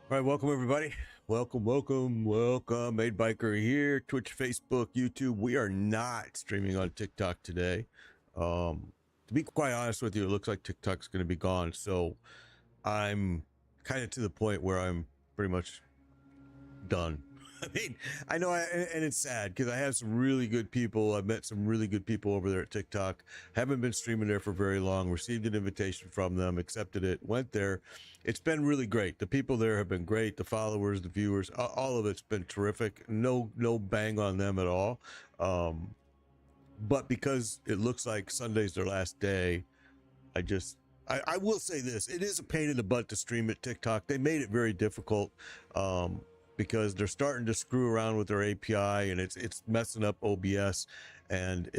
All right, welcome everybody. Welcome. Made Biker here. Twitch, Facebook, YouTube. We are not streaming on TikTok today. To be quite honest with you, it looks like TikTok's going to be gone. So I'm kind of to the point where I'm pretty much done. I mean, I know, and it's sad because I have some really good people. I've met some really good people over there at TikTok. Haven't been streaming there for very long. Received an invitation from them, accepted it, went there. It's been really great. The people there have been great. The followers, the viewers, all of it's been terrific. No bang on them at all. But because it looks like Sunday's their last day, I will say this: it is a pain in the butt to stream at TikTok. They made it very difficult. Because they're starting to screw around with their API and it's messing up OBS, and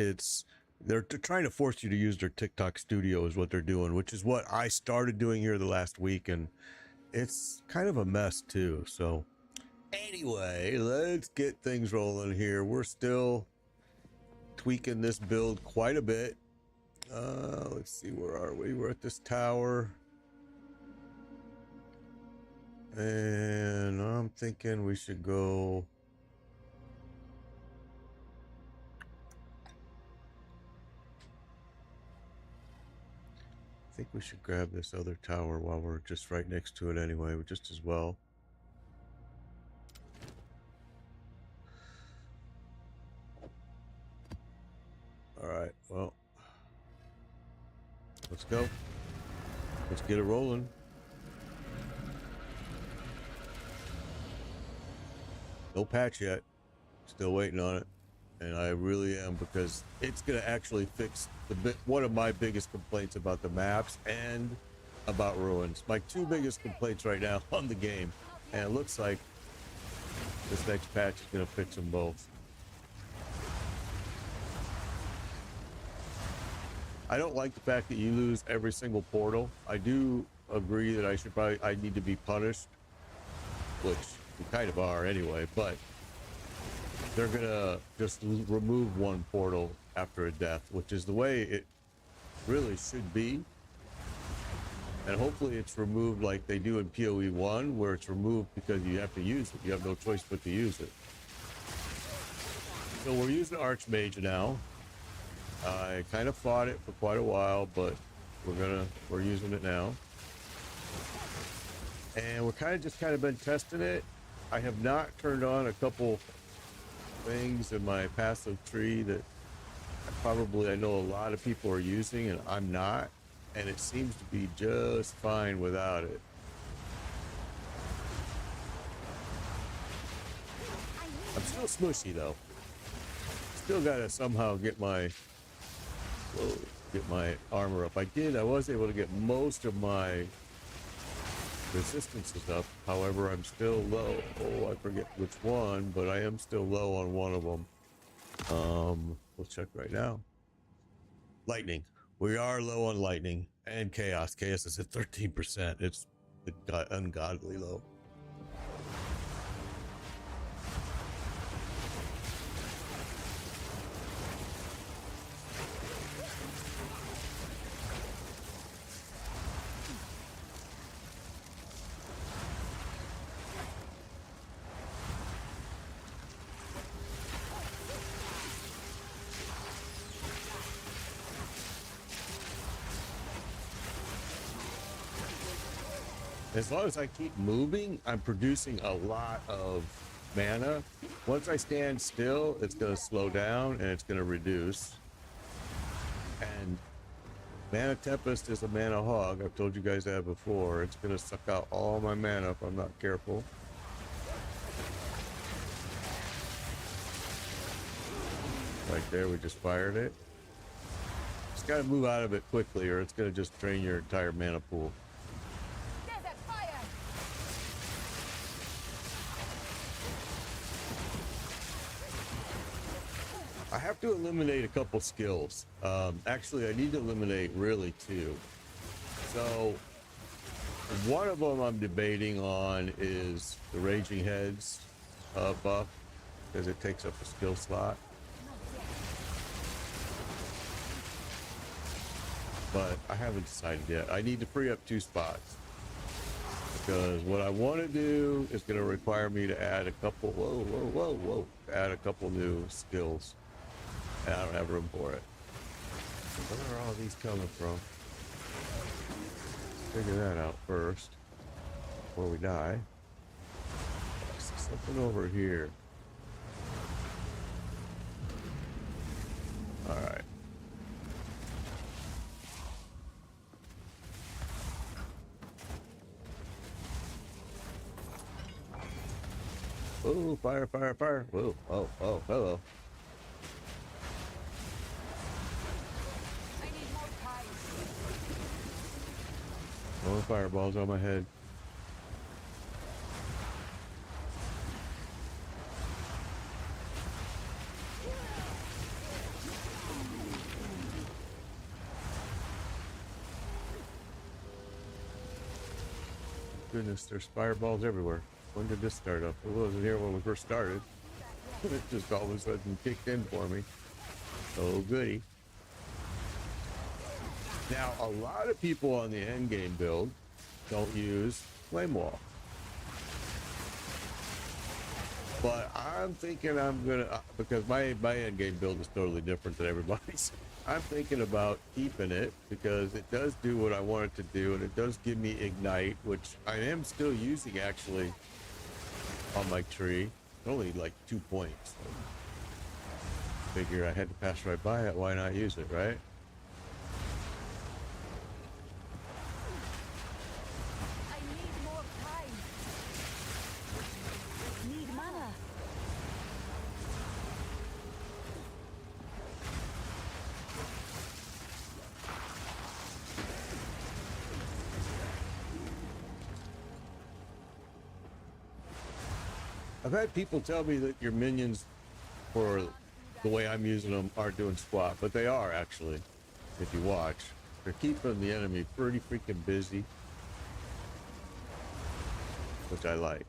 they're trying to force you to use their TikTok Studio is what they're doing, which is what I started doing here the last week, and it's kind of a mess too. So anyway, let's get things rolling here. We're still tweaking this build quite a bit. Let's see, where are we? We're at this tower. And I'm thinking we should go. I think we should grab this other tower while we're just right next to it anyway, just as well. All right, well, let's go. Let's get it rolling. No patch yet. Still waiting on it. And I really am, because it's going to actually fix one of my biggest complaints about the maps and about ruins. My two biggest complaints right now on the game. And it looks like this next patch is going to fix them both. I don't like the fact that you lose every single portal. I do agree that I need to be punished, which we kind of are anyway, but they're gonna just remove one portal after a death, which is the way it really should be. And hopefully it's removed like they do in PoE 1, where it's removed because you have to use it. You have no choice but to use it. So we're using Archmage now. I kind of fought it for quite a while, but we're using it now. And we're kind of been testing it. I have not turned on a couple things in my passive tree that I know a lot of people are using, and I'm not, and it seems to be just fine without it. I'm still smushy though. Still gotta somehow get my armor up. I was able to get most of my resistances up. However, I'm still low. Oh, I forget which one, but I am still low on one of them. We'll check right now. Lightning. We are low on lightning and chaos. Chaos is at 13%. It's ungodly low. As long as I keep moving, I'm producing a lot of mana. Once I stand still, it's going to slow down and it's going to reduce. And Mana Tempest is a mana hog. I've told you guys that before. It's going to suck out all my mana if I'm not careful. Right there, we just fired it. Just got to move out of it quickly, or it's going to just drain your entire mana pool. I have to eliminate a couple skills. Actually, I need to eliminate really two. So one of them I'm debating on is the Raging Heads buff, because it takes up a skill slot. But I haven't decided yet. I need to free up 2 spots. because what I want to do is going to require me to add a couple. Whoa! Add a couple new skills, and I don't have room for it. Where are all these coming from? Let's figure that out first before we die. I see something over here. All right. Oh, fire, fire, fire. Whoa, oh, hello. I need more time. More fireballs on my head. Goodness, there's fireballs everywhere. When did this start up? It wasn't here when we first started. It just all of a sudden kicked in for me. Oh, goody. Now, a lot of people on the endgame build don't use Flame Wall. But I'm thinking I'm gonna, because my endgame build is totally different than everybody's. I'm thinking about keeping it because it does do what I want it to do, and it does give me ignite, which I am still using actually on my tree. Only like 2 points. So figure I had to pass right by it. Why not use it, right? I need more time. Need mana. I've had people tell me that your minions, for the way I'm using them, aren't doing squat, but they are actually. If you watch, they're keeping the enemy pretty freaking busy, which I like.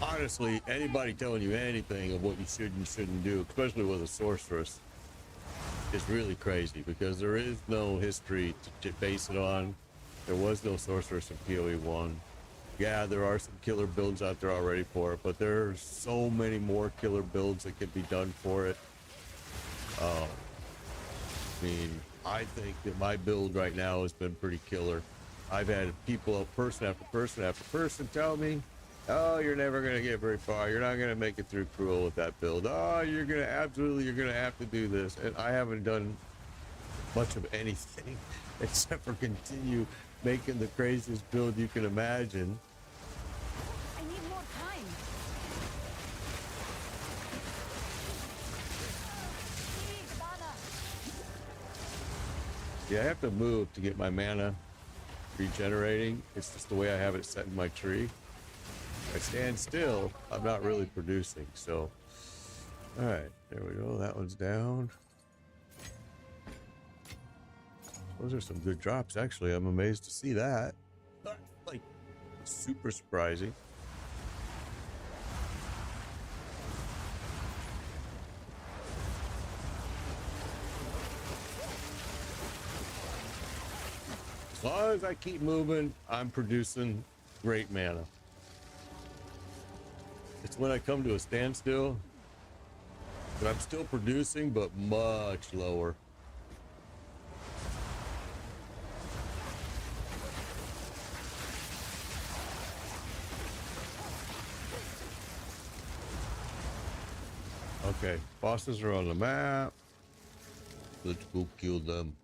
Honestly, anybody telling you anything of what you should and shouldn't do, especially with a sorceress, is really crazy because there is no history to base it on. There was no sorceress in PoE 1. Yeah, there are some killer builds out there already for it, but there's so many more killer builds that can be done for it. I mean, I think that my build right now has been pretty killer. I've had people, person after person after person, tell me, oh, you're never going to get very far. You're not going to make it through Cruel with that build. Oh, you're going to have to do this. And I haven't done much of anything except for continue making the craziest build you can imagine. I need more time. Need mana. Yeah, I have to move to get my mana regenerating. It's just the way I have it set in my tree. If I stand still, I'm not really producing. So, all right, there we go. That one's down. Those are some good drops, actually. I'm amazed to see that. Like, super surprising. As long as I keep moving, I'm producing great mana. It's when I come to a standstill that I'm still producing, but much lower. Okay, bosses are on the map. Let's go kill them.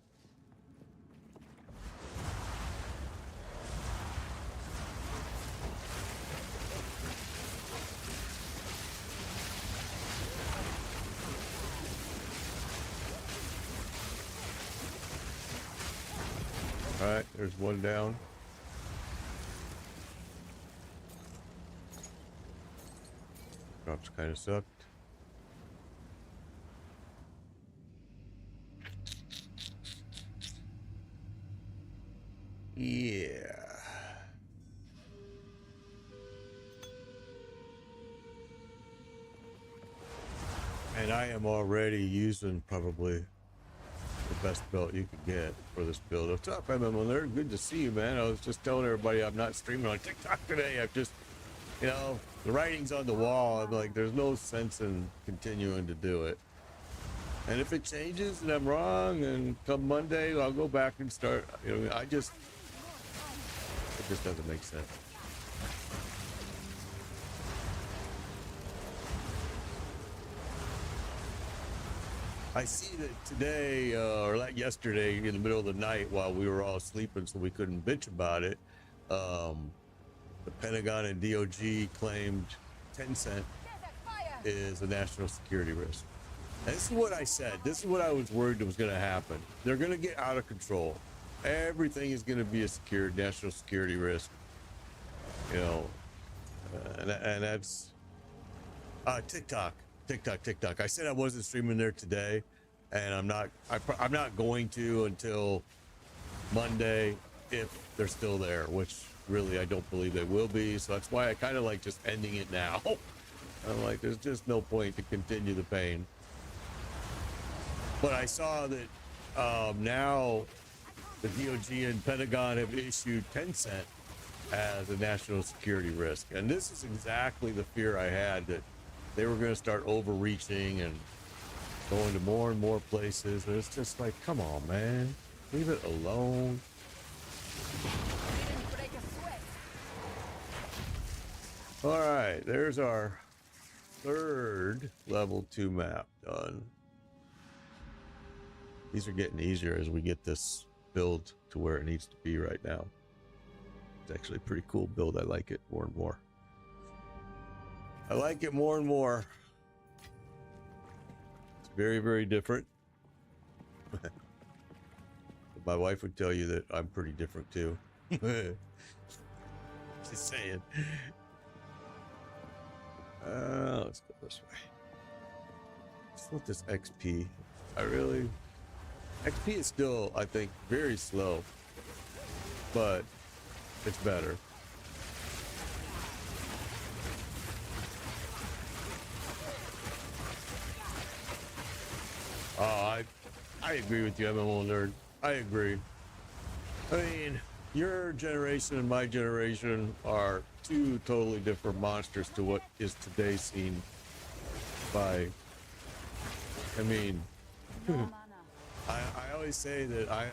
All right, there's one down. Drops kind of sucked. Yeah. And I am already using probably the best belt you could get for this build. What's up, MMO Nerd? Good to see you, man. I was just telling everybody I'm not streaming on TikTok today. I've just, you know, the writing's on the wall. I'm like, there's no sense in continuing to do it. And if it changes and I'm wrong, and come Monday, I'll go back and start. You know, it just doesn't make sense. I see that today, or like yesterday, in the middle of the night while we were all sleeping, so we couldn't bitch about it, the Pentagon and DOG claimed Tencent is a national security risk. And this is what I said. This is what I was worried was going to happen. They're going to get out of control. Everything is going to be a national security risk. You know, and that's TikTok. I said I wasn't streaming there today, and I'm not going to until Monday if they're still there, which really I don't believe they will be. So that's why I kind of like just ending it now. I'm like, there's just no point to continue the pain. But I saw that now the DOG and Pentagon have issued Tencent as a national security risk. And this is exactly the fear I had, that they were going to start overreaching and going to more and more places. And it's just like, come on, man, leave it alone. All right, there's our third level 2 map done. These are getting easier as we get this build to where it needs to be right now. It's actually a pretty cool build. I like it more and more. I like it more and more. It's very, very different. My wife would tell you that I'm pretty different too. Just saying. Let's go this way. Just want this XP. XP is still, I think, very slow, but it's better. Oh, I agree with you, MMO Nerd. I agree. I mean, your generation and my generation are two totally different monsters to what is today seen by, I mean, I always say that I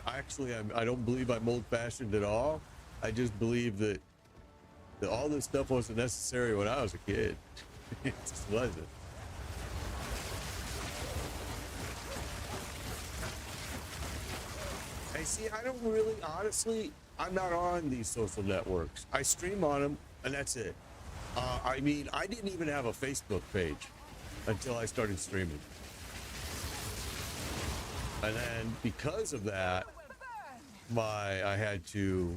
don't believe I'm old-fashioned at all. I just believe that all this stuff wasn't necessary when I was a kid. It just wasn't. I see, I don't really, honestly, I'm not on these social networks. I stream on them, and that's it. I mean, I didn't even have a Facebook page until I started streaming. And then because of that, I had to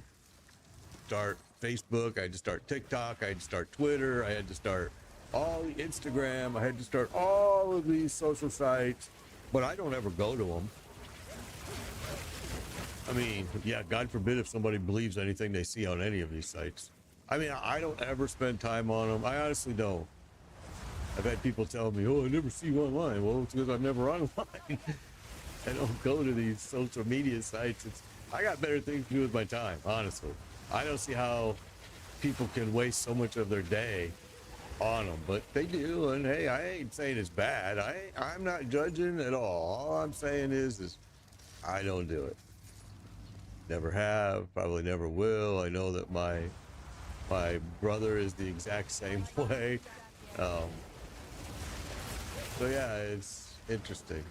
start Facebook, I had to start TikTok, I had to start Twitter, I had to start all the Instagram, I had to start all of these social sites, but I don't ever go to them. I mean, yeah, God forbid if somebody believes anything they see on any of these sites. I mean, I don't ever spend time on them. I honestly don't. I've had people tell me, oh, I never see you online. Well, it's because I'm never online. I don't go to these social media sites. I got better things to do with my time, honestly. I don't see how people can waste so much of their day on them, but they do. And hey, I ain't saying it's bad. I'm not judging at all. All I'm saying is I don't do it. Never have, probably never will. I know that my brother is the exact same way. So yeah, it's interesting.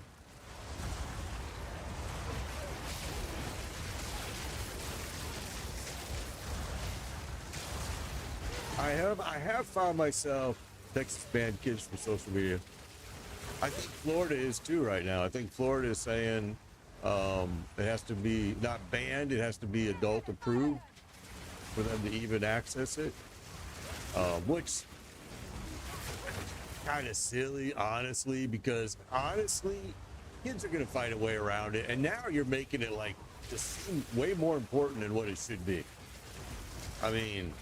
I have found myself Texas banned kids from social media. I think Florida is too right now. I think Florida is saying it has to be not banned, it has to be adult approved for them to even access it, which kind of silly, honestly, because honestly, kids are going to find a way around it. And now you're making it like just seem way more important than what it should be. I mean,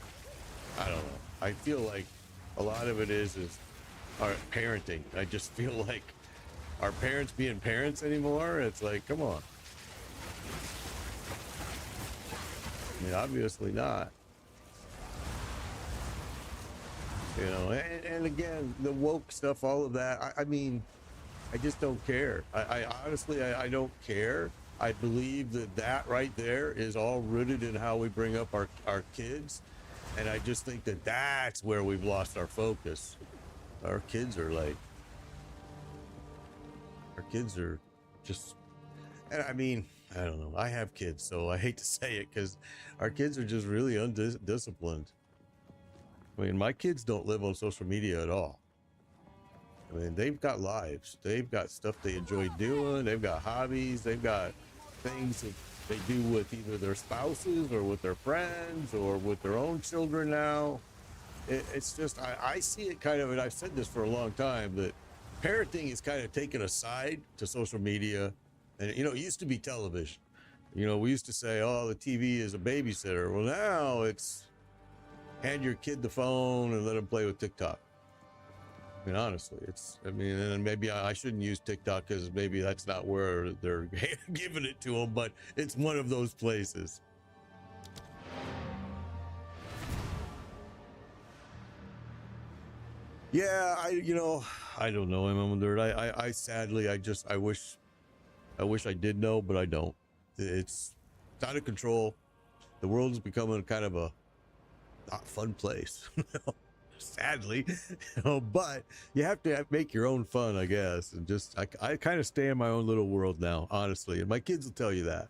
I don't know. I feel like a lot of it is our parenting. I just feel like our parents being parents anymore. It's like, come on. I mean, obviously not. You know, and again, the woke stuff, all of that. I mean, I just don't care. I honestly, I don't care. I believe that right there is all rooted in how we bring up our kids. And I just think that's where we've lost our focus. Our kids are just, and I mean, I don't know. I have kids, so I hate to say it because our kids are just really undisciplined. I mean, my kids don't live on social media at all. I mean, they've got lives. They've got stuff they enjoy doing. They've got hobbies. They've got things that they do with either their spouses or with their friends or with their own children now. It's just, I see it kind of, and I've said this for a long time, that parenting is kind of taken aside to social media. And, you know, it used to be television. You know, we used to say, oh, the TV is a babysitter. Well, now it's hand your kid the phone and let him play with TikTok. I mean, honestly, and maybe I shouldn't use TikTok because maybe that's not where they're giving it to them, but it's one of those places. Yeah, I don't know him. I'm dirt. I sadly, I wish I did know, but I don't. It's out of control. The world is becoming kind of a not fun place. Sadly, but you have to make your own fun, I guess. And just, I kind of stay in my own little world now, honestly. And my kids will tell you that.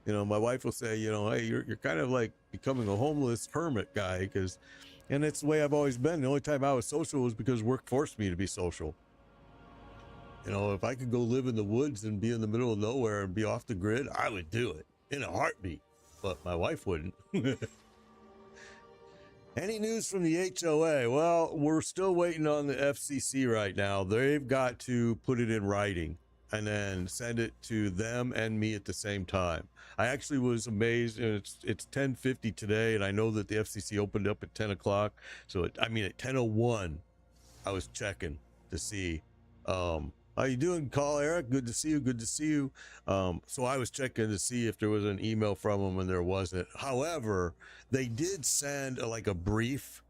You know, my wife will say, you know, hey, you're kind of like becoming a homeless hermit guy, and it's the way I've always been. The only time I was social was because work forced me to be social. You know, if I could go live in the woods and be in the middle of nowhere and be off the grid, I would do it in a heartbeat, but my wife wouldn't. Any news from the HOA? Well, we're still waiting on the FCC right now. They've got to put it in writing and then send it to them and me at the same time. I actually was amazed. It's 10:50 today, and I know that the FCC opened up at 10 o'clock. So, at 10:01, I was checking to see. How you doing, Call Eric? Good to see you. Good to see you. So I was checking to see if there was an email from them, and there wasn't. However, they did send a brief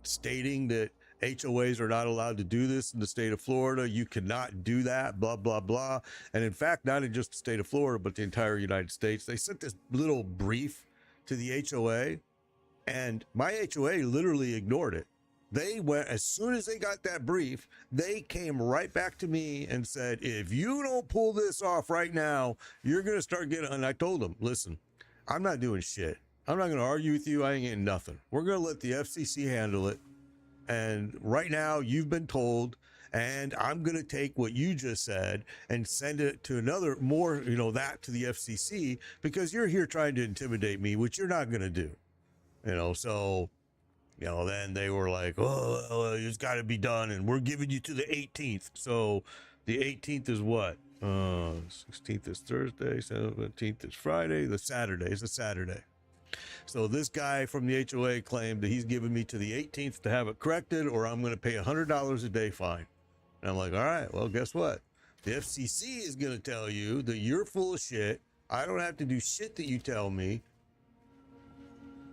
stating that HOAs are not allowed to do this in the state of Florida. You cannot do that, blah, blah, blah. And in fact, not in just the state of Florida, but the entire United States. They sent this little brief to the HOA, and my HOA literally ignored it. They went, as soon as they got that brief, they came right back to me and said, if you don't pull this off right now, you're going to start getting, and I told them, listen, I'm not doing shit. I'm not going to argue with you. I ain't getting nothing. We're going to let the FCC handle it. And right now you've been told, and I'm going to take what you just said and send it to that to the FCC, because you're here trying to intimidate me, which you're not going to do, so then they were like, oh, well, it's got to be done, and we're giving you to the 18th. So the 18th is what? 16th is Thursday, 17th is Friday, the Saturday is a Saturday. So this guy from the HOA claimed that he's giving me to the 18th to have it corrected, or I'm going to pay $100 a day fine. And I'm like, all right, well, guess what? The FCC is going to tell you that you're full of shit. I don't have to do shit that you tell me.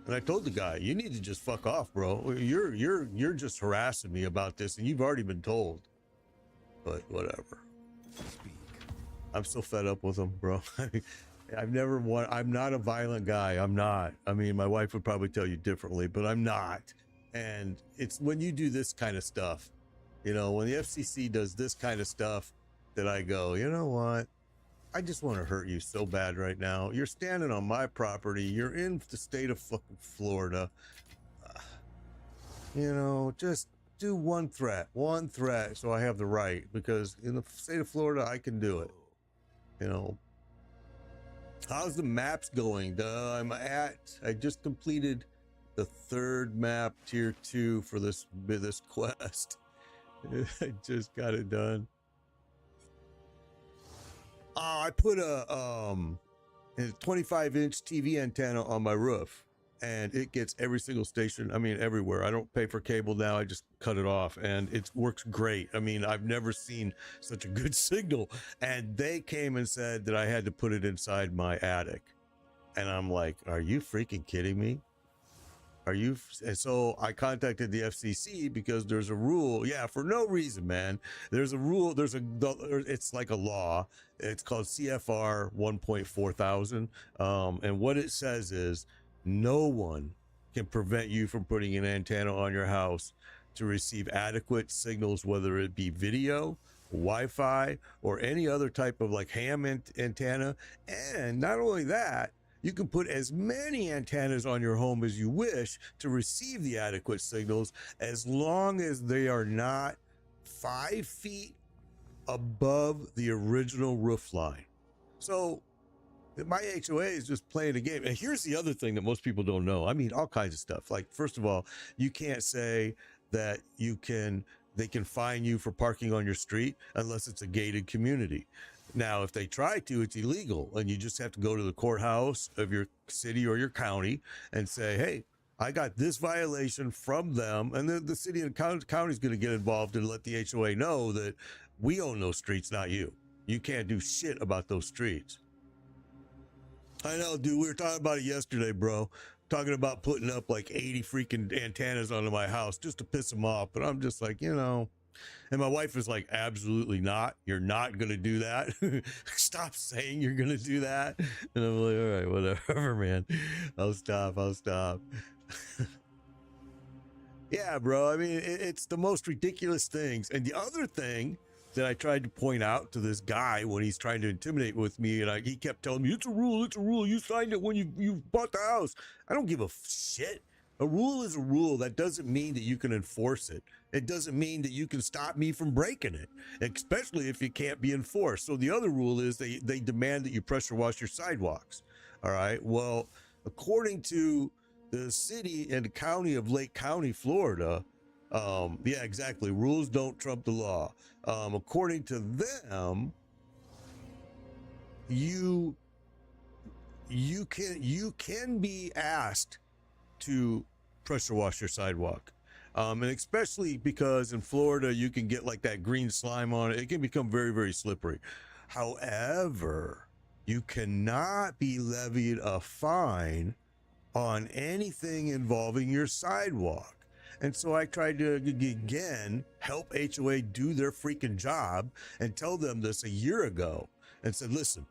And I told the guy, you need to just fuck off, bro. You're just harassing me about this, and you've already been told. But whatever. I'm so fed up with him, bro. I'm not a violent guy. I'm not. I mean, my wife would probably tell you differently, but I'm not. And it's when you do this kind of stuff, when the FCC does this kind of stuff, that I go, you know what? I just want to hurt you so bad right now. You're standing on my property. You're in the state of fucking Florida. Just do one threat so I have the right, because in the state of Florida, I can do it. How's the maps going? I just completed the 3rd map, tier 2 for this quest. I just got it done. I put a 25-inch TV antenna on my roof, and it gets every single station. I mean, everywhere. I don't pay for cable now. I just cut it off, and it works great. I mean, I've never seen such a good signal. And they came and said that I had to put it inside my attic. And I'm like, are you freaking kidding me? Are you? And so I contacted the FCC because there's a rule. Yeah, for no reason, man. There's a rule. It's like a law. It's called CFR 1.4000. And what it says is no one can prevent you from putting an antenna on your house to receive adequate signals, whether it be video, Wi-Fi, or any other type of like ham antenna. And not only that, you can put as many antennas on your home as you wish to receive the adequate signals, as long as they are not 5 feet above the original roof line. So my HOA is just playing a game. And here's the other thing that most people don't know. I mean, all kinds of stuff. Like, first of all, you can't say that they can fine you for parking on your street unless it's a gated community. Now, if they try to, it's illegal, and you just have to go to the courthouse of your city or your county and say, hey, I got this violation from them. And then the city and county is going to get involved and let the HOA know that we own those streets, not you. You can't do shit about those streets. I know, dude. We were talking about it yesterday, bro. Talking about putting up like 80 freaking antennas onto my house just to piss them off. But I'm just like, you know. And my wife is like, absolutely not. You're not going to do that. Stop saying you're going to do that. And I'm like, all right, whatever, man. I'll stop. Yeah, bro. I mean, it's the most ridiculous things. And the other thing that I tried to point out to this guy when he's trying to intimidate with me, and he kept telling me, it's a rule. You signed it when you bought the house. I don't give a shit. A rule is a rule. That doesn't mean that you can enforce it. It doesn't mean that you can stop me from breaking it, especially if it can't be enforced. So the other rule is they demand that you pressure wash your sidewalks. All right. Well, according to the city and county of Lake County, Florida, yeah, exactly. Rules don't trump the law. According to them, you can be asked to pressure wash your sidewalk. And especially because in Florida, you can get like that green slime on it. It can become very, very slippery. However, you cannot be levied a fine on anything involving your sidewalk. And so I tried to, again, help HOA do their freaking job and tell them this a year ago and said, listen,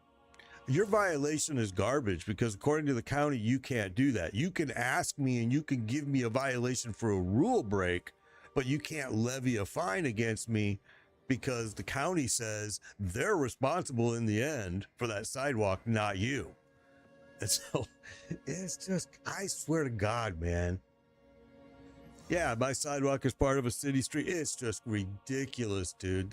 your violation is garbage because according to the county, you can't do that. You can ask me and you can give me a violation for a rule break, but you can't levy a fine against me because the county says they're responsible in the end for that sidewalk, not you. And so it's just, I swear to God, man. Yeah, my sidewalk is part of a city street. It's just ridiculous, dude.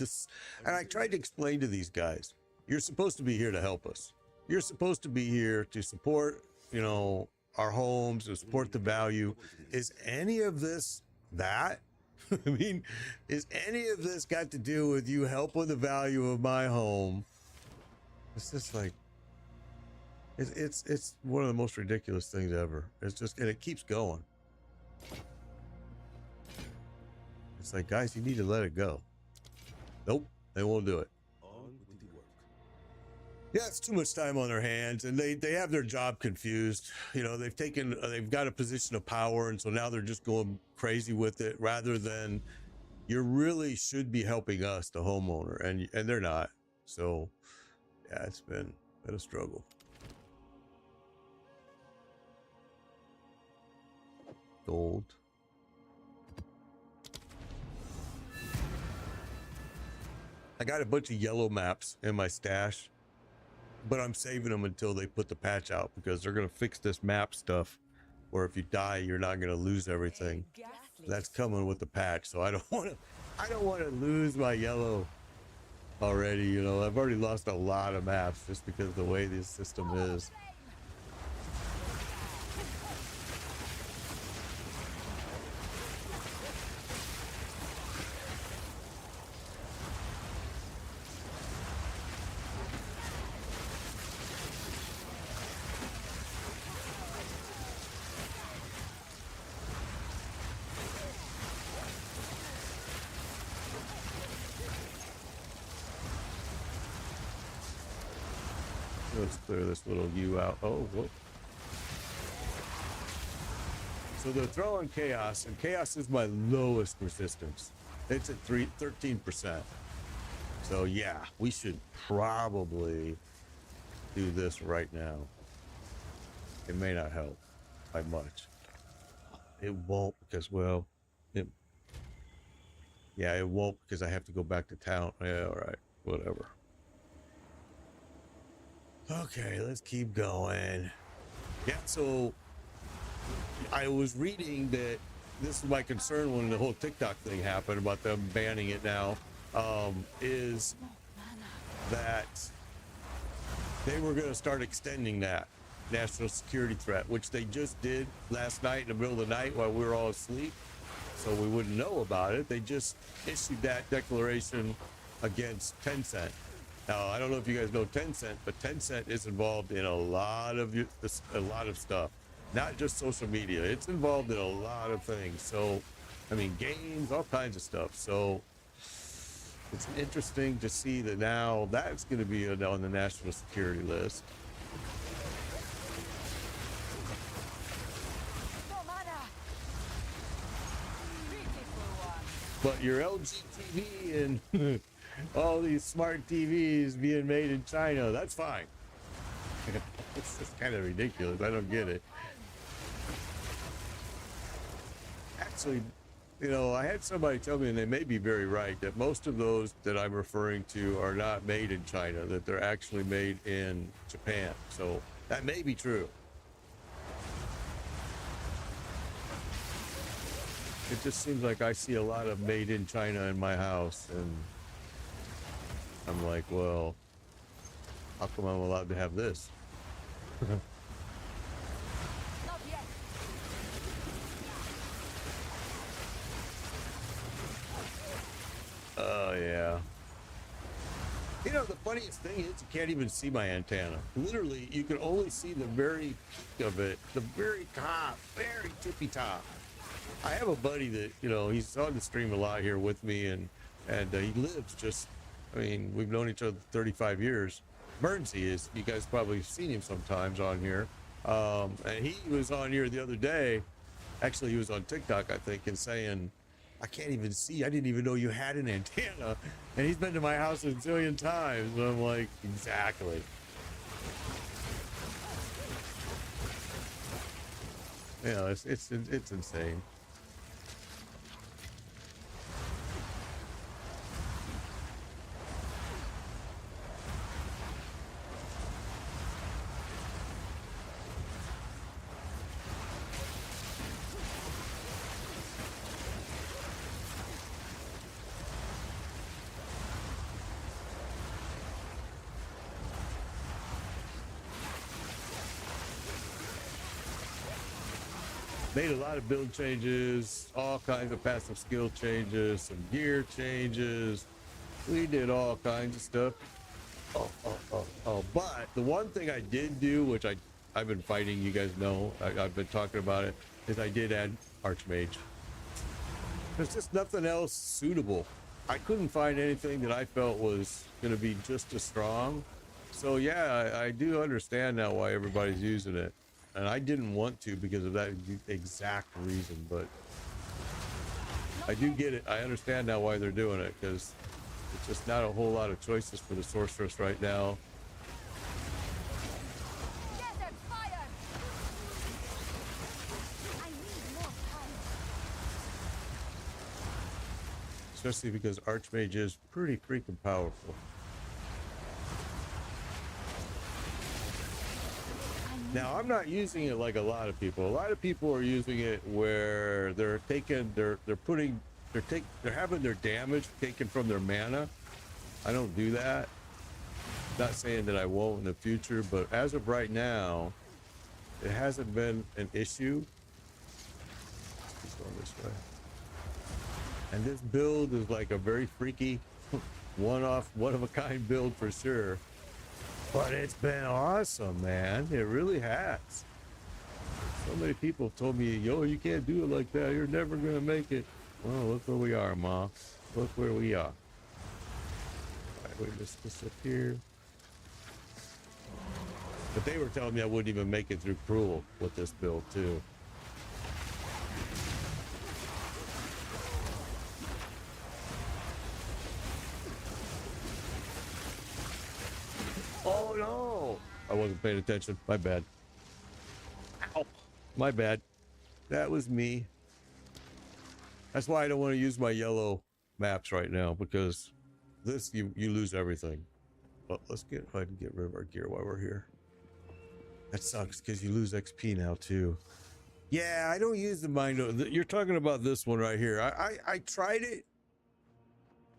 And I tried to explain to these guys, you're supposed to be here to help us. You're supposed to be here to support, our homes and support the value. Is any of this that? I mean, is any of this got to do with you helping the value of my home? It's just like, it's one of the most ridiculous things ever. It's just, and it keeps going. It's like, guys, you need to let it go. Nope, they won't do it. Yeah, it's too much time on their hands, and they have their job confused. They've got a position of power, and so now they're just going crazy with it rather than you really should be helping us, the homeowner, and they're not. So, yeah, it's been a struggle. Gold. I got a bunch of yellow maps in my stash, but I'm saving them until they put the patch out because they're going to fix this map stuff where if you die, you're not going to lose everything. That's coming with the patch. So I don't want to lose my yellow already. I've already lost a lot of maps just because of the way this system is. Let's clear this little U out. Oh, whoop. So they're throwing chaos, and chaos is my lowest resistance. It's at 13%. So yeah, we should probably do this right now. It may not help by much. It won't because, well, yeah, it won't because I have to go back to town. Yeah, all right, whatever. Okay, let's keep going. Yeah, so I was reading that this is my concern when the whole TikTok thing happened about them banning it now, is that they were going to start extending that national security threat, which they just did last night in the middle of the night while we were all asleep. So we wouldn't know about it. They just issued that declaration against Tencent. Now, I don't know if you guys know Tencent, but Tencent is involved in a lot of stuff, not just social media. It's involved in a lot of things. So, I mean, games, all kinds of stuff. So it's interesting to see that now that's going to be on the national security list. No mana. Beautiful one. But your LG TV and all these smart TVs being made in China, that's fine. It's just kind of ridiculous. I don't get it. Actually, you know, I had somebody tell me, and they may be very right, that most of those that I'm referring to are not made in China, that they're actually made in Japan. So that may be true. It just seems like I see a lot of made in China in my house, and I'm like, well, how come I'm allowed to have this? Not yet. Oh, yeah. You know, the funniest thing is you can't even see my antenna. Literally, you can only see the very peak of it, the very top, very tippy top. I have a buddy that, you know, he's on the stream a lot here with me, and he lives just, I mean, we've known each other 35 years. Mernsey is, you guys probably have seen him sometimes on here. And he was on here the other day. Actually, he was on TikTok, I think, and saying, I can't even see. I didn't even know you had an antenna. And he's been to my house a zillion times. And I'm like, exactly. You know, it's insane. Made a lot of build changes, all kinds of passive skill changes, some gear changes. We did all kinds of stuff. But the one thing I did do, which I've been fighting, you guys know, I've been talking about it, is I did add Archmage. There's just nothing else suitable. I couldn't find anything that I felt was going to be just as strong. So yeah, I do understand now why everybody's using it. And I didn't want to because of that exact reason, but I do get it. I understand now why they're doing it, because it's just not a whole lot of choices for the Sorceress right now. Desert fire. I need more time. Especially because Archmage is pretty freaking powerful. Now, I'm not using it like a lot of people. A lot of people are using it where they're having their damage taken from their mana. I don't do that. Not saying that I won't in the future, but as of right now, it hasn't been an issue. Let's go this way. And this build is like a very freaky, one-off, one-of-a-kind build for sure. But it's been awesome, man. It really has. So many people have told me, yo, you can't do it like that. You're never going to make it. Well, look where we are, Ma. Look where we are. All right, wait, let's disappear. But they were telling me I wouldn't even make it through Cruel with this build too. Oh no! I wasn't paying attention. My bad. Ow! My bad. That was me. That's why I don't want to use my yellow maps right now, because this you lose everything. But let's go ahead and get rid of our gear while we're here. That sucks because you lose XP now too. Yeah, I don't use the mind. You're talking about this one right here. I tried it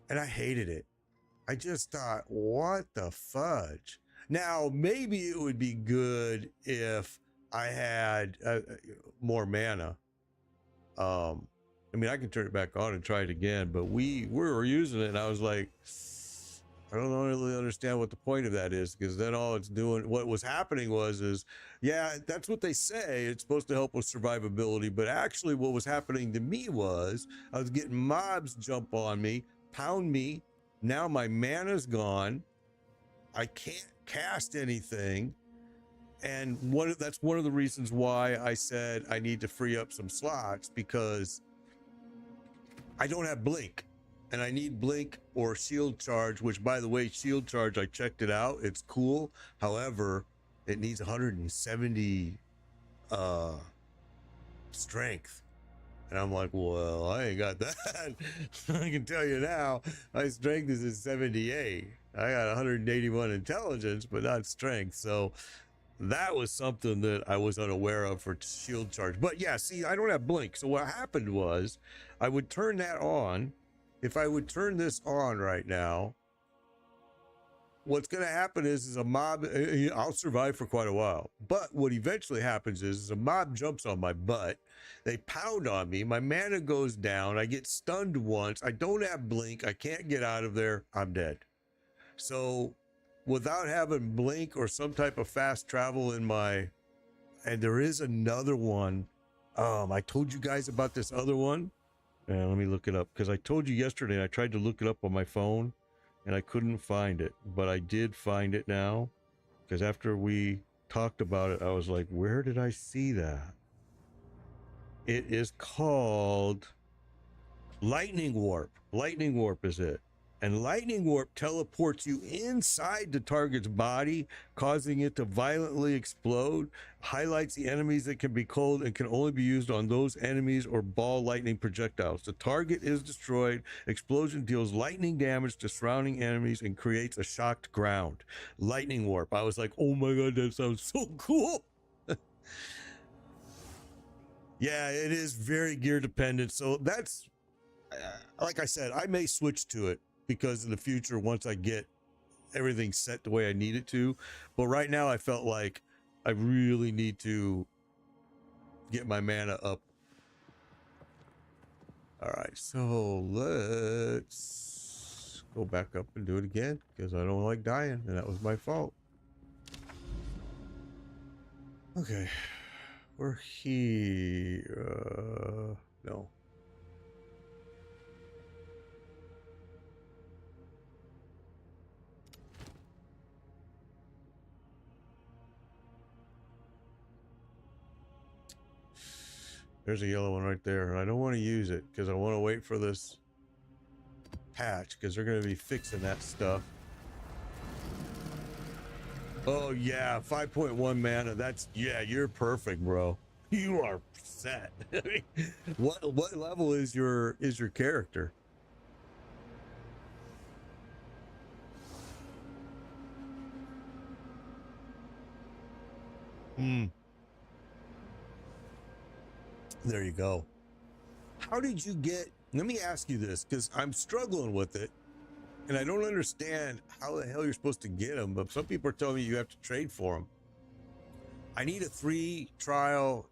and I hated it. I just thought, what the fudge? Now, maybe it would be good if I had more mana. I mean, I can turn it back on and try it again, but we were using it and I was like, I don't really understand what the point of that is, because then all it's doing, what was happening is, yeah, that's what they say. It's supposed to help with survivability, but actually what was happening to me was I was getting mobs jump on me, pound me. Now my mana's gone. I can't cast anything. And that's one of the reasons why I said I need to free up some slots, because I don't have blink. And I need blink or shield charge, which, by the way, shield charge, I checked it out. It's cool. However, it needs 170 strength. And I'm like, well, I ain't got that. I can tell you now, my strength is at 78. I got 181 intelligence, but not strength. So that was something that I was unaware of for shield charge. But yeah, see, I don't have blink. So what happened was I would turn that on. If I would turn this on right now, what's going to happen is a mob, I'll survive for quite a while. But what eventually happens is a mob jumps on my butt. They pound on me. My mana goes down. I get stunned once. I don't have blink. I can't get out of there. I'm dead. So without having blink or some type of fast travel in my, and there is another one. I told you guys about this other one. Let me look it up, because I told you yesterday and I tried to look it up on my phone and I couldn't find it, but I did find it now, because after we talked about it, I was like, where did I see that? It is called Lightning Warp. Lightning Warp is it. And Lightning Warp teleports you inside the target's body, causing it to violently explode, highlights the enemies that can be cold, and can only be used on those enemies or ball lightning projectiles. The target is destroyed. Explosion deals lightning damage to surrounding enemies and creates a shocked ground. Lightning Warp. I was like, oh my God, that sounds so cool. Yeah, it is very gear dependent. So that's, like I said, I may switch to it, because in the future, once I get everything set the way I need it to. But right now I felt like I really need to get my mana up. All right, so let's go back up and do it again, because I don't like dying, and that was my fault. Okay, we're here. No. There's a yellow one right there. I don't want to use it because I want to wait for this patch, because they're going to be fixing that stuff. Oh yeah, 5.1 mana. That's, yeah, you're perfect, bro. You are set. what level is your character? There you go. How did you get, let me ask you this, because I'm struggling with it and I don't understand how the hell you're supposed to get them, but some people are telling me you have to trade for them. I need a 3 trial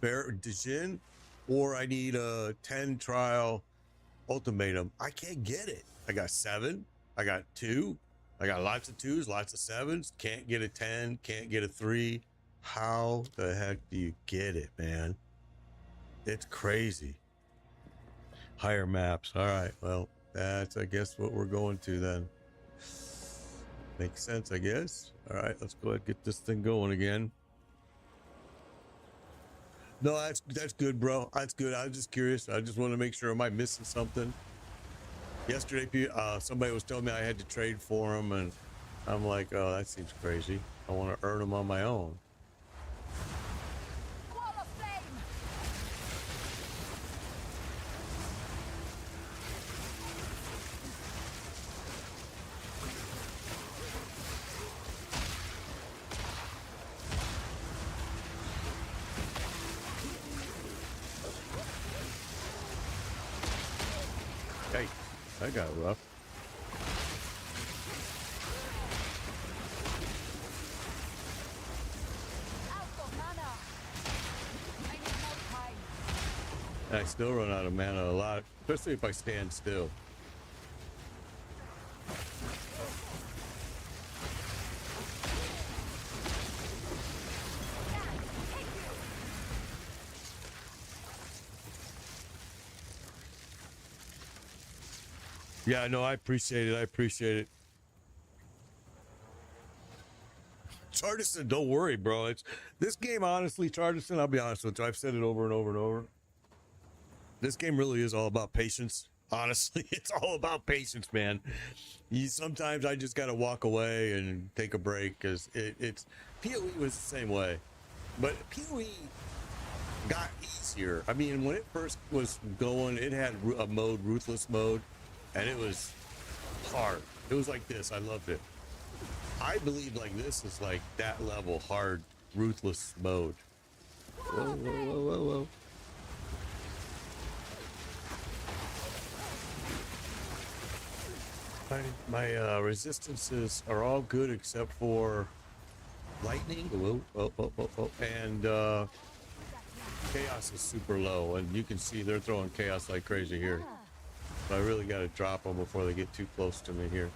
Bear Dijin, or I need a 10 trial ultimatum. I can't get it. I got 7, I got 2, I got lots of 2s, lots of 7s, can't get a 10, can't get a 3. How the heck do you get it, man? It's crazy. Higher maps. All right, well, that's, I guess, what we're going to then. Makes sense, I guess. All right, let's go ahead and get this thing going again. No, that's good, bro. That's good. I was just curious. I just want to make sure. Am I missing something? Yesterday, somebody was telling me I had to trade for them, and I'm like, oh, that seems crazy. I want to earn them on my own. Wall of flame. Hey, that got rough. Out of mana. I need more time. And I still run out of mana a lot, especially if I stand still. Yeah, no, I appreciate it. I appreciate it. Chartison, don't worry, bro. It's this game, honestly, Chartison, I'll be honest with you. I've said it over and over and over. This game really is all about patience. Honestly, it's all about patience, man. Sometimes I just gotta walk away and take a break because it's PoE was the same way, but PoE got easier. I mean, when it first was going, it had a mode, ruthless mode, and it was hard. It was like this. I loved it. I believe like this is like that level hard, ruthless mode. Whoa, whoa, whoa, whoa, whoa. My resistances are all good except for lightning. Whoa, whoa, whoa, whoa, whoa. And chaos is super low, and you can see they're throwing chaos like crazy here. So I really got to drop them before they get too close to me here.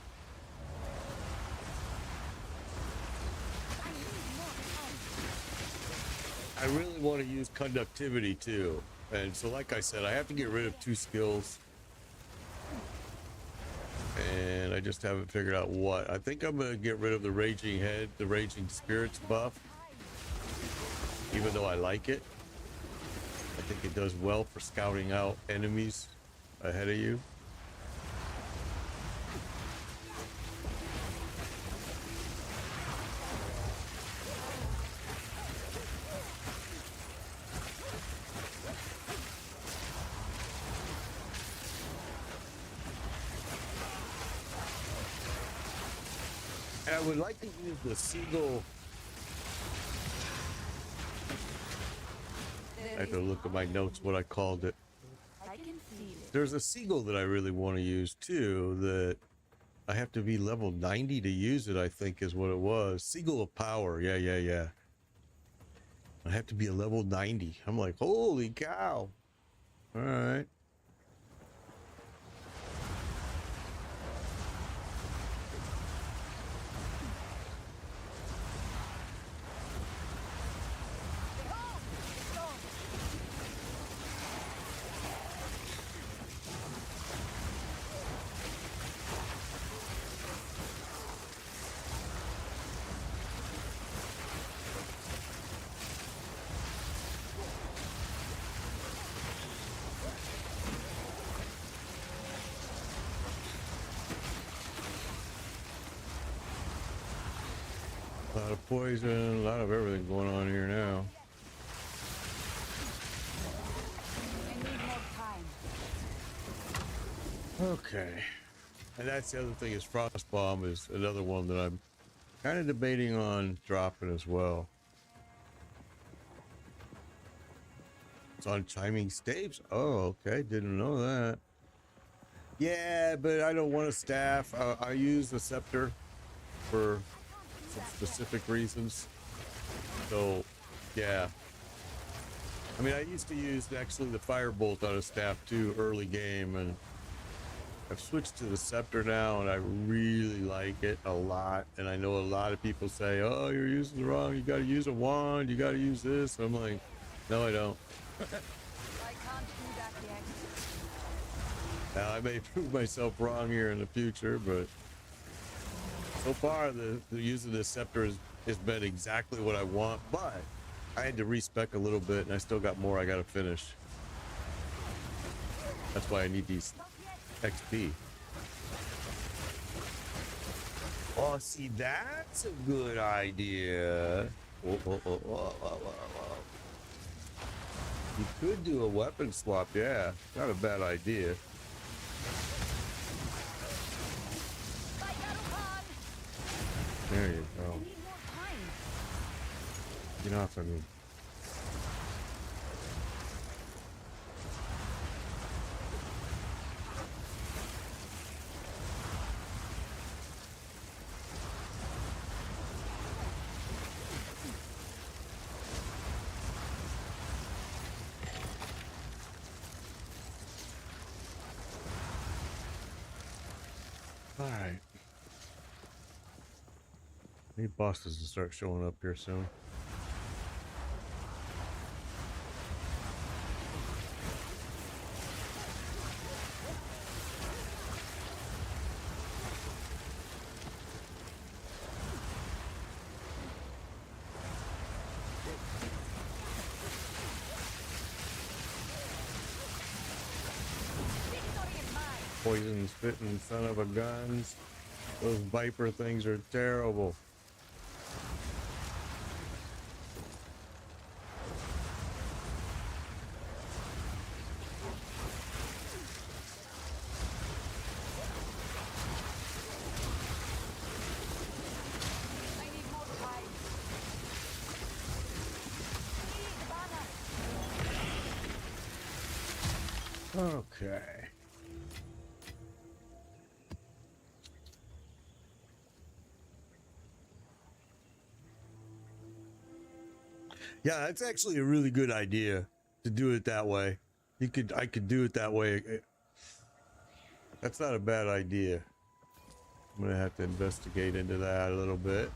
I really want to use conductivity too, and so like I said, I have to get rid of 2 skills, and I just haven't figured out what. I think I'm gonna get rid of the raging head, the raging spirits buff, even though I like it. I think it does well for scouting out enemies ahead of you. And I would like to use the seagull. I have to look at my notes what I called it. I can feel it. There's a seagull that I really want to use too, that I have to be level 90 to use it, I think is what it was. Seagull of Power. Yeah, yeah, yeah. I have to be a level 90. I'm like, holy cow. All right. Behold, the storm. A lot of poison, a lot of everything going on here now. I need more time. Okay. And that's the other thing is Frost Bomb is another one that I'm kind of debating on dropping as well. It's on chiming staves. Oh, okay. Didn't know that. Yeah, but I don't want a staff. I use the scepter for some specific reasons. So, yeah. I mean, I used to use actually the firebolt on a staff too early game, and I've switched to the scepter now, and I really like it a lot. And I know a lot of people say, "Oh, you're using it wrong. You got to use a wand. You got to use this." I'm like, no, I don't. I can't do that yet. Now I may prove myself wrong here in the future, but So far, the use of the scepter has been exactly what I want, but I had to respec a little bit, and I still got more I got to finish. That's why I need these XP. Oh, see, that's a good idea. You could do a weapon swap, yeah. Not a bad idea. There you go. Get off of me. All right. Need bosses to start showing up here soon. Poison spitting son of a guns. Those viper things are terrible. Okay. Yeah, that's actually a really good idea to do it that way. I could do it that way. That's not a bad idea. I'm gonna have to investigate into that a little bit.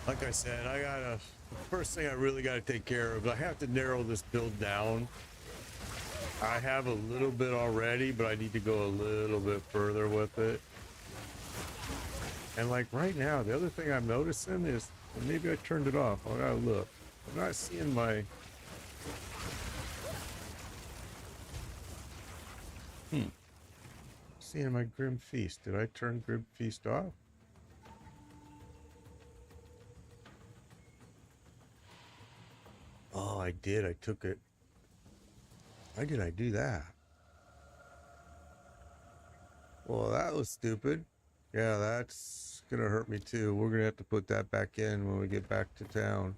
Like I said, the first thing I really gotta take care of, I have to narrow this build down. I have a little bit already, but I need to go a little bit further with it. And like right now, the other thing I'm noticing is, well, maybe I turned it off. I gotta look. I'm not seeing my... Seeing my Grim Feast. Did I turn Grim Feast off? Oh, I did. I took it. Why did I do that? Well, that was stupid. Yeah, that's gonna hurt me too. We're gonna have to put that back in when we get back to town.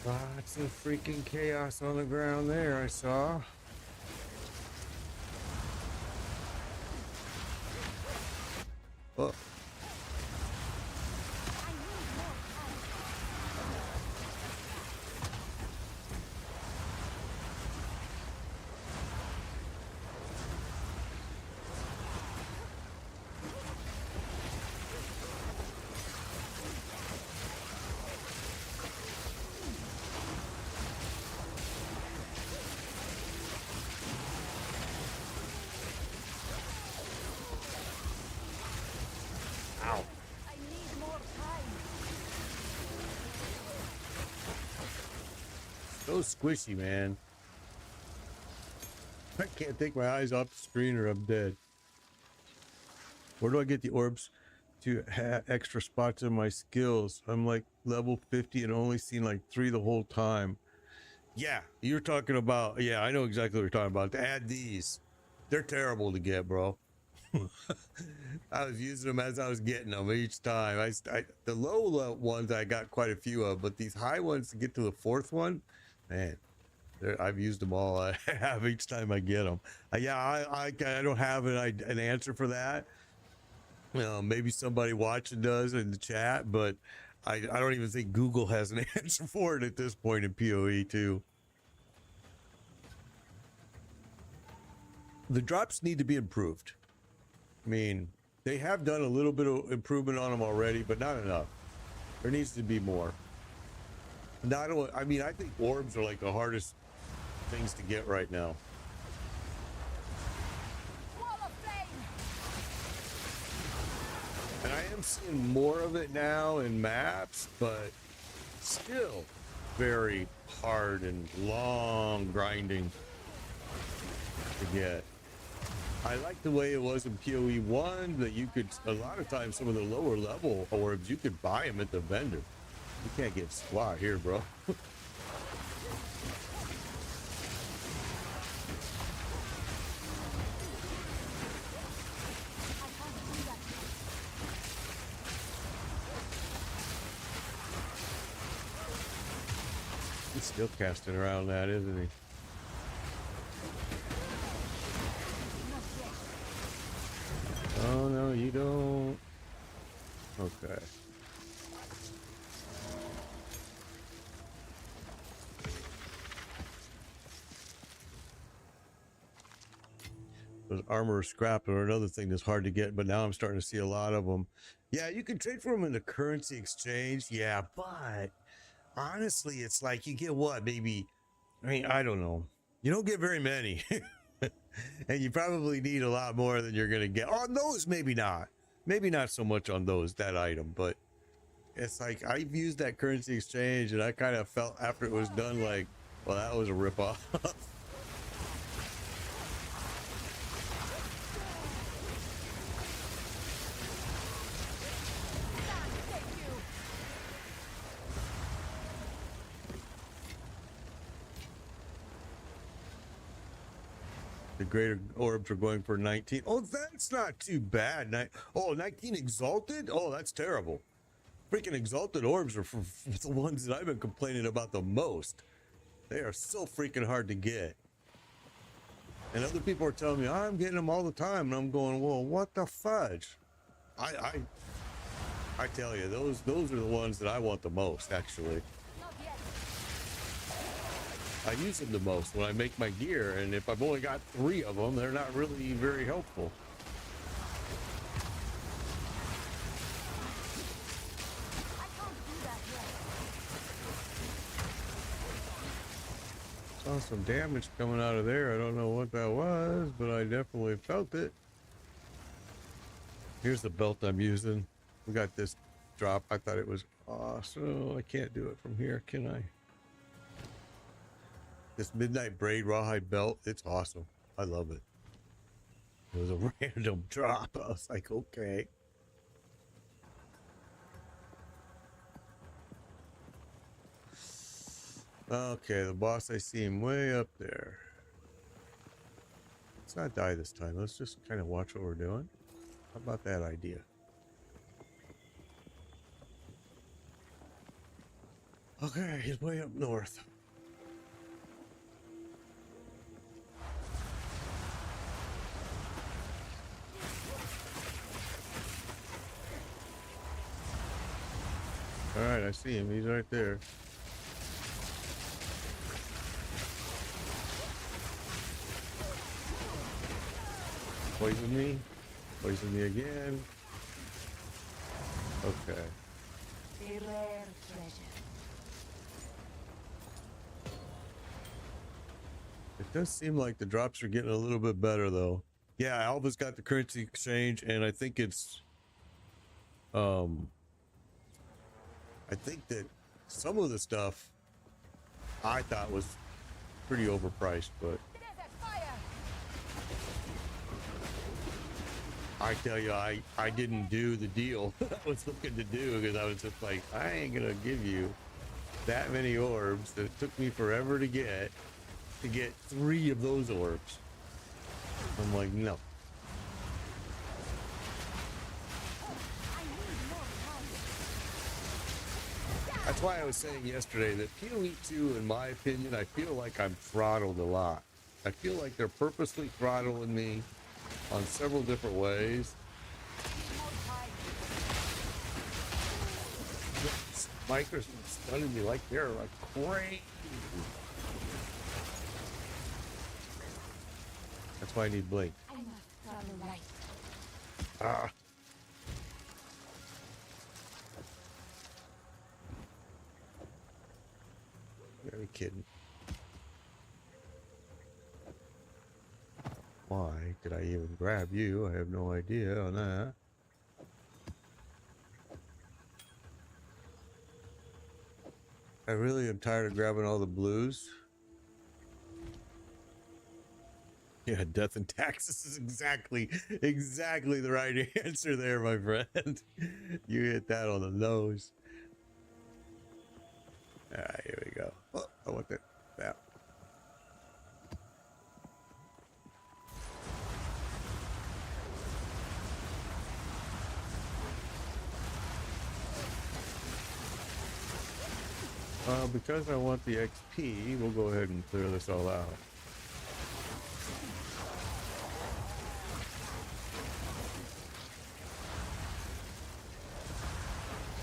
Lots of freaking chaos on the ground there, I saw. Oh. So squishy, man. I can't take my eyes off the screen or I'm dead. Where do I get the orbs to have extra spots in my skills? I'm like level 50 and only seen like 3 the whole time. Yeah, you're talking about, yeah, I know exactly what you're talking about. To add these, they're terrible to get, bro. I was using them as I was getting them each time. The low ones I got quite a few of, but these high ones to get to the 4th one, man, I've used them all. I have each time I get them. Yeah, I don't have an answer for that. Maybe somebody watching does in the chat, but I don't even think Google has an answer for it at this point in PoE too. The drops need to be improved. I mean, they have done a little bit of improvement on them already, but not enough. There needs to be more. Not only, I mean, I think orbs are like the hardest things to get right now. Wall of flame. And I am seeing more of it now in maps, but still very hard and long grinding to get. I like the way it was in PoE 1 that you could, a lot of times, some of the lower level orbs, you could buy them at the vendor. You can't get squat here, bro. He's still casting around that, isn't he? Oh, no, you don't. Okay. Those armor scrap are another thing that's hard to get, but now I'm starting to see a lot of them. Yeah, you can trade for them in the currency exchange. Yeah, but honestly, it's like you get what? Maybe, I mean, I don't know. You don't get very many. And you probably need a lot more than you're going to get. On those, maybe not. Maybe not so much on those, that item, but it's like I've used that currency exchange and I kind of felt after it was done like, well, that was a ripoff. The greater orbs are going for 19. Oh, that's not too bad. 19 exalted? Oh, that's terrible. Freaking exalted orbs are for the ones that I've been complaining about the most. They are so freaking hard to get. And other people are telling me, I'm getting them all the time. And I'm going, well, what the fudge? I tell you, those are the ones that I want the most, actually. I use them the most when I make my gear, and if I've only got 3 of them, they're not really very helpful. Saw some damage coming out of there. I don't know what that was, but I definitely felt it. Here's the belt I'm using. We got this drop. I thought it was awesome. I can't do it from here, can I? This Midnight Braid Rawhide belt, it's awesome. I love it. It was a random drop. I was like, okay. Okay, the boss, I see him way up there. Let's not die this time. Let's just kind of watch what we're doing. How about that idea? Okay, he's way up north. All right, I see him. He's right there. Poison me. Poison me again. Okay. A rare treasure. It does seem like the drops are getting a little bit better, though. Yeah, Alva's got the currency exchange, and I think it's... I think that some of the stuff I thought was pretty overpriced, but I tell you, I didn't do the deal I was looking to do because I was just like, I ain't gonna give you that many orbs that it took me forever to get 3 of those orbs. I'm like, no. That's why I was saying yesterday that PoE 2, in my opinion, I feel like I'm throttled a lot. I feel like they're purposely throttling me on several different ways. Micros stunning me like they're like crazy. That's why I need Blink. I must travel right. Ah. Are you kidding? Why did I even grab you? I have no idea on that. I really am tired of grabbing all the blues. Yeah, death and taxes is exactly the right answer there, my friend. You hit that on the nose. All right, here we go. Oh, I want that. Because I want the XP, we'll go ahead and clear this all out.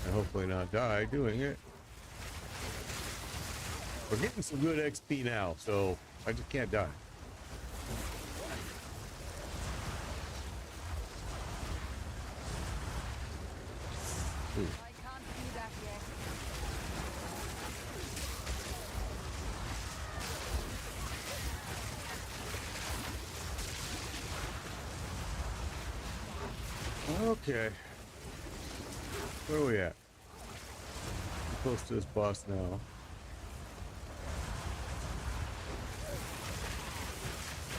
And hopefully not die doing it. We're getting some good XP now, so I just can't die. Ooh. I can't do that yet. Okay. Where are we at? We're close to this boss now.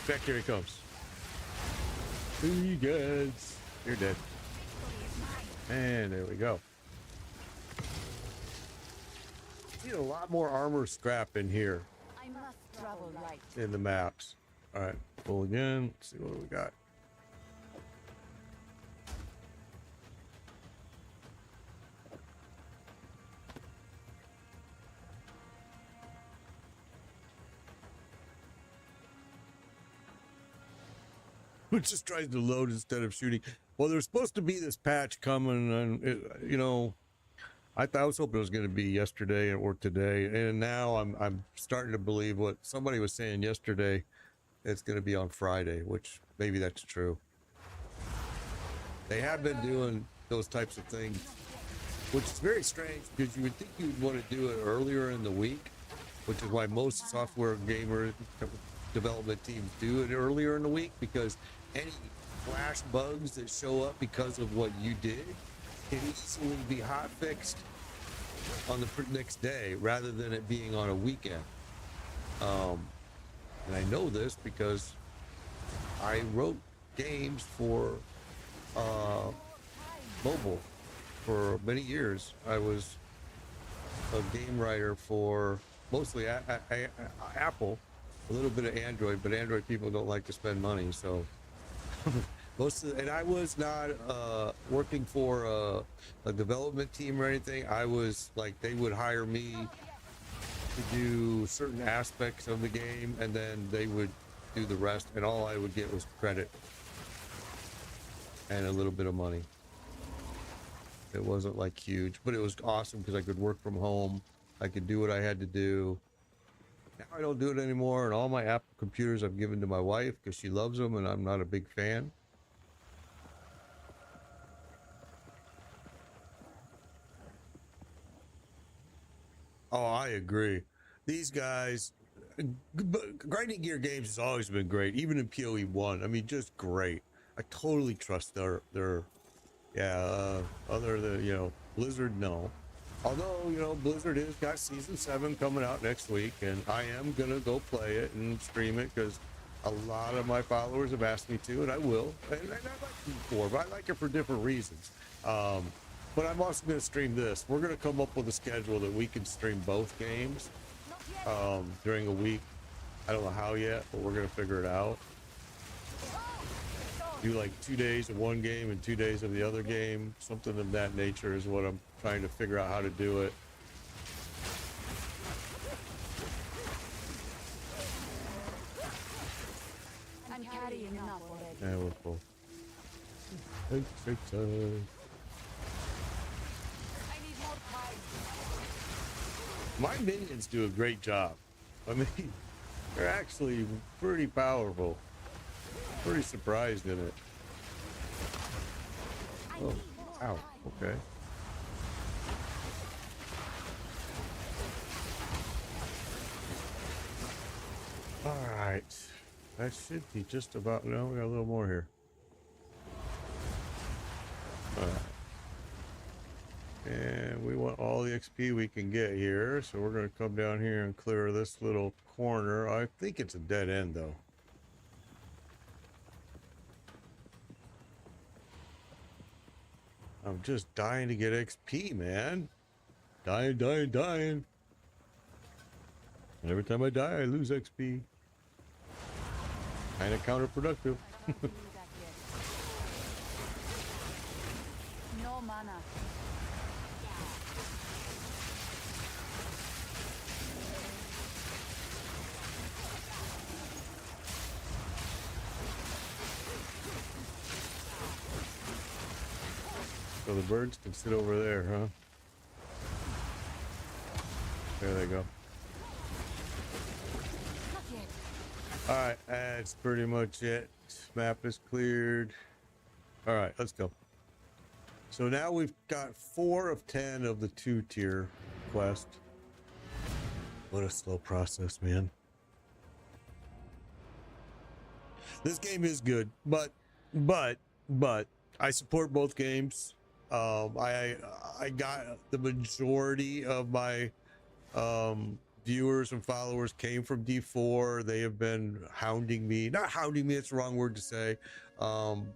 Back, here he comes. Three guys. You're dead. And there we go. Need a lot more armor scrap in here I must travel right. in the maps. All right, pull again. Let's see what we got. It just tries to load instead of shooting. Well, there's supposed to be this patch coming, and you know, I was hoping it was going to be yesterday or today, and now I'm starting to believe what somebody was saying yesterday. It's going to be on Friday, which maybe that's true. They have been doing those types of things, which is very strange because you would think you would want to do it earlier in the week, which is why most software gamer development teams do it earlier in the week, because any flash bugs that show up because of what you did can easily be hot fixed on the next day rather than it being on a weekend. And I know this because I wrote games for mobile for many years. I was a game writer for mostly Apple, a little bit of Android, but Android people don't like to spend money, so and I was not working for a development team or anything. I was like, they would hire me to do certain aspects of the game, and then they would do the rest, and all I would get was credit and a little bit of money. It wasn't like huge, but it was awesome because I could work from home. I could do what I had to do. Now I don't do it anymore, and all my Apple computers I've given to my wife because she loves them, and I'm not a big fan. Oh, I agree. These guys, grinding gear games has always been great, even in PoE 1. I mean, just great. I totally trust their other than, you know, Blizzard, no. Although, you know, Blizzard has got season 7 coming out next week, and I am gonna go play it and stream it because a lot of my followers have asked me to, and I will. And I like it before, but I like it for different reasons. But I'm also gonna stream this. We're gonna come up with a schedule that we can stream both games during a week. I don't know how yet, but we're gonna figure it out. Do like 2 days of one game and 2 days of the other game. Something of that nature is what I'm trying to figure out how to do it. I'm carrying enough already. Yeah, we're full. Take time. I need more time. My minions do a great job. I mean, they're actually pretty powerful. Pretty surprised in it. Oh, ow, okay. All right, that should be just about, no, we got a little more here. All right. And we want all the XP we can get here, so we're going to come down here and clear this little corner. I think it's a dead end, though. I'm just dying to get XP, man. Dying. And every time I die, I lose XP. Kind of counterproductive. I don't have to do that yet. No mana. So the birds can sit over there, huh? There they go. Not yet. All right, that's pretty much it. Map is cleared. All right, let's go. So now we've got 4 of 10 of the 2-tier quest. What a slow process, man. This game is good, but I support both games. I got the majority of my viewers and followers came from D4. They have been hounding me. Not hounding me, it's the wrong word to say.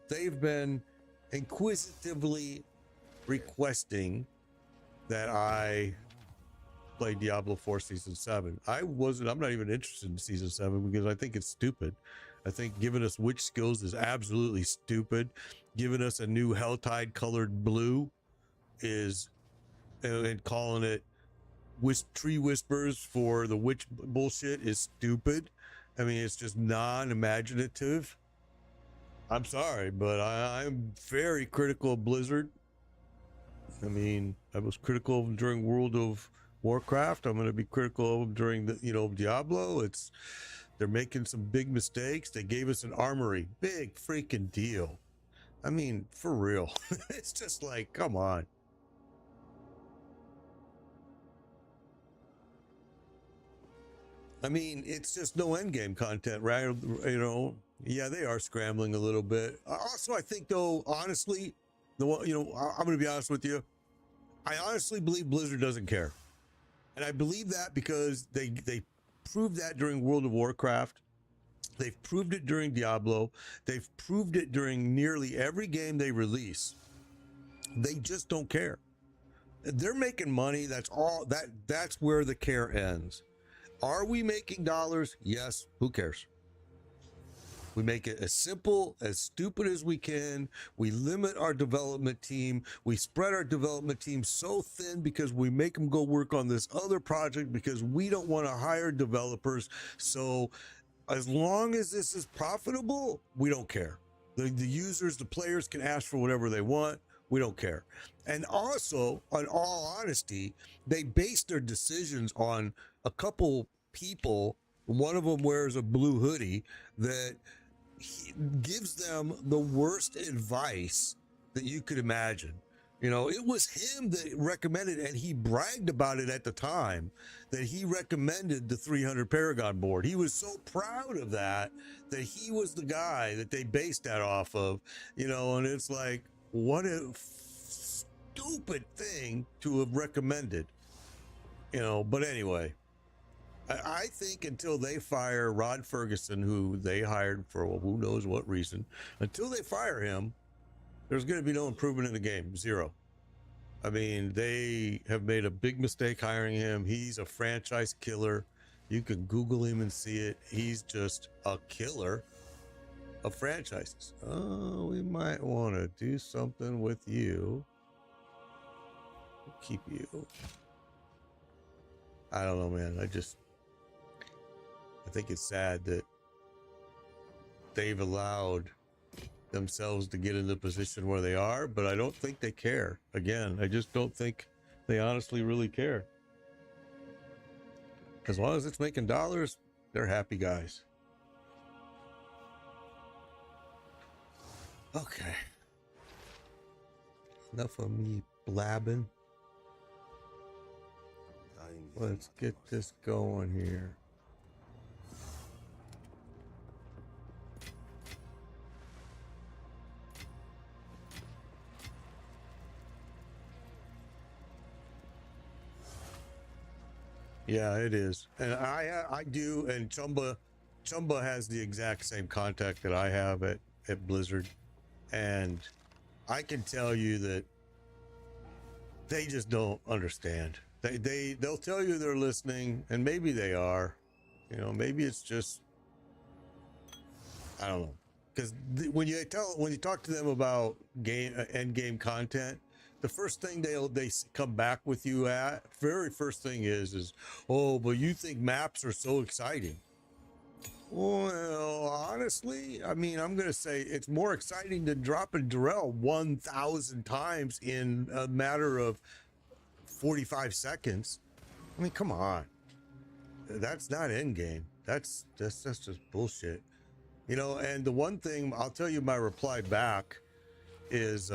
They've been inquisitively requesting that I play Diablo 4 Season 7. I'm not even interested in Season 7 because I think it's stupid. I think giving us witch skills is absolutely stupid. Giving us a new Helltide colored blue is, and calling it tree whispers for the witch bullshit is stupid. I mean, it's just non-imaginative. I'm sorry, but I'm very critical of Blizzard. I mean, I was critical of them during World of Warcraft. I'm going to be critical of them during the, Diablo. They're making some big mistakes. They gave us an armory. Big freaking deal. I mean, for real. It's just like, come on. I mean, it's just no endgame content, right? Yeah, they are scrambling a little bit. Also, I think, though, honestly, I'm going to be honest with you. I honestly believe Blizzard doesn't care. And I believe that because they proved that during World of Warcraft. They've proved it during Diablo. They've proved it during nearly every game they release. They just don't care. They're making money. That's all. That's where the care ends. Are we making dollars? Yes. Who cares? We make it as simple, as stupid as we can. We limit our development team. We spread our development team so thin because we make them go work on this other project because we don't want to hire developers. So as long as this is profitable, we don't care. The users, the players can ask for whatever they want. We don't care. And also, in all honesty, they base their decisions on a couple people. One of them wears a blue hoodie that gives them the worst advice that you could imagine. It was him that recommended, and he bragged about it at the time, that he recommended the 300 Paragon board. He was so proud of that he was the guy that they based that off of, and it's like, what a stupid thing to have recommended, but anyway. I think until they fire Rod Ferguson, who they hired for who knows what reason, until they fire him, there's going to be no improvement in the game. Zero. I mean, they have made a big mistake hiring him. He's a franchise killer. You can Google him and see it. He's just a killer of franchises. Oh, we might want to do something with you. Keep you. I don't know, man. I think it's sad that they've allowed themselves to get in the position where they are, but I don't think they care. Again, I just don't think they honestly really care. As long as it's making dollars, they're happy guys. Okay. Enough of me blabbing. Let's get this going here. Yeah, it is, and I do, and Chumba has the exact same contact that I have at Blizzard, and I can tell you that they just don't understand. They'll tell you they're listening, and maybe they are, you know, maybe it's just, I don't know, because when you talk to them about end game content, the first thing they come back with you at, very first thing is, oh, but you think maps are so exciting. Well, honestly, I mean, I'm going to say it's more exciting than dropping Darrell 1,000 times in a matter of 45 seconds. I mean, come on. That's not end game. That's just bullshit. You know, and the one thing I'll tell you, my reply back is,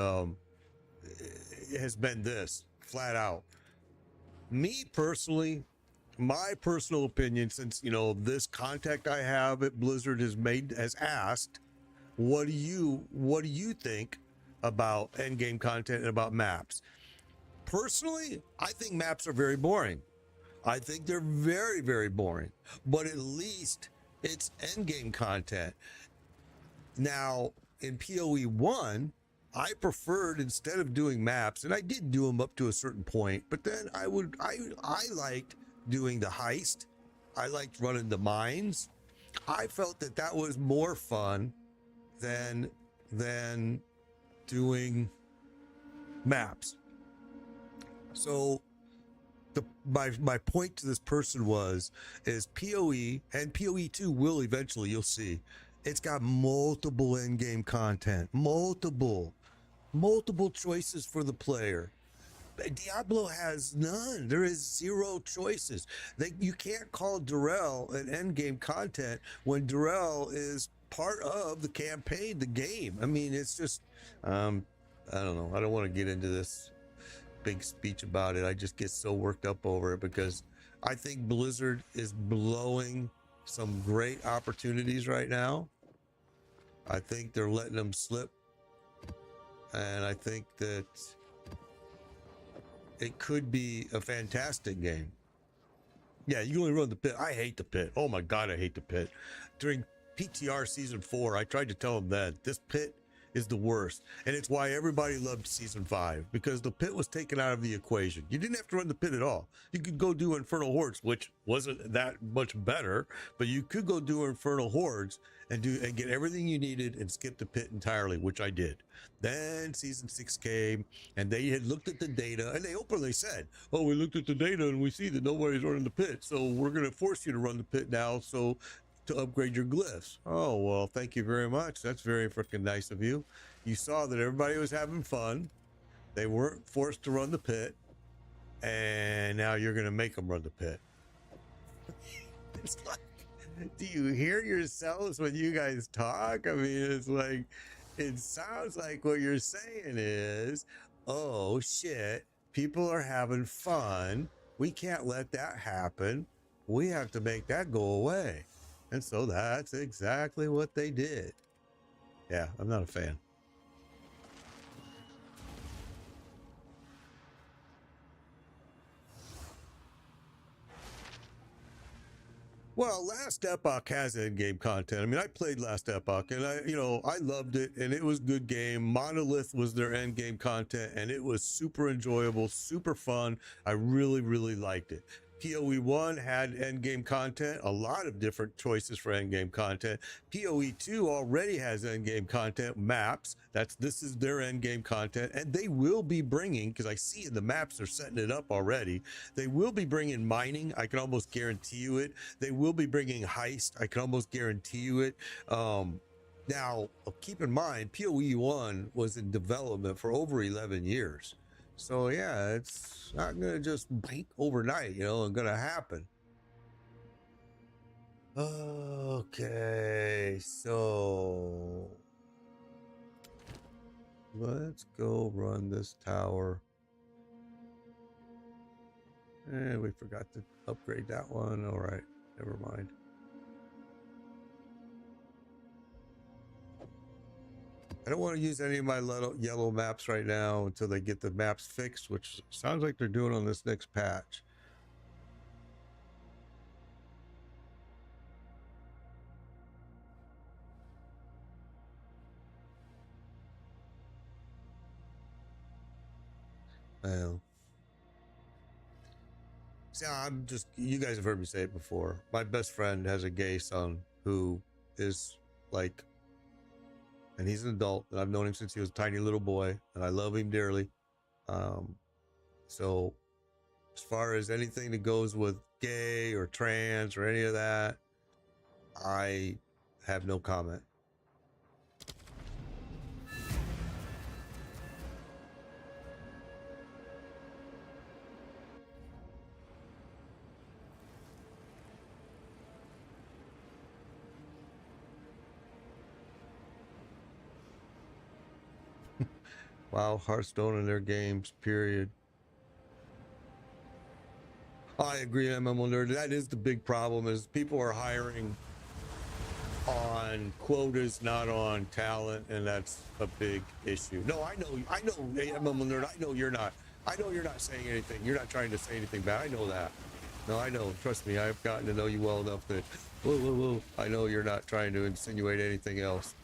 has been this flat out. Me personally, my personal opinion, since, you know, this contact I have at Blizzard has asked, what do you think about endgame content and about maps? Personally, I think maps are very boring. I think they're very, very boring, but at least it's endgame content. Now, in PoE 1, I preferred, instead of doing maps, and I did do them up to a certain point, but then I liked doing the heist. I liked running the mines. I felt that was more fun than doing maps. So my point to this person is PoE, and PoE 2 will eventually, you'll see, it's got multiple end-game content, multiple choices for the player. Diablo has none. There is zero choices. You can't call Darrell an end-game content when Darrell is part of the campaign, the game. I mean, it's just, I don't know. I don't want to get into this big speech about it. I just get so worked up over it because I think Blizzard is blowing some great opportunities right now. I think they're letting them slip, and I think that it could be a fantastic game. Yeah, you only run the pit. I hate the pit. Oh my God, I hate the pit. During PTR season 4, I tried to tell them that this pit is the worst, and it's why everybody loved season 5, because the pit was taken out of the equation. You didn't have to run the pit at all. You could go do Infernal Hordes, which wasn't that much better, but you could go do Infernal Hordes and get everything you needed and skip the pit entirely, which I did. Then season 6 came, and they had looked at the data, and they openly said, oh, we looked at the data and we see that nobody's running the pit, so we're going to force you to run the pit now, so to upgrade your glyphs. Oh, well, thank you very much. That's very freaking nice of you. You saw that everybody was having fun. They weren't forced to run the pit, and now you're going to make them run the pit. It's like, do you hear yourselves when you guys talk? I mean, it's like, it sounds like what you're saying is, oh shit, people are having fun. We can't let that happen. We have to make that go away. And so that's exactly what they did. Yeah, I'm not a fan. Well, Last Epoch has in-game content. I mean, I played Last Epoch, and I loved it, and it was a good game. Monolith was their end-game content, and it was super enjoyable, super fun. I really, really liked it. PoE 1 had endgame content, a lot of different choices for endgame content. PoE 2 already has endgame content, maps. This is their endgame content, and they will be bringing, because I see in the maps they're setting it up already, they will be bringing mining. I can almost guarantee you it. They will be bringing heist. I can almost guarantee you it. Now, keep in mind, PoE 1 was in development for over 11 years. So yeah, it's not gonna just blink overnight, and gonna happen. Okay, so let's go run this tower. And we forgot to upgrade that one. All right, never mind. I don't want to use any of my little yellow maps right now until they get the maps fixed, which sounds like they're doing on this next patch. Well, see, I'm just, you guys have heard me say it before. My best friend has a gay son who is like, and he's an adult, and I've known him since he was a tiny little boy, and I love him dearly. So as far as anything that goes with gay or trans or any of that, I have no comment. Wow, Hearthstone and their games, period. I agree, MMO Nerd. That is the big problem, is people are hiring on quotas, not on talent, and that's a big issue. No, I know, hey, MMO Nerd, I know you're not saying anything. You're not trying to say anything bad. I know that. No, I know. Trust me, I've gotten to know you well enough that, whoa. I know you're not trying to insinuate anything else.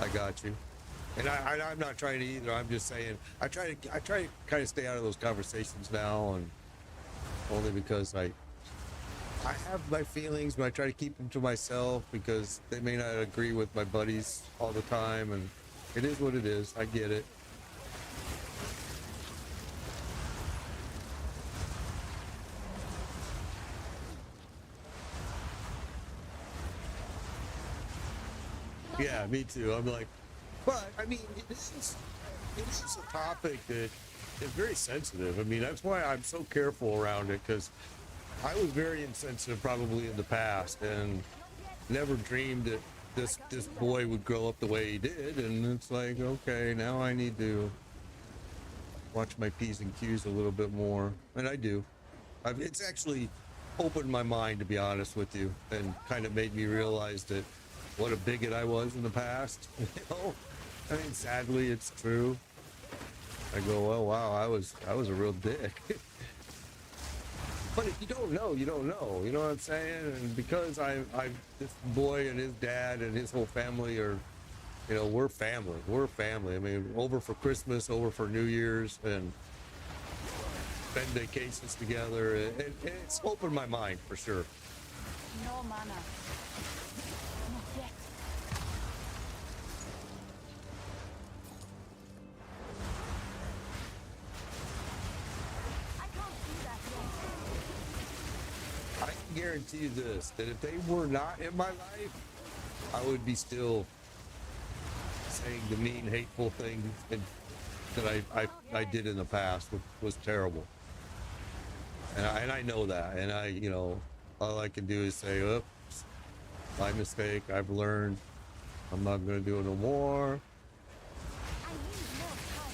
I got you. And I'm not trying to either. I'm just saying I try to kind of stay out of those conversations now, and only because I have my feelings, but I try to keep them to myself because they may not agree with my buddies all the time, and it is what it is. I get it. Yeah, me too. I'm like, but I mean, it is a topic that is very sensitive. I mean, that's why I'm so careful around it, because I was very insensitive probably in the past and never dreamed that this boy would grow up the way he did. And it's like, okay, now I need to watch my P's and Q's a little bit more, and I do. It's actually opened my mind, to be honest with you, and kind of made me realize that what a bigot I was in the past. You know, I mean, sadly, it's true. I go, well, wow, I was a real dick. But if you don't know, you don't know. You know what I'm saying? And because this boy and his dad and his whole family are, you know, we're family. We're family. I mean, over for Christmas, over for New Year's, and spend vacations together. And it's opened my mind for sure. No mana. Not yet. I can't do that yet. I can guarantee you this, that if they were not in my life, I would be still saying the mean, hateful things that I did in the past, which was terrible. And I know that. And you know, all I can do is say, oops, my mistake, I've learned. I'm not going to do it no more. I need more time.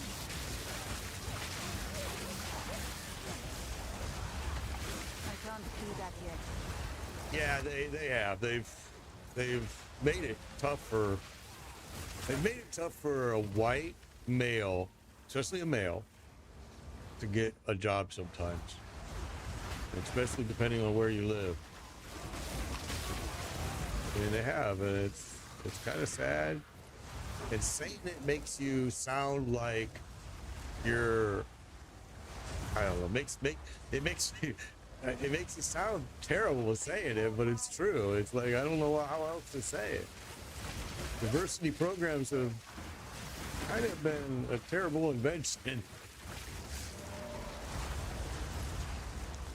I can't do that yet. Yeah, they have. They've made it tough for a white male, especially a male, to get a job sometimes, especially depending on where you live. I mean, they have, and it's kind of sad. And saying it makes you sound like you're, I don't know, it makes you sound terrible saying it, but it's true. It's like, I don't know how else to say it. Diversity programs have kind of been a terrible invention.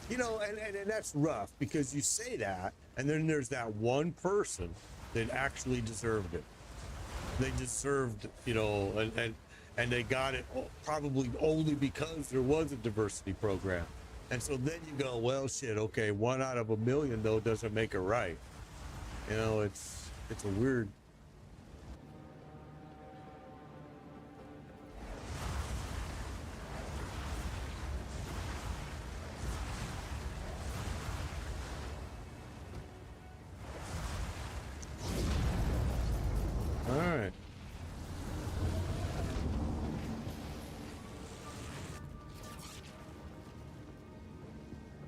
You know, and that's rough, because you say that, and then there's that one person that actually deserved it. They deserved, you know, and they got it probably only because there was a diversity program. And so then you go, well, shit, okay, 1 out of 1 million, though, doesn't make it right. You know, it's a weird. All right.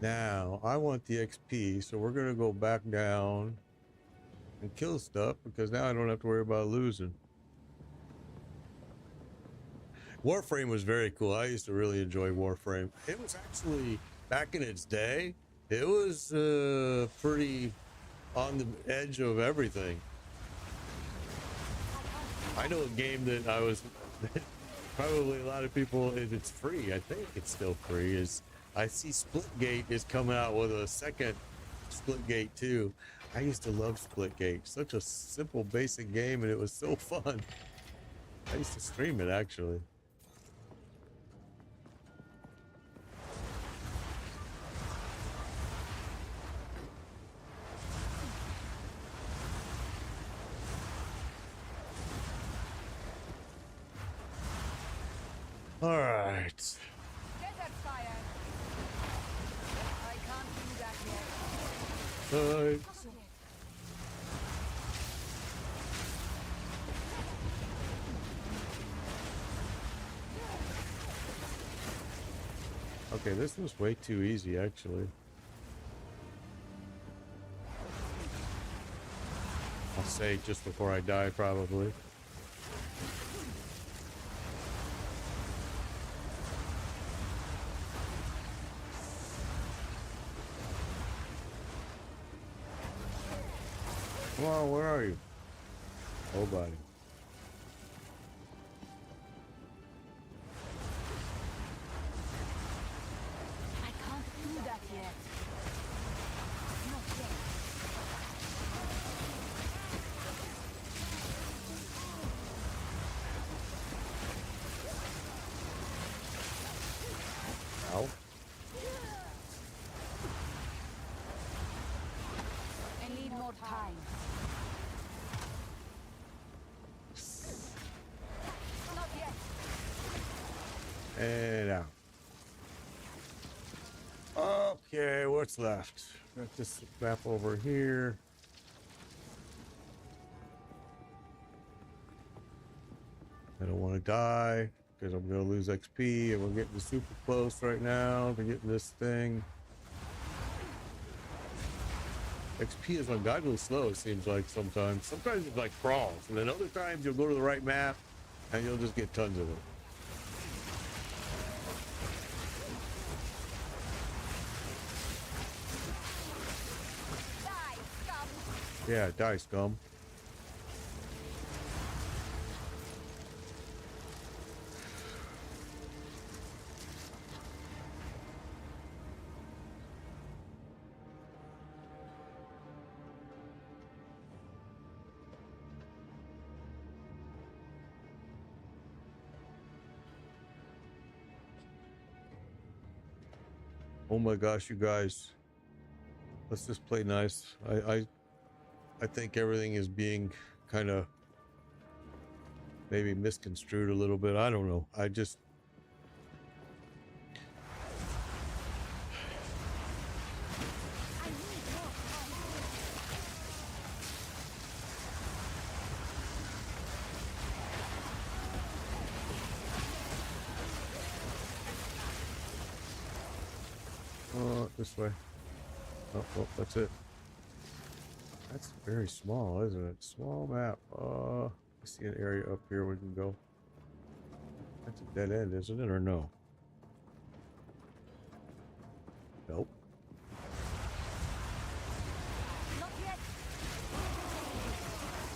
Now I want the XP, so we're gonna go back down and kill stuff because now I don't have to worry about losing. Warframe was very cool. I used to really enjoy Warframe. It was actually back in its day. It was pretty on the edge of everything. I know a game that I was probably a lot of people. It's free. I think it's still free. Is I see Splitgate is coming out with a second Splitgate 2. I used to love Splitgate. Such a simple, basic game, and it was so fun. I used to stream it actually. All right. Desert fire. I can't do that yet. Uh, Not yet. okay, this was way too easy, actually. I'll say just before I die, probably. Come on, where are you? Oh, buddy. I can't do that yet. Not yet. Ow. I need more time. Not yet. And out. Okay, what's left? Got this map over here. I don't want to die because I'm going to lose XP, and we're getting super close right now to getting this thing. XP is ungodly slow, it seems like sometimes. Sometimes it's like crawls, and then other times you'll go to the right map and you'll just get tons of it. Die, scum. Yeah, die, scum. Oh my gosh, you guys. Let's just play nice. I think everything is being kind of maybe misconstrued a little bit. I don't know. I just I need more time. this way. Oh, well, that's it. That's very small, isn't it? Small map. I see an area up here we can go. That's a dead end, isn't it, or no? Nope. Not yet.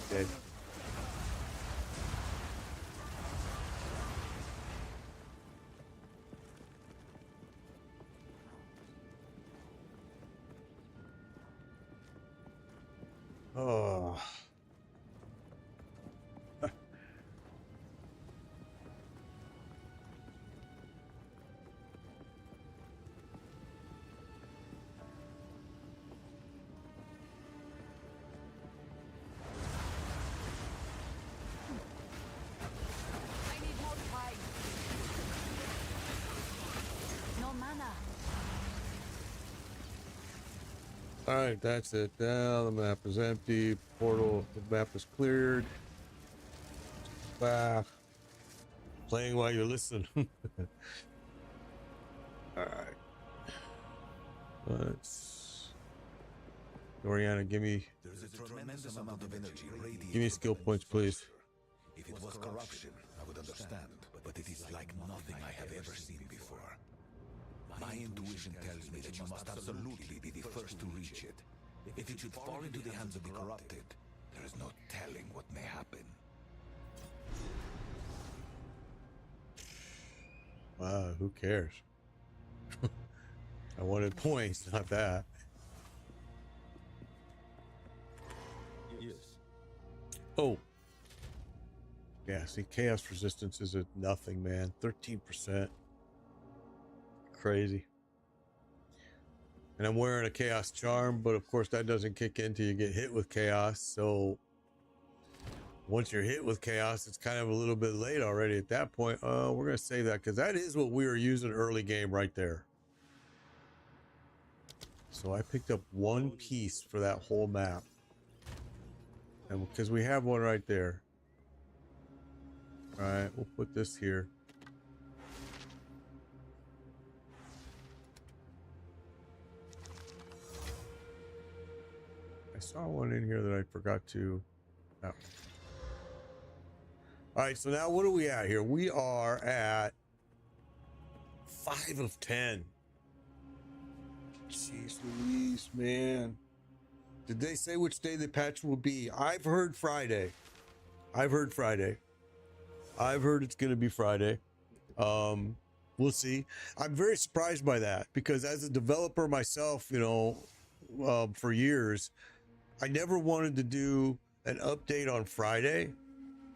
Dead. Oh. All right, that's it. Now the map is empty. Portal, the map is cleared. Back. Playing while you listen. All right. Let's. Oriana, give me skill points, please. If it was corruption, I would understand, but it is like nothing I have ever seen before. My intuition tells me that you must absolutely be the first to reach it. If it should fall into the hands of the corrupted, there is no telling what may happen. Who cares? I wanted points, not that. Yes. Oh. Yeah, see, chaos resistance is at nothing, man. 13%. Crazy. And I'm wearing a chaos charm, but of course that doesn't kick in until you get hit with chaos. So once you're hit with chaos, it's kind of a little bit late already at that point. We're going to save that because that is what we were using early game right there. So I picked up one piece for that whole map. And because we have one right there. All right, we'll put this here. I saw one in here that I forgot to. Oh. All right, so now what are we at here? We are at 5 of 10. Jeez Louise, man. Did they say which day the patch will be? I've heard Friday. I've heard it's going to be Friday. We'll see. I'm very surprised by that because as a developer myself, you know, for years, I never wanted to do an update on Friday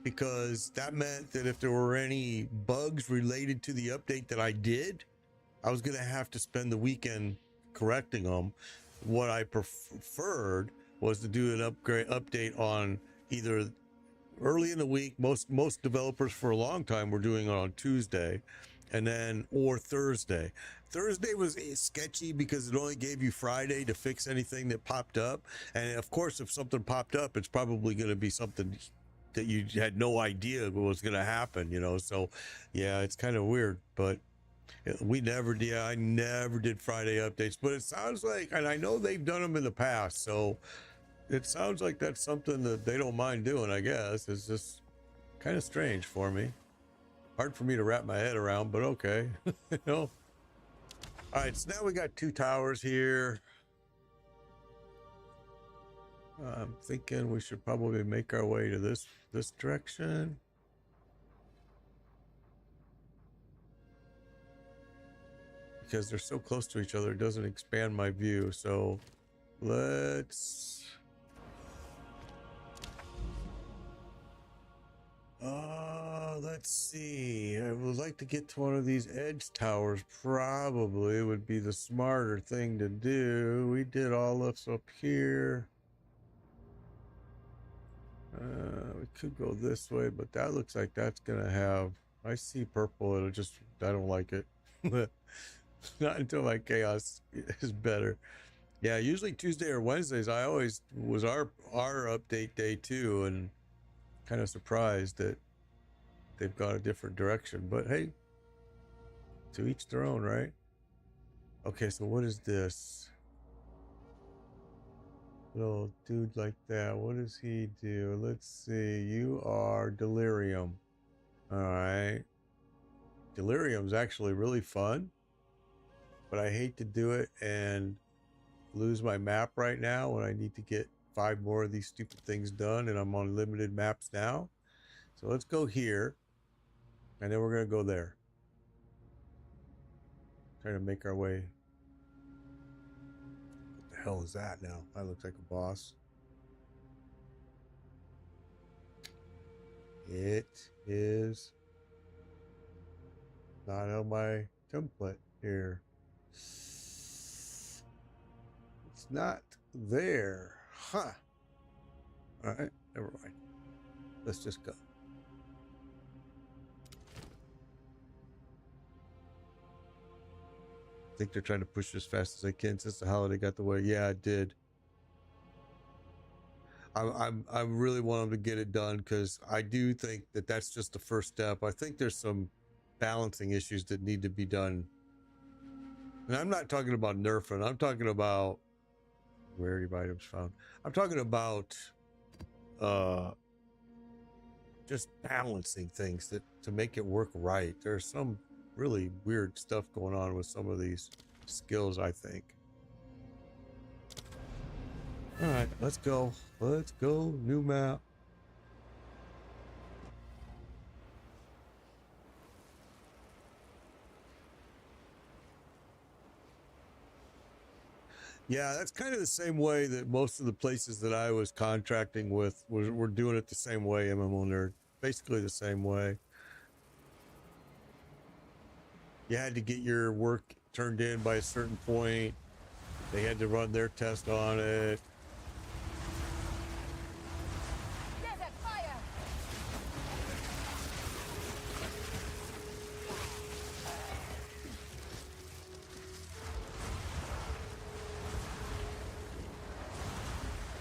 because that meant that if there were any bugs related to the update that I did, I was going to have to spend the weekend correcting them. What I preferred was to do an update on either early in the week. Most developers for a long time were doing it on Tuesday, and then or Thursday. Thursday was sketchy because it only gave you Friday to fix anything that popped up. And of course, if something popped up, it's probably going to be something that you had no idea was going to happen, you know? So yeah, it's kind of weird, but we never did. I never did Friday updates, but it sounds like, and I know they've done them in the past. So it sounds like that's something that they don't mind doing, I guess. It's just kind of strange for me. Hard for me to wrap my head around, but okay. You know? All right, so now we got 2 towers here. I'm thinking we should probably make our way to this direction. Because they're so close to each other, it doesn't expand my view. So let's see. I would like to get to one of these edge towers. Probably would be the smarter thing to do. We did all this up here. We could go this way, but that looks like that's gonna have. I see purple. It'll just. I don't like it. Not until my chaos is better. Yeah, usually Tuesday or Wednesdays. I always was our update day too, and kind of surprised that they've gone a different direction, but hey, to each their own, right? Okay, so what is this? Little dude like that, what does he do? Let's see. You are Delirium. All right. Delirium's actually really fun, but I hate to do it and lose my map right now when I need to get 5 more of these stupid things done, and I'm on limited maps now. So let's go here, and then we're gonna go there. Trying to make our way. What the hell is that now? That looks like a boss. It is not on my template here. It's not there. Huh. All right, never mind. Let's just go. I think they're trying to push as fast as they can since the holiday got the way. Yeah, it did. I really want them to get it done, because I do think that that's just the first step. I think there's some balancing issues that need to be done, and I'm not talking about nerfing. I'm talking about rarity items found. I'm talking about just balancing things that to make it work right. There's some really weird stuff going on with some of these skills, I think. All right, let's go. Let's go. New map. Yeah, that's kind of the same way that most of the places that I was contracting with were doing it the same way, MMO Nerd. Basically the same way. You had to get your work turned in by a certain point. They had to run their test on it. Desert fire!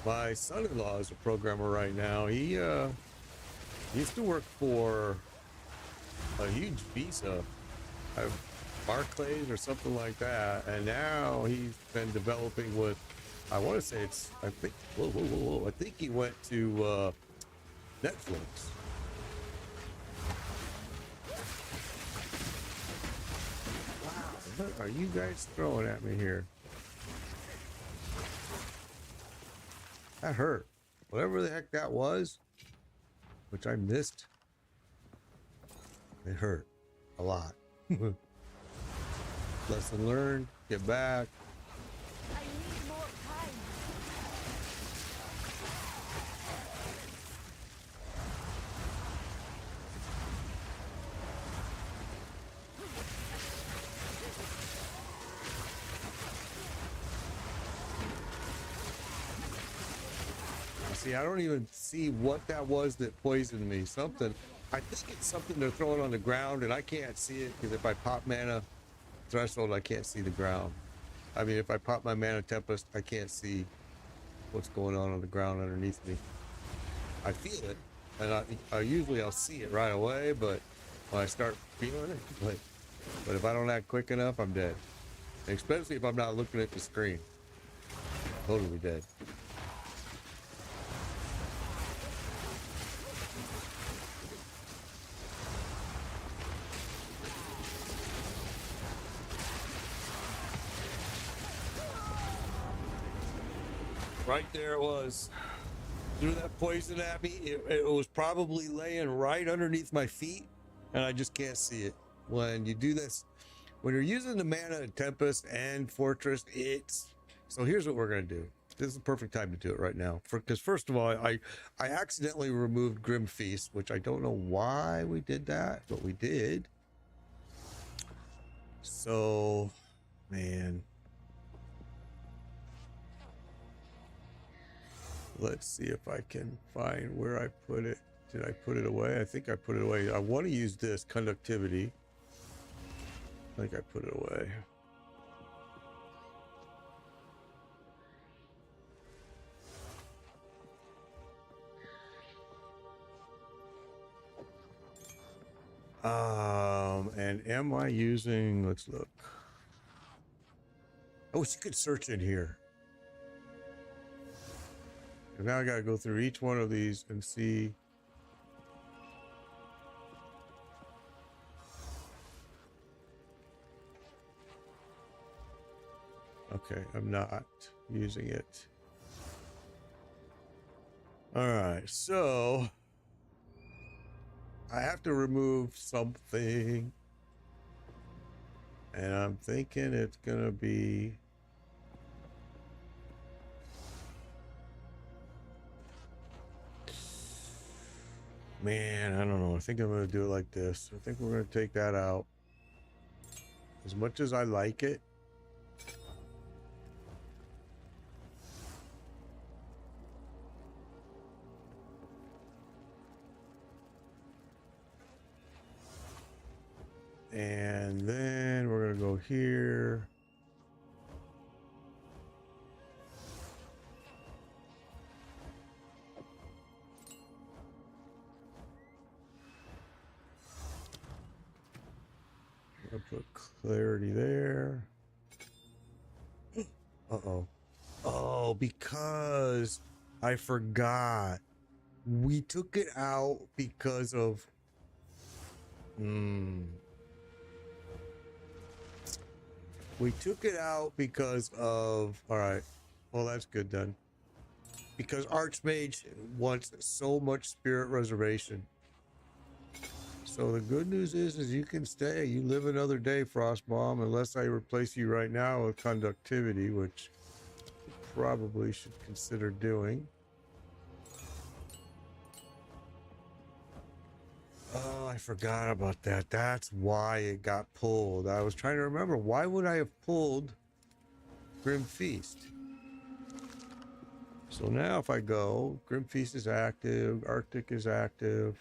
My son-in-law is a programmer right now. He used to work for a huge visa, Barclays or something like that, and now he's been developing with, I want to say it's, I think, whoa, I think he went to Netflix. Wow, what are you guys throwing at me here? That hurt. Whatever the heck that was, which I missed, it hurt a lot. Lesson learned, get back. I need more time. See, I don't even see what that was that poisoned me. Something. I think it's something they're throwing on the ground, and I can't see it because if I pop mana threshold, I can't see the ground. I mean, if I pop my mana tempest, I can't see what's going on the ground underneath me. I feel it, and I usually I'll see it right away, but when I start feeling it, but if I don't act quick enough, I'm dead. Especially if I'm not looking at the screen. Totally dead. Right there it was. Threw that poison at me. It was probably laying right underneath my feet, and I just can't see it. When you do this, when you're using the mana and Tempest and Fortress, it's... So here's what we're going to do. This is the perfect time to do it right now. Because first of all, I accidentally removed Grim Feast, which I don't know why we did that, but we did. So, man... Let's see if I can find where I put it. Did I put it away? I think I put it away. I want to use this conductivity. I think I put it away. And am I using, let's look. Oh, you could search in here. And now I got to go through each one of these and see. Okay, I'm not using it. All right, so I have to remove something. And I'm thinking it's going to be... Man, I don't know. I think I'm going to do it like this. I think we're going to take that out. As much as I like it. And then we're going to go here. I'll put clarity there. Uh-oh. Oh, because I forgot. We took it out because of... We took it out because of... All right. Well, that's good then. Because Archmage wants so much spirit reservation. So the good news is you can stay. You live another day, Frostbomb, unless I replace you right now with conductivity, which you probably should consider doing. Oh, I forgot about that. That's why it got pulled. I was trying to remember. Why would I have pulled Grim Feast? So now if I go, Grim Feast is active, Arctic is active,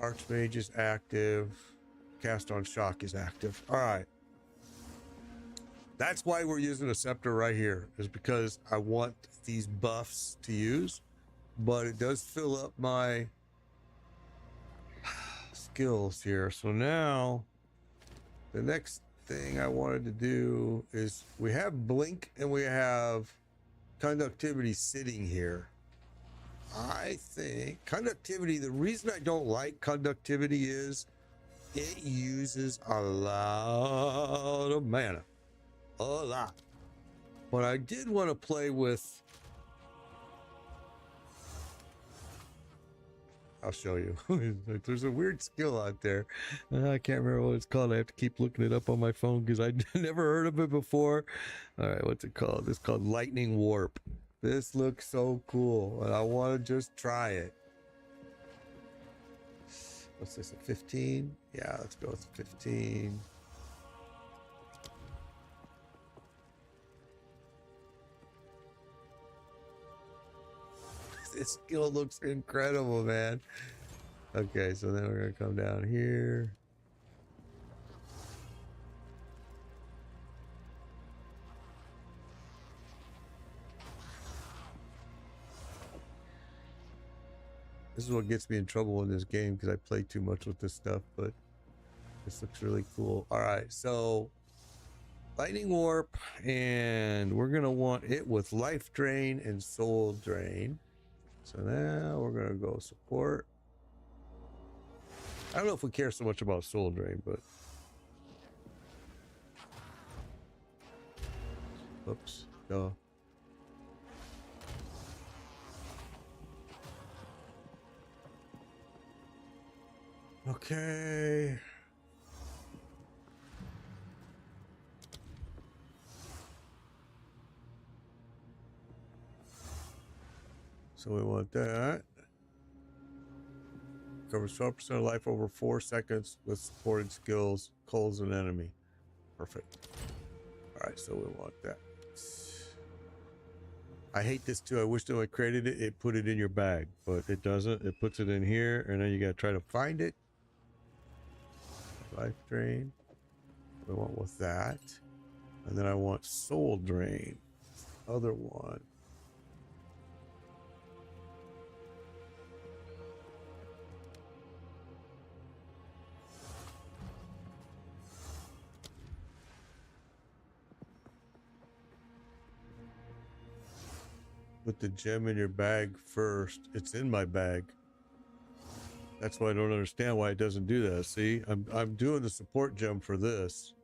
Archmage is active, Cast on Shock is active. All right. That's why we're using a scepter right here, is because I want these buffs to use, but it does fill up my skills here. So now the next thing I wanted to do is we have blink and we have conductivity sitting here. I think conductivity, the reason I don't like conductivity is it uses a lot of mana. A lot. But I did want to play with... I'll show you. There's a weird skill out there. I can't remember what it's called. I have to keep looking it up on my phone because I never heard of it before. All right, what's it called? It's called Lightning Warp. This looks so cool, and I want to just try it. What's this, a 15? Yeah, let's go with 15. This skill looks incredible, man. Okay, so then we're gonna come down here. This is what gets me in trouble in this game because I play too much with this stuff, but this looks really cool. All right, so Lightning Warp, and we're gonna want it with Life Drain and Soul Drain. So now we're gonna go support. I don't know if we care so much about Soul Drain, but oops, no. Okay. So we want that. Covers 12% of life over 4 seconds with supported skills, calls an enemy. Perfect. All right, so we want that. I hate this too. I wish that when I created it, it put it in your bag, but it doesn't. It puts it in here, and then you gotta try to find it. Life Drain. We want with that. And then I want Soul Drain. Other one. Put the gem in your bag first. It's in my bag. That's why I don't understand why it doesn't do that. See, I'm doing the support gem for this.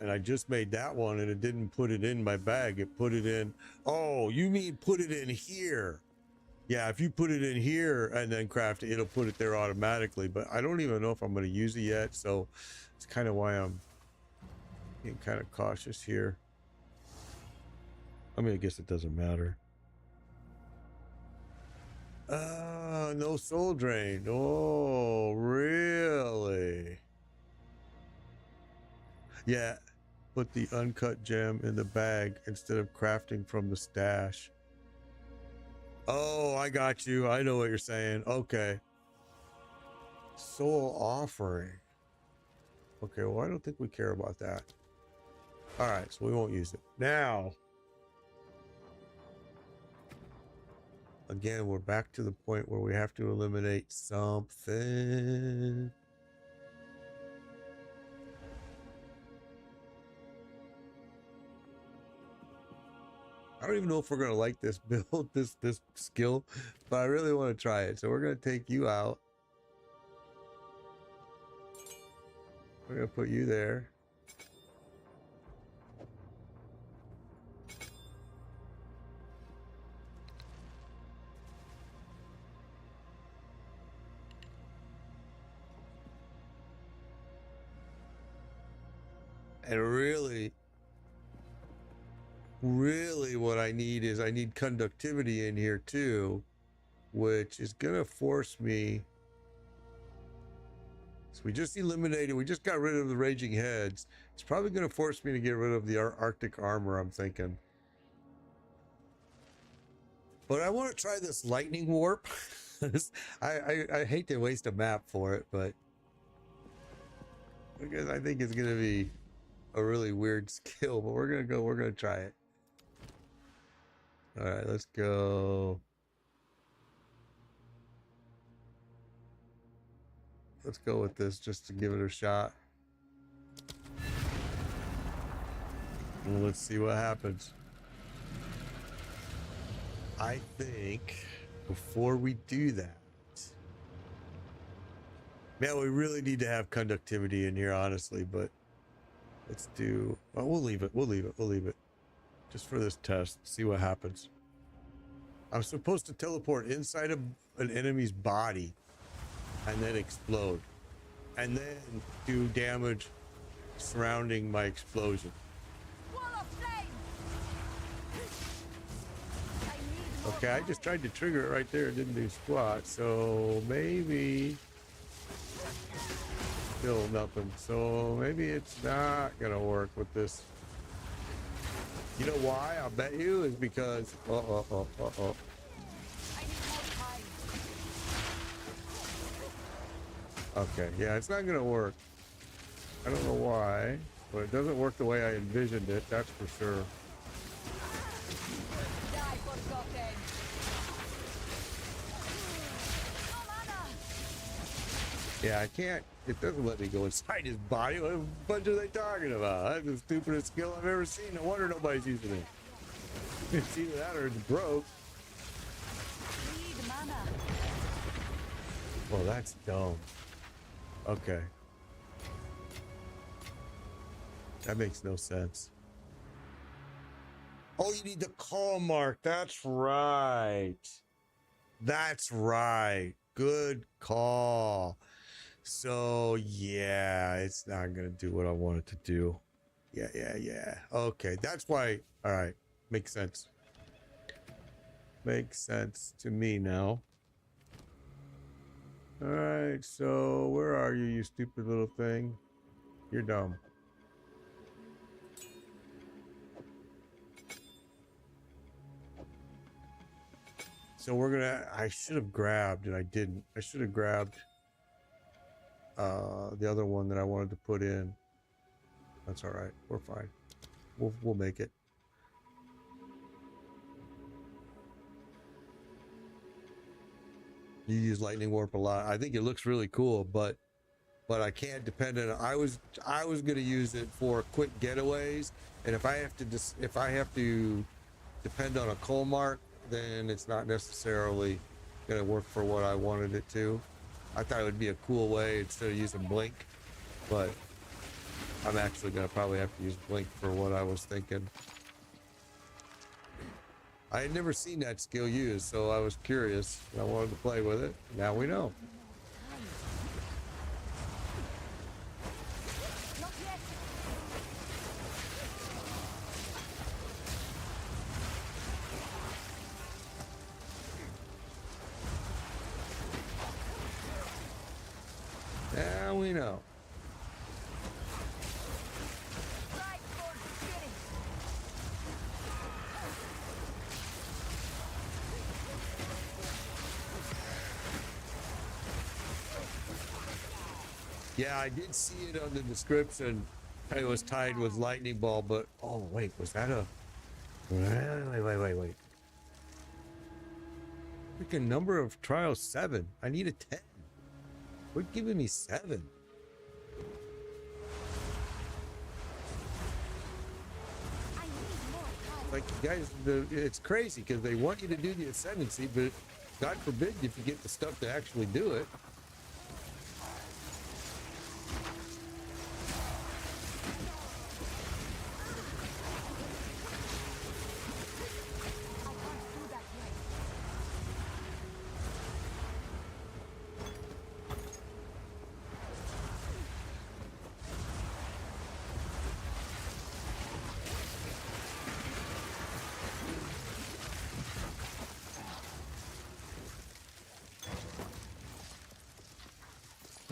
And I just made that one and it didn't put it in my bag. It put it in. Oh, you mean put it in here? Yeah, if you put it in here and then craft it, it'll put it there automatically. But I don't even know if I'm going to use it yet. So it's kind of why I'm being kind of cautious here. I mean, I guess it doesn't matter. No soul drain. Oh, really? Yeah, put the uncut gem in the bag instead of crafting from the stash. Oh, I got you. I know what you're saying. Okay. Soul offering. Okay, well, I don't think we care about that. All right, so we won't use it. Now, again, we're back to the point where we have to eliminate something. I don't even know if we're gonna like this build, this skill, but I really want to try it. So we're gonna take you out. We're gonna put you there. And really what I need is I need conductivity in here too, which is gonna force me. So we just got rid of the raging heads. It's probably gonna force me to get rid of the Arctic armor, I'm thinking. But I want to try this lightning warp. I hate to waste a map for it, but because I think it's gonna be a really weird skill, but we're gonna try it. All right, let's go. Let's go with this just to give it a shot. And let's see what happens. I think before we do that, man, we really need to have conductivity in here, honestly, but let's do, well, we'll leave it. Just for this test, see what happens. I'm supposed to teleport inside of an enemy's body and then explode, and then do damage surrounding my explosion. Wall of flame! Okay, I just tried to trigger it right there. It didn't do squat, so maybe still nothing. So maybe it's not gonna work with this. You know why? I'll bet you is because I need more time. Okay, yeah, it's not gonna work. I don't know why, but it doesn't work the way I envisioned it, that's for sure. Die forgotten. No mana. Yeah, I can't. It doesn't let me go inside his body. What bunch are they talking about? That's the stupidest skill I've ever seen. No wonder nobody's using it. It's either that or it's broke. Need mana. Well, that's dumb. Okay. That makes no sense. Oh, you need the call mark. That's right. That's right. Good call. So, yeah, it's not going to do what I want it to do. Yeah. Okay, that's why. All right. Makes sense. Makes sense to me now. All right, so where are you, you stupid little thing? You're dumb. So we're gonna, I should have grabbed, and I didn't. I should have grabbed the other one that I wanted to put in. That's all right. We're fine. We'll make it. You use lightning warp a lot. I think it looks really cool, but I can't depend on it. I was gonna use it for quick getaways, and if I have to depend on a coal mark, then it's not necessarily gonna work for what I wanted it to. I thought it would be a cool way instead of using blink, but I'm actually gonna probably have to use blink for what I was thinking. I had never seen that skill used, so I was curious. I wanted to play with it. Now we know. Not yet. Now we know. Fight for spirit. Yeah, I did see it on the description. It was tied with lightning ball, but oh wait, was that a? Wait. freaking number of trials 7. I need a 10. Quit giving me 7. I need more time. Like, you guys, it's crazy because they want you to do the ascendancy, but God forbid if you get the stuff to actually do it. I can't do that yet.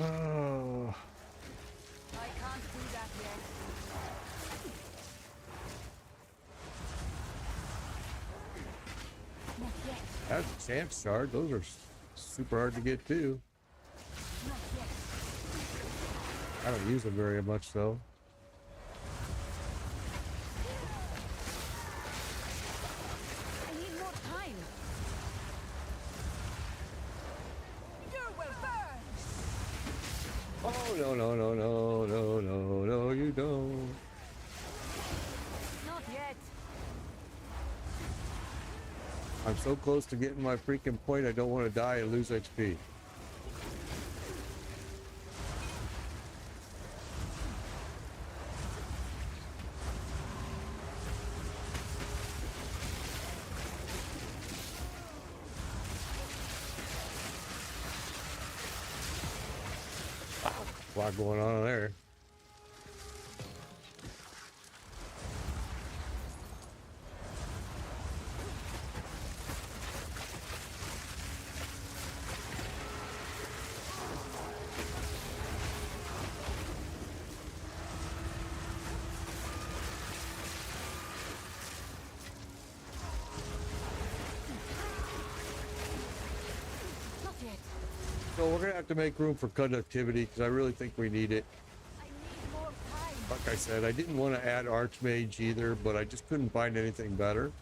Oh, I can't do that yet. Not yet. that's a chance shard. Those are super hard to get too. Not yet. I don't use them very much though. I need more time. You will burn. Oh, no, no, no, no, no, no, no, you don't. Not yet. I'm so close to getting my freaking point. I don't want to die and lose XP. Wow, a lot going on there. Not yet. So we're gonna have to make room for conductivity because I really think we need it. I need more time. Like I said, I didn't want to add Archmage either, but I just couldn't find anything better.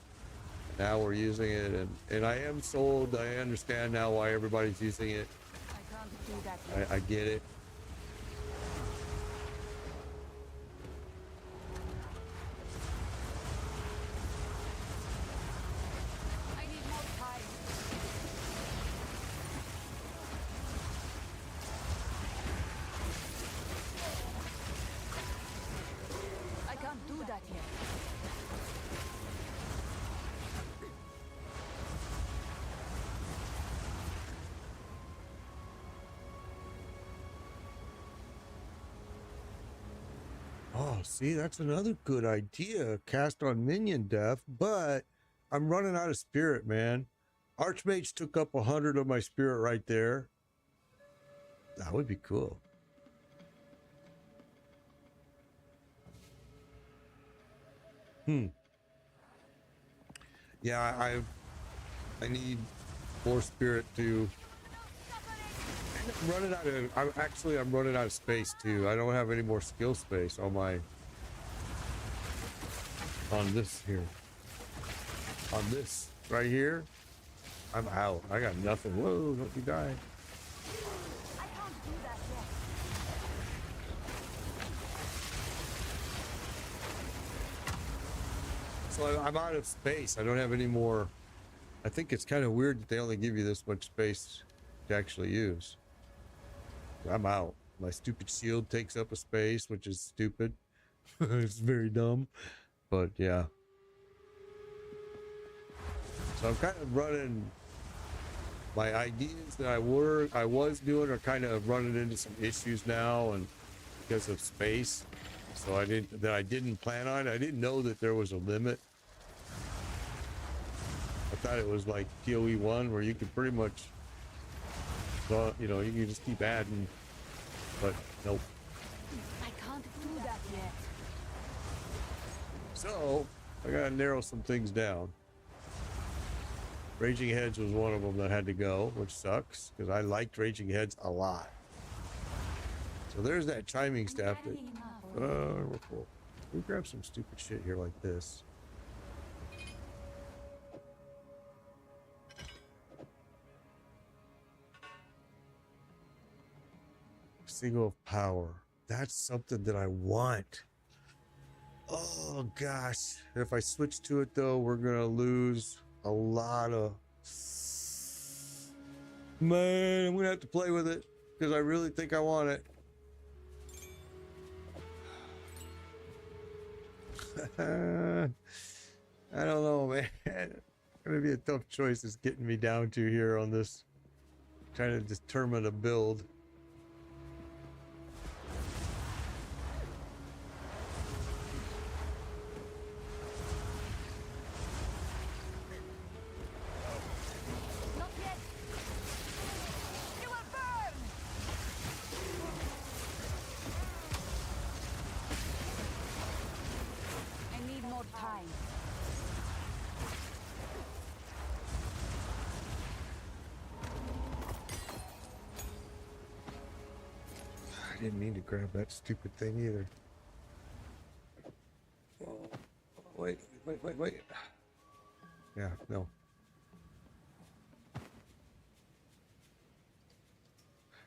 Now we're using it, and I am sold. I understand now why everybody's using it. I can't do that yet. I get it. I need more time. I can't do that yet. Oh, see, that's another good idea. Cast on minion death, but I'm running out of spirit, man. Archmage took up 100 of my spirit right there. That would be cool. Yeah, I need more spirit to. I'm running out of. I'm running out of space too. I don't have any more skill space on my. On this here. On this right here, I'm out. I got nothing. Whoa! Don't you die. I can't do that yet. So I'm out of space. I don't have any more. I think it's kind of weird that they only give you this much space to actually use. I'm out. My stupid shield takes up a space, which is stupid. It's very dumb, but yeah. So I'm kind of running. My ideas that I was doing are kind of running into some issues now, and because of space. So I didn't plan on. I didn't know that there was a limit. I thought it was like PoE 1 where you could pretty much, you can just keep adding, but nope. I can't do that yet. So I gotta narrow some things down. Raging Heads was one of them that had to go, which sucks because I liked Raging Heads a lot. So there's that chiming staff that, we're cool. We grab some stupid shit here like this. Single of power. That's something that I want. Oh gosh. If I switch to it though, we're gonna lose a lot of. Man, I'm gonna have to play with it because I really think I want it. I don't know, man. Gonna be a tough choice. It's getting me down to here on this. Trying to determine a build. Not yet. You will burn. I need more time. I didn't mean to grab that stupid thing either. Oh, wait. Yeah, no.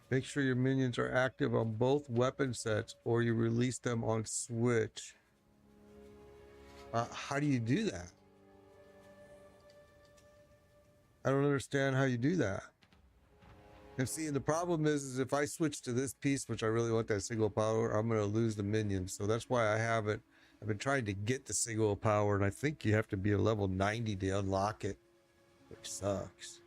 Make sure your minions are active on both weapon sets or you release them on switch. How do you do that? I don't understand how you do that. And see, the problem is if I switch to this piece, which I really want that single power, I'm going to lose the minions. So that's why I haven't. I've been trying to get the single power, and I think you have to be a level 90 to unlock it, which sucks.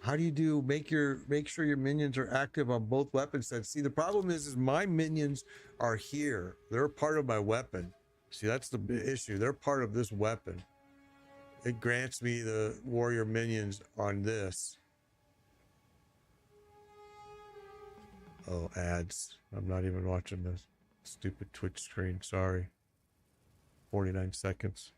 How do you do make sure your minions are active on both weapon sets? See, the problem is my minions are here. They're part of my weapon. See, that's the issue. They're part of this weapon. It grants me the warrior minions on this. Oh, ads. I'm not even watching this stupid Twitch screen. Sorry. 49 seconds.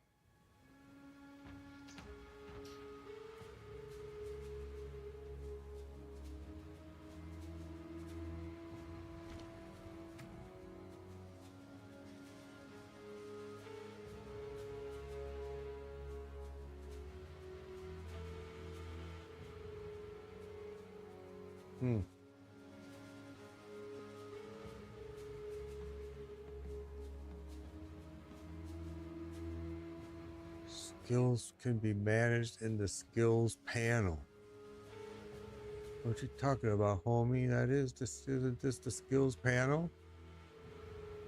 Skills can be managed in the skills panel. What you talking about, homie? That is this, isn't this the skills panel?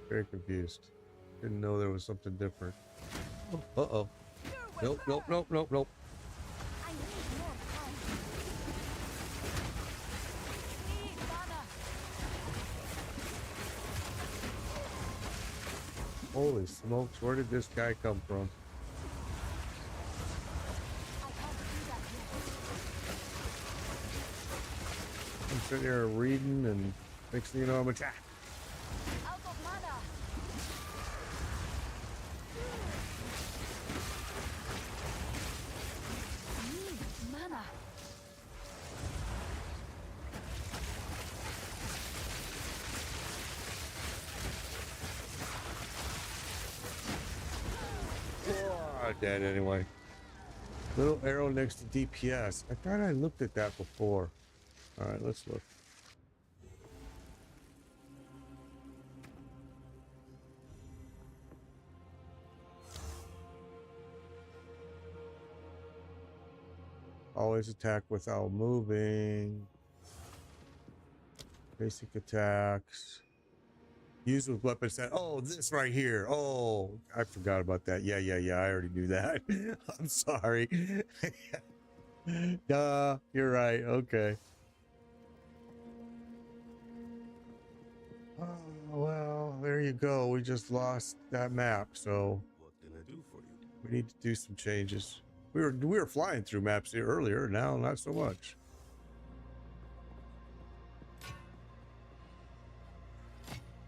Very confused. Didn't know there was something different. Uh-oh. Nope. I need more time. Need mana. Holy smokes, where did this guy come from? I can't do that yet. I'm sitting here reading and next thing you know I'm attacked. Out of mana. Need mana. Oh, dead anyway. Little arrow next to DPS. I thought I looked at that before. All right, let's look. Always attack without moving. Basic attacks. Use with weapon set. Oh, this right here. Oh, I forgot about that. Yeah. I already knew that. I'm sorry. Duh, you're right. Okay. Oh, well, there you go. We just lost that map, so What can I do for you? we need to do some changes. We were flying through maps here earlier. Now, not so much.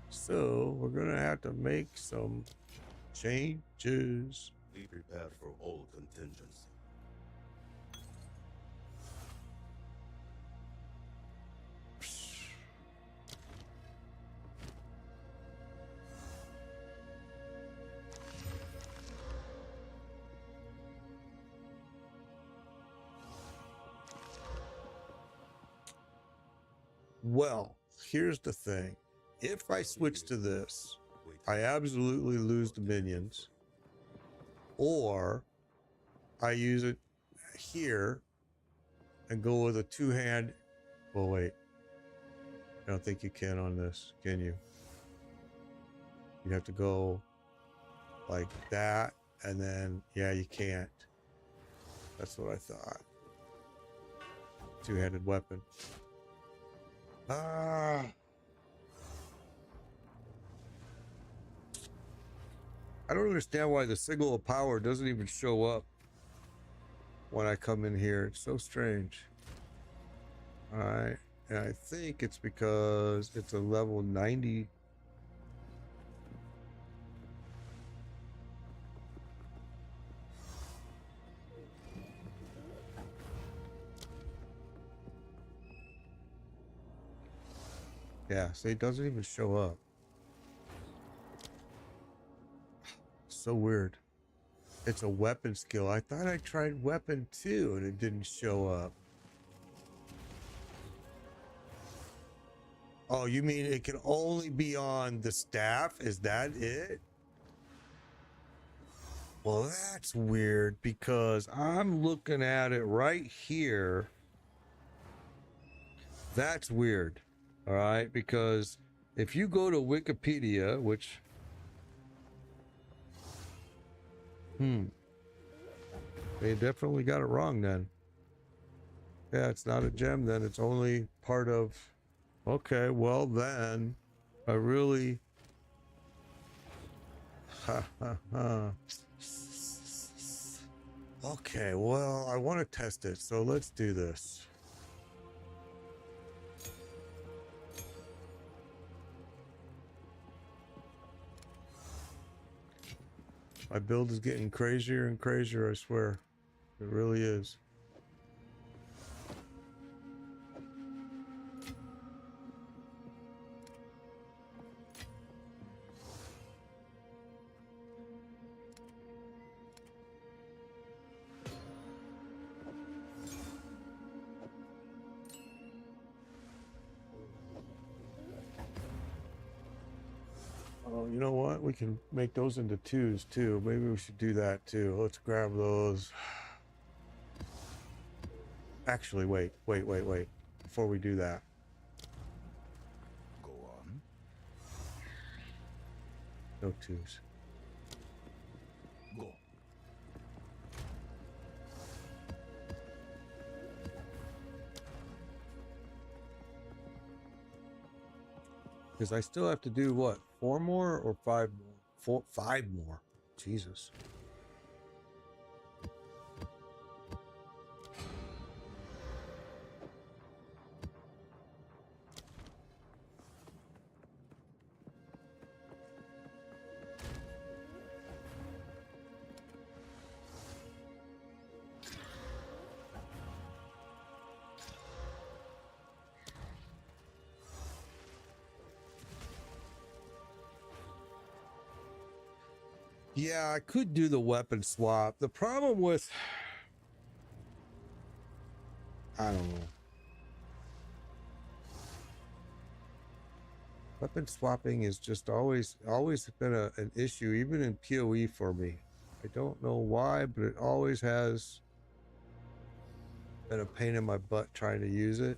So we're gonna have to make some changes. Be prepared for all contingency. Well, here's the thing. If I switch to this, I absolutely lose the minions. Or I use it here and go with a two-hand. Well, wait. I don't think you can on this, can you? You have to go like that, and then, yeah, you can't. That's what I thought. Two-handed weapon. Ah. I don't understand why the signal of power doesn't even show up when I come in here. It's so strange. All right. And I think it's because it's a level 90. Yeah, see, it doesn't even show up. So weird. It's a weapon skill. I thought I tried weapon too, and it didn't show up. Oh, you mean it can only be on the staff? Is that it? Well, that's weird because I'm looking at it right here. That's weird. All right, because if you go to Wikipedia, which they definitely got it wrong then. Yeah, it's not a gem then. It's only part of. Okay, well then, I really. Ha ha ha. Okay, well, I want to test it, so let's do this. My build is getting crazier and crazier, I swear. It really is. Oh, you know what? We can make those into twos too. Maybe we should do that too. Let's grab those. Actually, wait. Before we do that. Go on. No twos. Go. Because I still have to do what? 4 more or 5 more? 5 more. Jesus. Yeah, I could do the weapon swap. The problem with... I don't know. Weapon swapping is just always been an issue, even in PoE for me. I don't know why, but it always has been a pain in my butt trying to use it.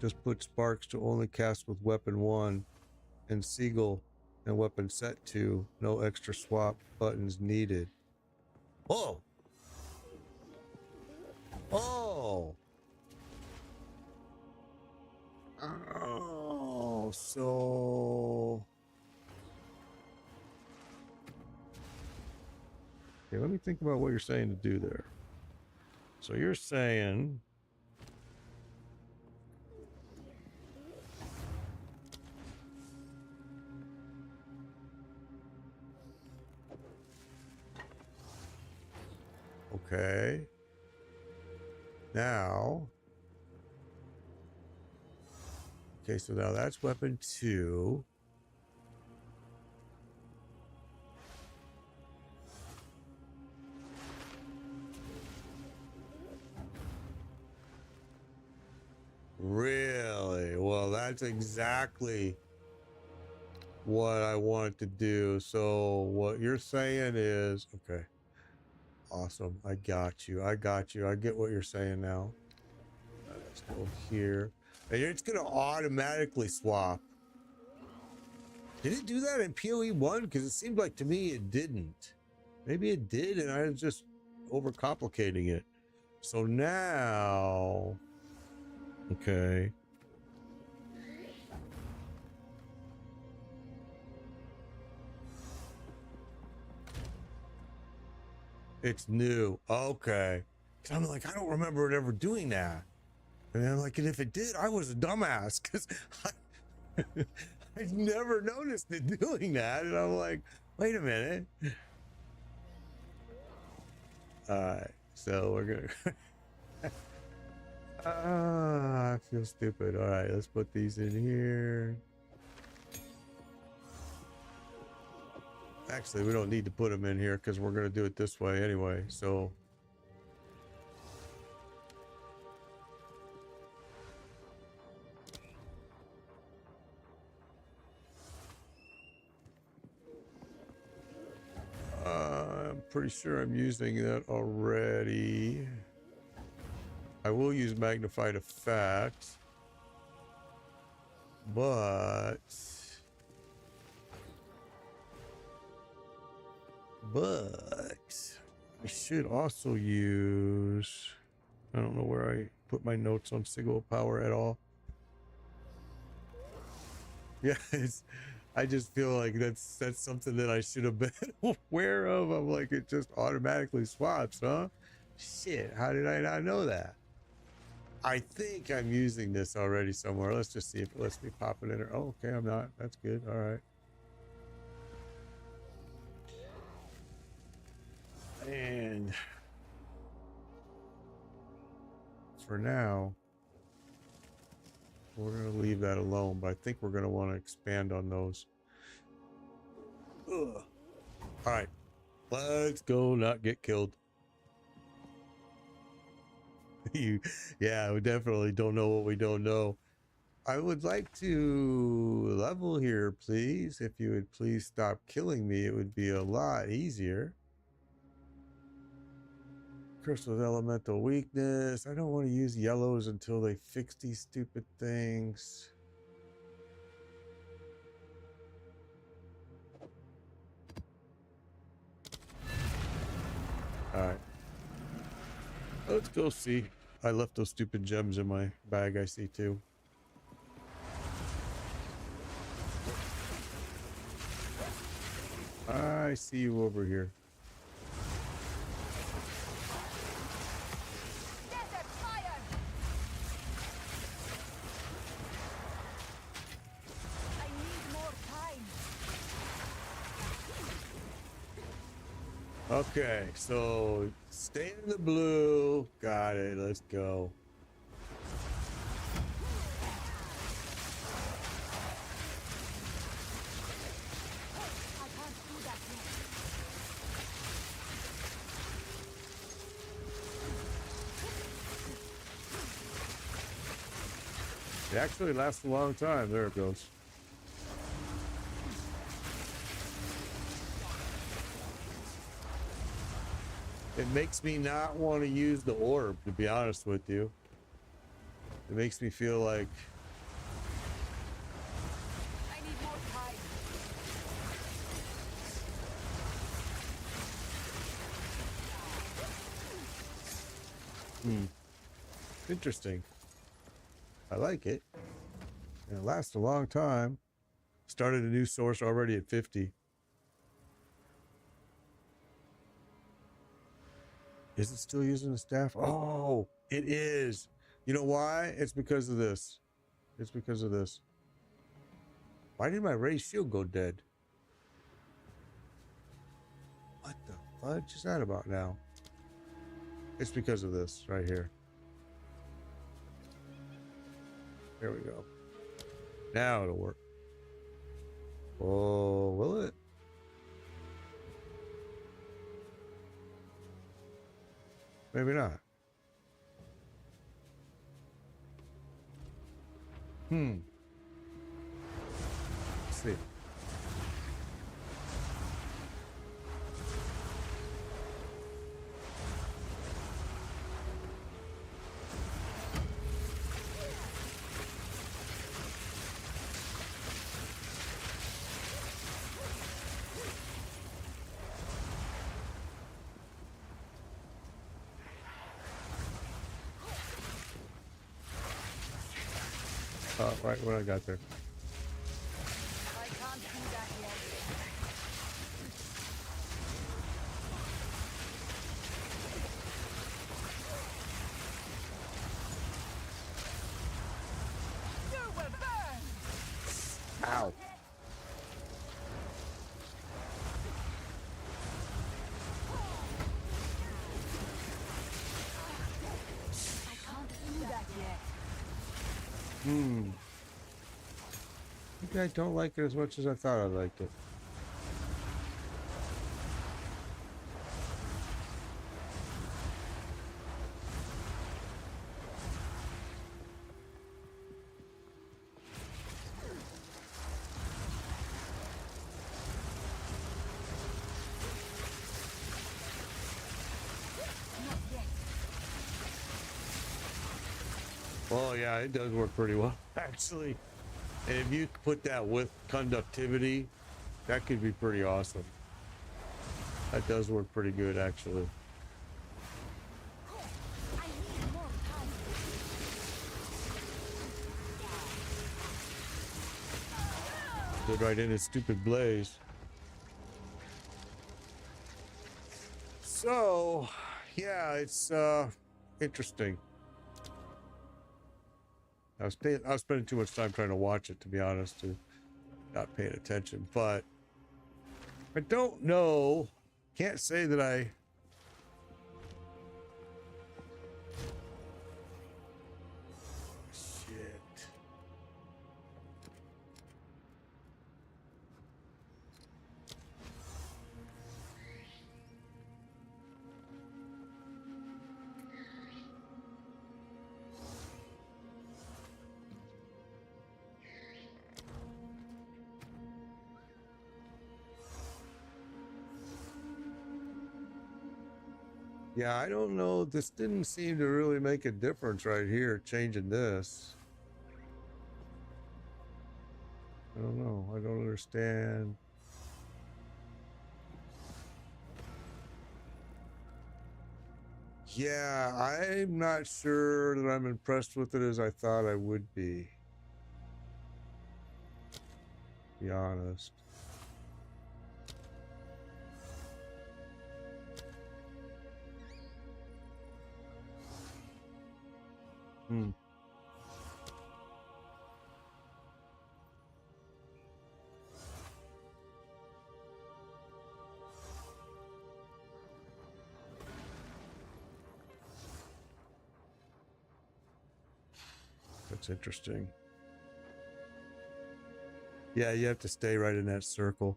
Just put Sparks to only cast with weapon 1 and Seagull and weapon set 2. No extra swap buttons needed. Oh! Oh! Oh, so... Okay, let me think about what you're saying to do there. So you're saying... Okay. Now... Okay, so now that's weapon 2. Really? Well, that's exactly what I wanted to do. So what you're saying is, okay, awesome. I got you. I got you. I get what you're saying now. Let's go here. And it's going to automatically swap. Did it do that in PoE 1? Because it seemed like to me it didn't. Maybe it did, and I was just overcomplicating it. So now, okay. It's new. Okay. Cause I'm like, I don't remember it ever doing that. And I'm like, and if it did, I was a dumbass because I never noticed it doing that. And I'm like, wait a minute. All right. So we're going to. I feel stupid. All right. Let's put these in here. Actually, we don't need to put them in here because we're going to do it this way anyway. So. I'm pretty sure I'm using that already. I will use magnified effect, but I should also use, I don't know where I put my notes on signal power at all. Yeah, I just feel like that's something that I should have been aware of. I'm like, it just automatically swaps, huh? Shit, how did I not know that? I think I'm using this already somewhere. Let's just see if it lets me pop it in. Oh, okay, I'm not. That's good. All right. And for now, we're going to leave that alone, but I think we're going to want to expand on those. Ugh. All right, let's go not get killed. Yeah, we definitely don't know what we don't know. I would like to level here, please. If you would please stop killing me, it would be a lot easier. Crystal's elemental weakness. I don't want to use yellows until they fix these stupid things. All right. Let's go see. I left those stupid gems in my bag, I see too. I see you over here. Desert fire! I need more time. Okay, so stay in the blue. Got it. Let's go. I can't do that yet. It actually lasts a long time. There it goes. It makes me not want to use the orb, to be honest with you. It makes me feel like I need more time. interesting. I like it. And it lasts a long time. Started a new source already at 50. Is it still using the staff? Oh, it is. You know why? It's because of this. It's because of this. Why did my raised shield go dead? What the fudge is that about now? It's because of this right here. There we go. Now it'll work. Oh, will it? Maybe not. Let's see. Right when I got there. I can't do that yet. You will burn! Ow. I can't do that yet. I think I don't like it as much as I thought I liked it. Not yet. Well, yeah, it does work pretty well, actually. And if you put that with conductivity, that could be pretty awesome. That does work pretty good, actually. I need more time. Stood right in his stupid blaze. So, yeah, it's interesting. I was spending too much time trying to watch it, to be honest, to not paying attention. But I don't know. Can't say that I. Shit. Yeah, I don't know. This didn't seem to really make a difference right here, changing this. I don't know. I don't understand. Yeah, I'm not sure that I'm impressed with it as I thought I would be. To be honest. Hmm. That's interesting. Yeah, you have to stay right in that circle.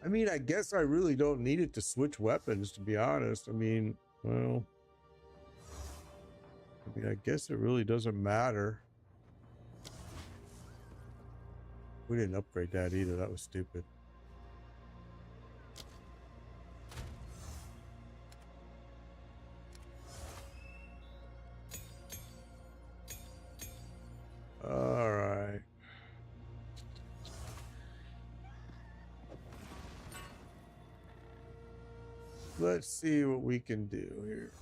I mean, I guess I really don't need it to switch weapons, to be honest. I mean, well, I guess it really doesn't matter. We didn't upgrade that either. That was stupid. All right. Let's see what we can do here.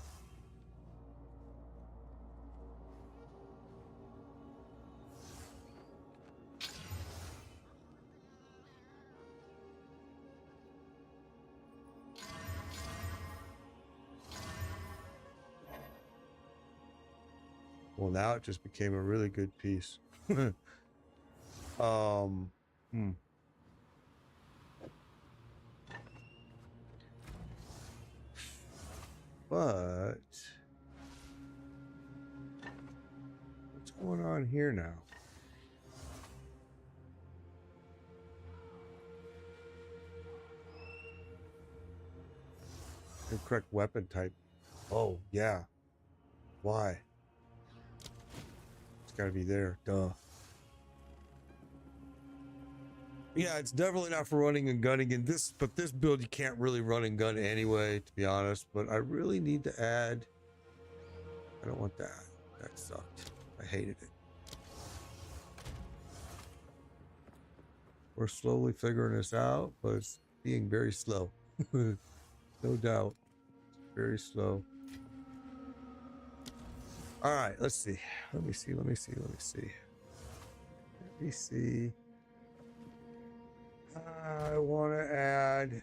Well, now it just became a really good piece. um, hmm. But what's going on here now? Incorrect weapon type. Oh, yeah. Why? It's gotta be there. Duh. Yeah, it's definitely not for running and gunning in this, but this build you can't really run and gun anyway, to be honest. But I really need to add. I don't want that. That sucked. I hated it. We're slowly figuring this out, but it's being very slow. No doubt. Very slow. All right, let's see. Let me see. Let me see. Let me see. Let me see. I want to add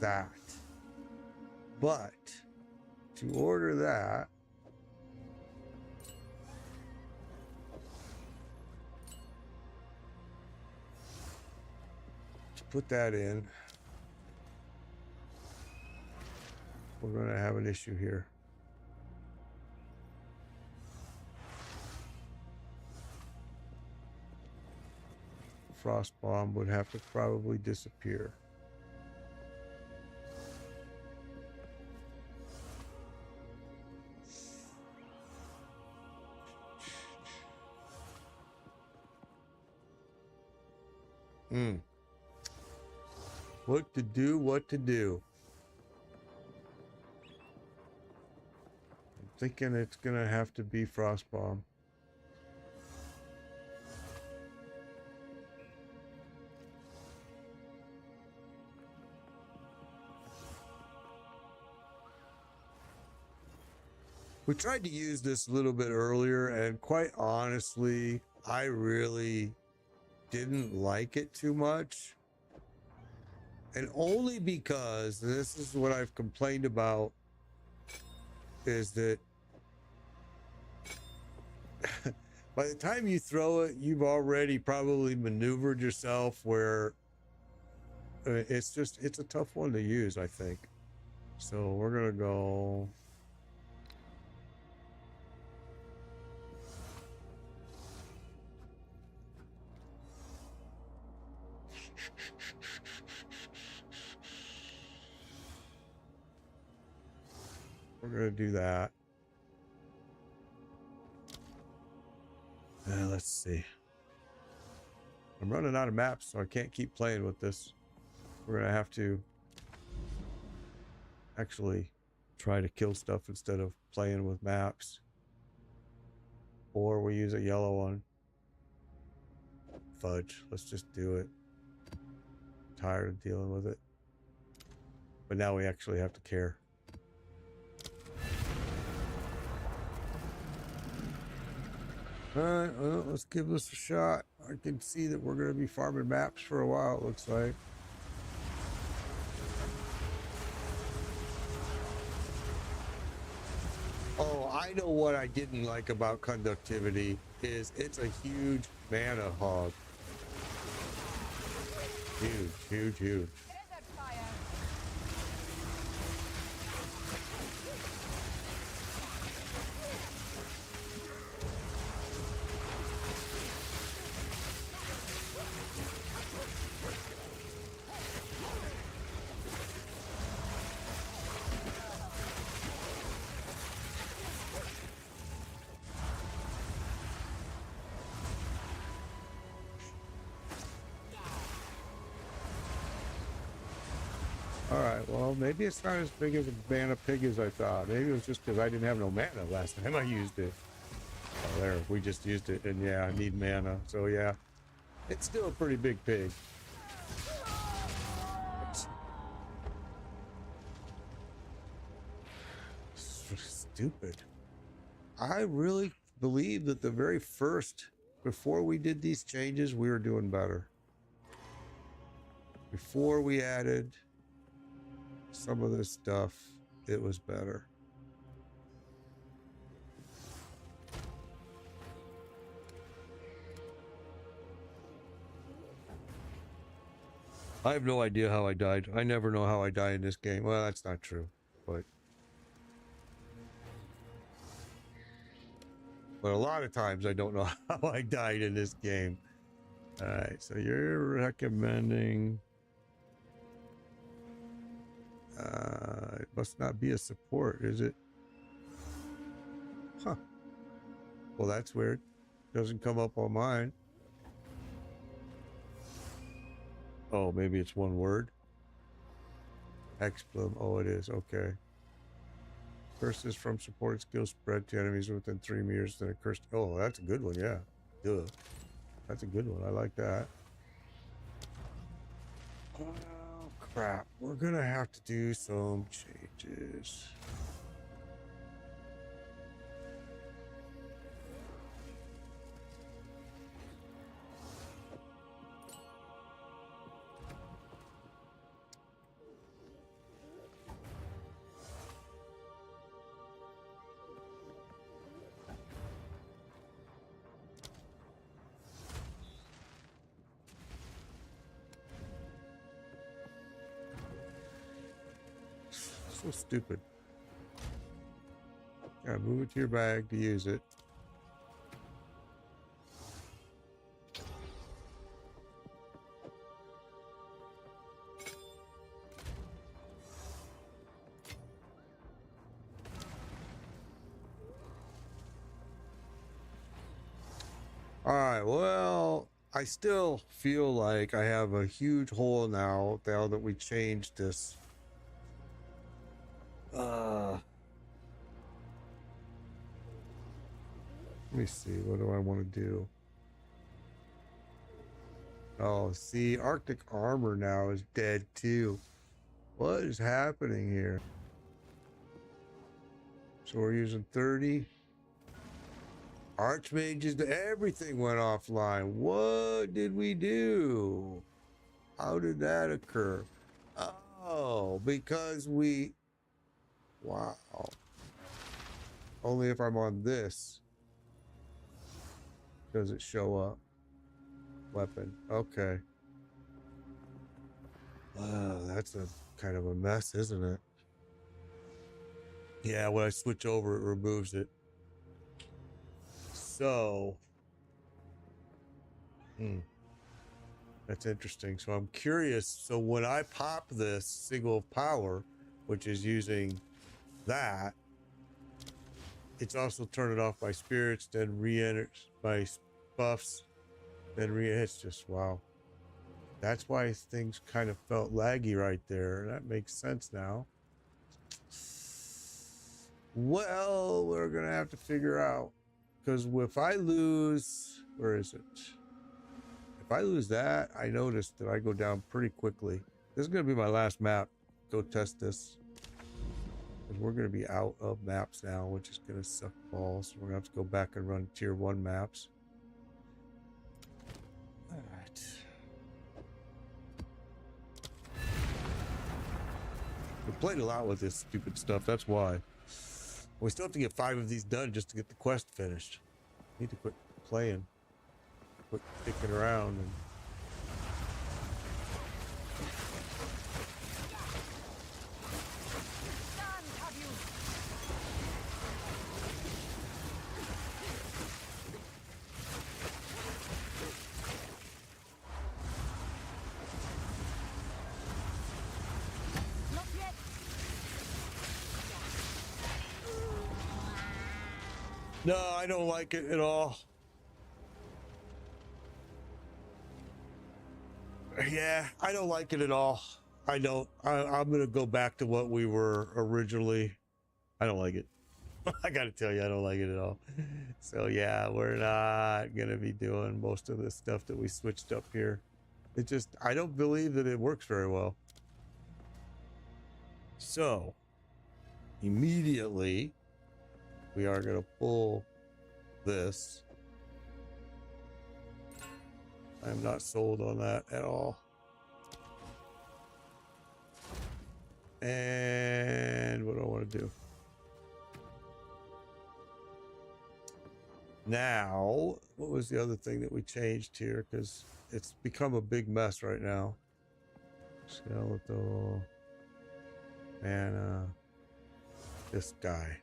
that. But to order that, to put that in, we're going to have an issue here. Frost bomb would have to probably disappear. What to do, what to do. I'm thinking it's gonna have to be frost bomb. We tried to use this a little bit earlier, and quite honestly, I really didn't like it too much. And only because, and this is what I've complained about, is that by the time you throw it, you've already probably maneuvered yourself where it's a tough one to use, I think. So we're going to go. We're going to do that. Let's see. I'm running out of maps, so I can't keep playing with this. We're going to have to actually try to kill stuff instead of playing with maps. Or we use a yellow one. Fudge. Let's just do it. Tired of dealing with it. But now we actually have to care. Alright, well, let's give this a shot. I can see that we're going to be farming maps for a while, it looks like. Oh, I know what I didn't like about conductivity is it's a huge mana hog. Huge, huge, huge. Alright, well, maybe it's not as big of a mana pig as I thought. Maybe it was just because I didn't have no mana last time I used it. Oh, there, we just used it, and yeah, I need mana. So yeah, it's still a pretty big pig. Stupid. I really believe that the very first, before we did these changes, we were doing better. Before we added some of this stuff, it was better. I have no idea how I died. I never know how I die in this game. Well, that's not true, but a lot of times I don't know how I died in this game. All right, so you're recommending It must not be a support, is it? Huh. Well, that's weird. Doesn't come up on mine. Oh, maybe it's one word. Explode. Oh, it is. Okay. Curses from supported skills spread to enemies within 3 meters. Then a curse. Oh, that's a good one. Yeah. Duh. That's a good one. I like that. Oh, crap. We're going to have to do some changes. So stupid. Yeah, move it to your bag to use it. All right, well, I still feel like I have a huge hole now that we changed this. Let me see, what do I want to do? Oh, see, Arctic armor now is dead too. What is happening here? So we're using 30. Archmages, everything went offline. What did we do? How did that occur? Oh, because we... Wow. Only if I'm on this does it show up. Weapon. Okay. Wow, that's a kind of a mess, isn't it? Yeah, when I switch over, it removes it. So... That's interesting. So I'm curious. So when I pop this signal of power, which is using that, it's also turning off my spirits, then re-enters my buffs, then it's just wow. That's why things kind of felt laggy right there. That makes sense now. Well, we're gonna have to figure out, because if I lose, where is it? If I lose that, I noticed that I go down pretty quickly. This is gonna be my last map. Go test this. We're going to be out of maps now, which is going to suck balls. So we're going to have to go back and run tier 1 maps. All right. We played a lot with this stupid stuff. That's why. We still have to get 5 of these done just to get the quest finished. Need to quit playing. Quit sticking around and... No, I don't like it at all. Yeah, I don't like it at all. I don't. I'm going to go back to what we were originally. I don't like it. I got to tell you, I don't like it at all. So yeah, we're not going to be doing most of the stuff that we switched up here. It just, I don't believe that it works very well. So immediately we are going to pull this. I'm not sold on that at all. And what do I want to do? Now, what was the other thing that we changed here? Because it's become a big mess right now. Skeletal. And this guy.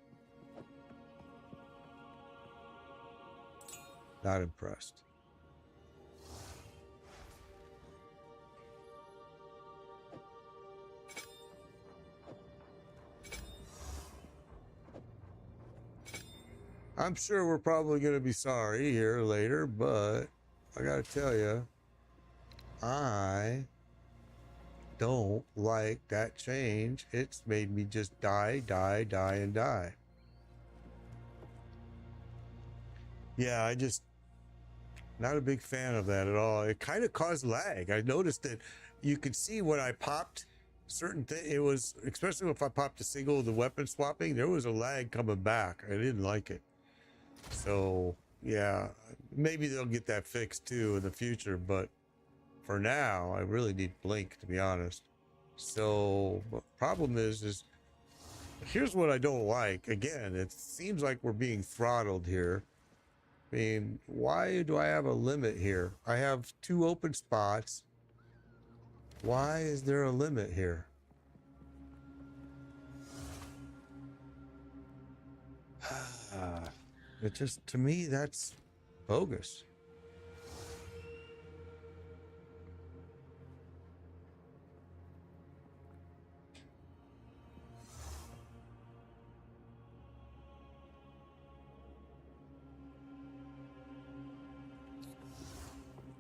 Not impressed. I'm sure we're probably going to be sorry here later, but I got to tell you, I don't like that change. It's made me just die, and die. Yeah, I just not a big fan of that at all. It kind of caused lag. I noticed that you could see when I popped certain things. It was, especially if I popped a single, the weapon swapping, there was a lag coming back. I didn't like it. So yeah, maybe they'll get that fixed too in the future, but for now I really need blink, to be honest. So the problem is here's what I don't like. Again, it seems like we're being throttled here. I mean, why do I have a limit here? I have 2 open spots. Why is there a limit here? It just, to me, that's bogus.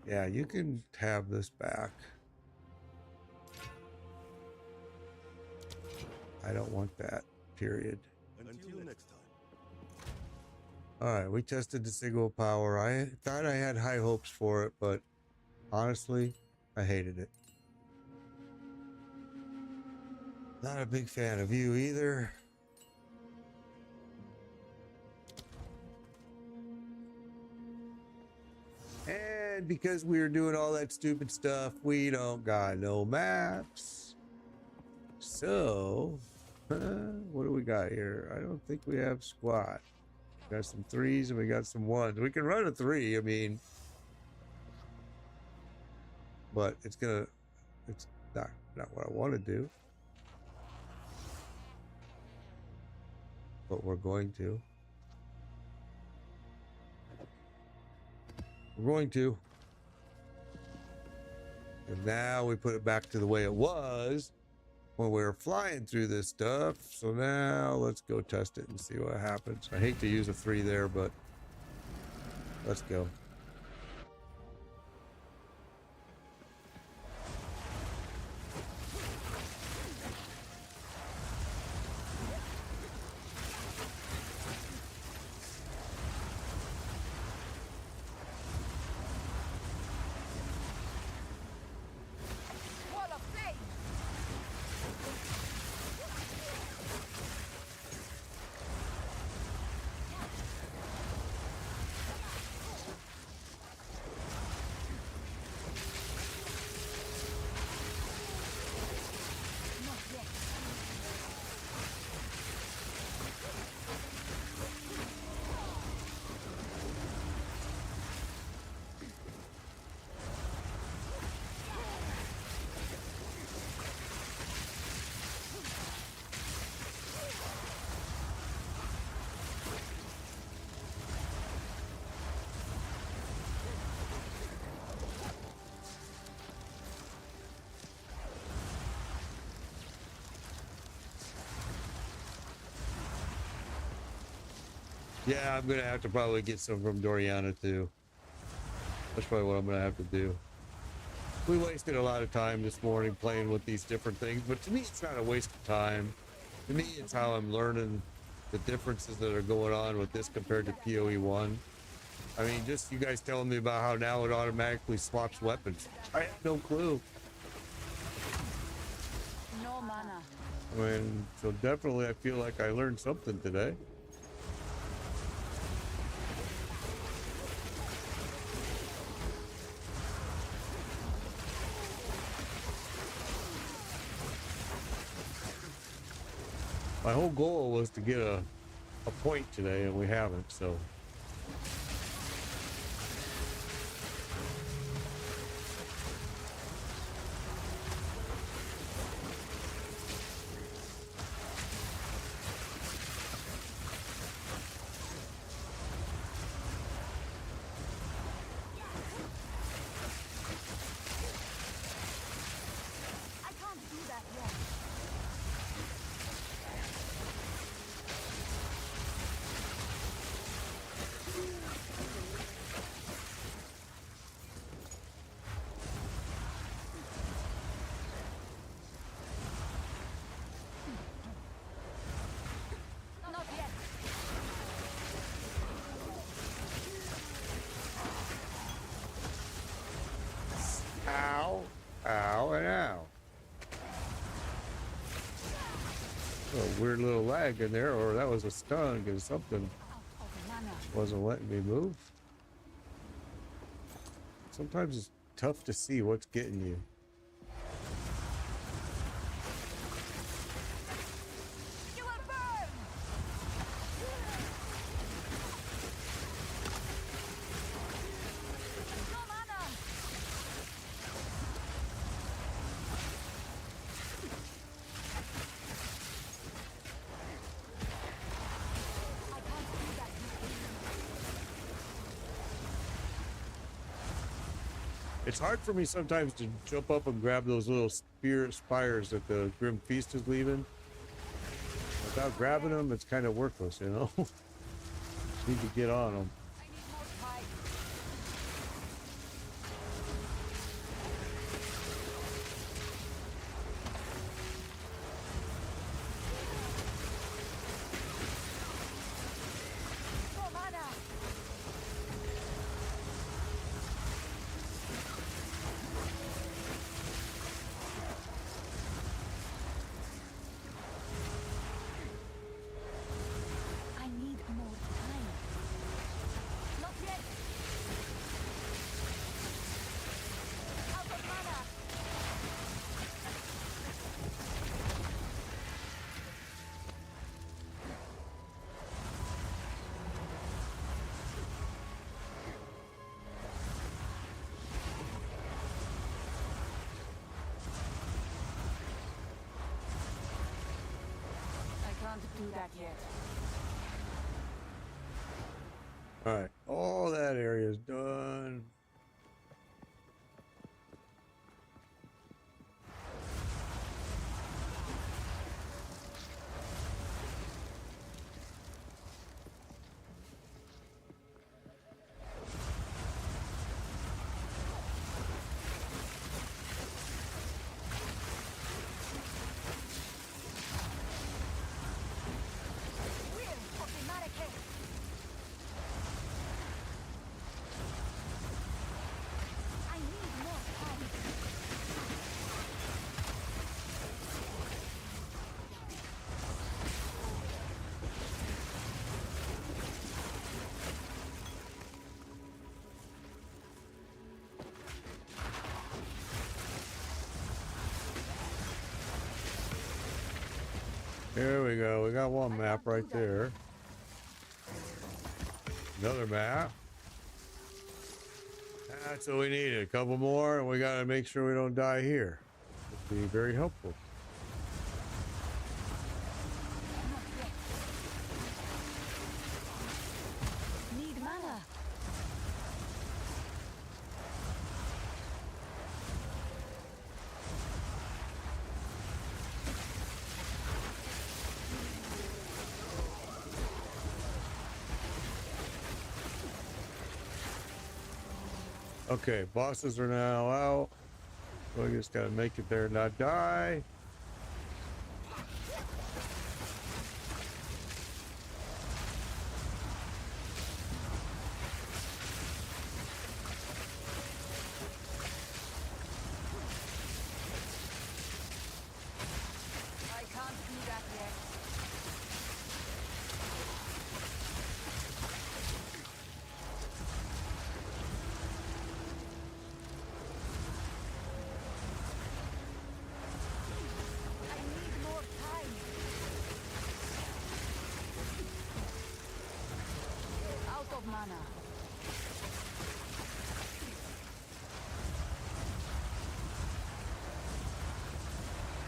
Yeah, you can have this back. I don't want that, period. Until next time. All right, we tested the single power. I thought I had high hopes for it, but honestly, I hated it. Not a big fan of you either. And because we were doing all that stupid stuff, we don't got no maps. So, what do we got here? I don't think we have squat. We got some 3s and we got some 1s. We can run a 3, I mean, but it's not what I want to do. But we're going to. We're going to. And now we put it back to the way it was when we were flying through this stuff. So now let's go test it and see what happens. I hate to use a 3 there, but let's go. Wall of flame! Not yet. Yeah, I'm gonna have to probably get some from Doriana too. That's probably what I'm gonna have to do. We wasted a lot of time this morning playing with these different things, but to me it's not a waste of time. To me it's how I'm learning the differences that are going on with this compared to PoE 1. I mean, just you guys telling me about how now it automatically swaps weapons. I have no clue. No mana. I mean, so definitely I feel like I learned something today. My whole goal was to get a point today, and we haven't, so. I can't do that yet. weird little lag in there, or that was a stun because something Out of mana. wasn't letting me move. Sometimes it's tough to see what's getting you. You will burn! No mana! I can't do that. It's hard for me sometimes to jump up and grab those little spear spires that the Grim Feast is leaving. Without grabbing them, it's kind of worthless, you know? Just need to get on them. I need more time. No mana! I need more time. Not yet. Out of mana. I can't do that yet. All right, all that area is done. Will of the Mannequin. I need more time. Here we go. We got one map right there. Another map. That's what we needed. A couple more, and we got to make sure we don't die here. Would be very helpful. Not yet. Need mana. Okay, bosses are now out. So we just gotta make it there and not die. I can't do that yet. I need more time. Out of mana.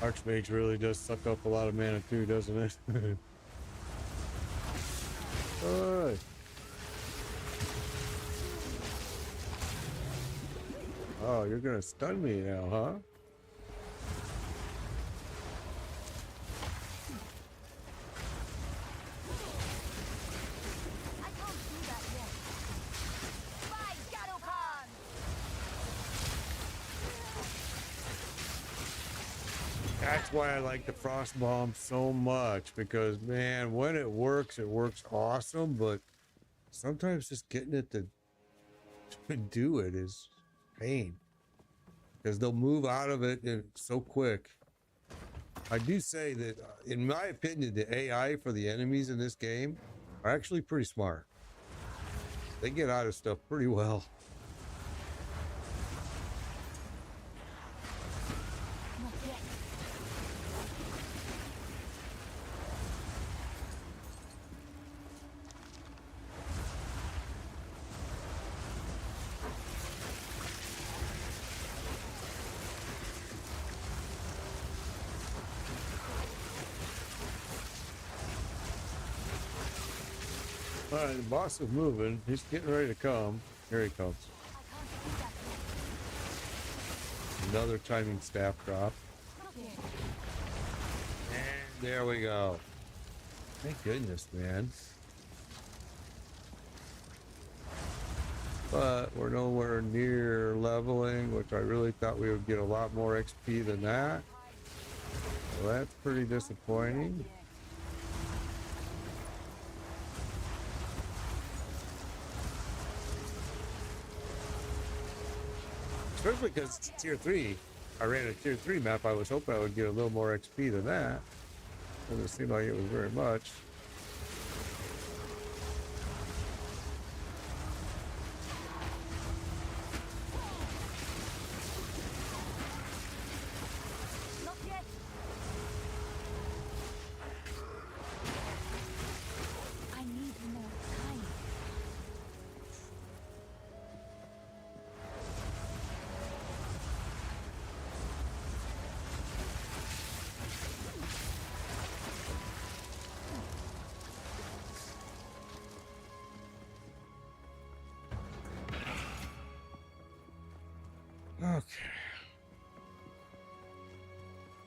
Archmage really does suck up a lot of mana too, doesn't it? Alright. Oh, you're gonna stun me now, huh? I can't do that yet. By Garupan! That's why I like the frost bomb so much, because man, when it works awesome, but sometimes just getting it to do it is pain, because they'll move out of it so quick. I do say that, in my opinion, the AI for the enemies in this game are actually pretty smart. They get out of stuff pretty well. Not yet. All right, the boss is moving. He's getting ready to come. Here he comes. I can't do that yet. Another timing staff drop. Not yet. And there we go. Thank goodness, man. But we're nowhere near leveling, which I really thought we would get a lot more XP than that. So that's pretty disappointing. Yeah. Especially because it's tier 3. I ran a tier 3 map. I was hoping I would get a little more XP than that. Doesn't seem like it was very much. Not yet. I need more time. Okay.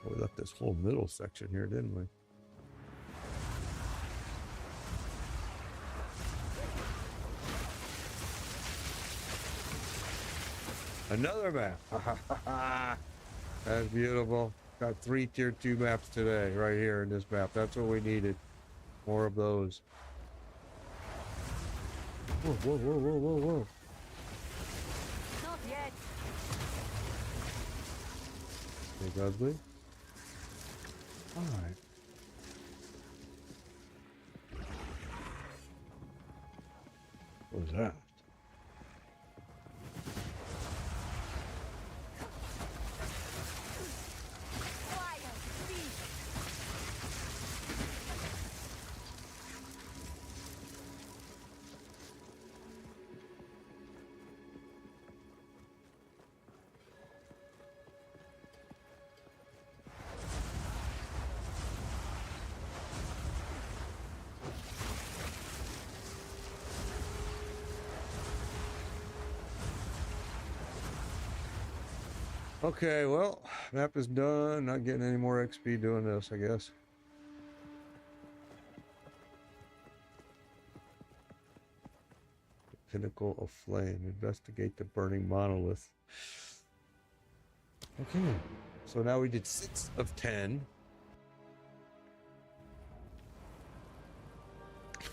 We left this whole middle section here, didn't we? Another map. That's beautiful. Got 3 tier 2 maps today, right here in this map. That's what we needed. More of those. Whoa, whoa, whoa, whoa, whoa, whoa. Not yet. Big ugly. Alright. What was that? Fire. Speed. Okay, well, map is done. Not getting any more XP doing this, I guess. Pinnacle of Flame. Investigate the burning monolith. Okay, so now we did 6 of 10.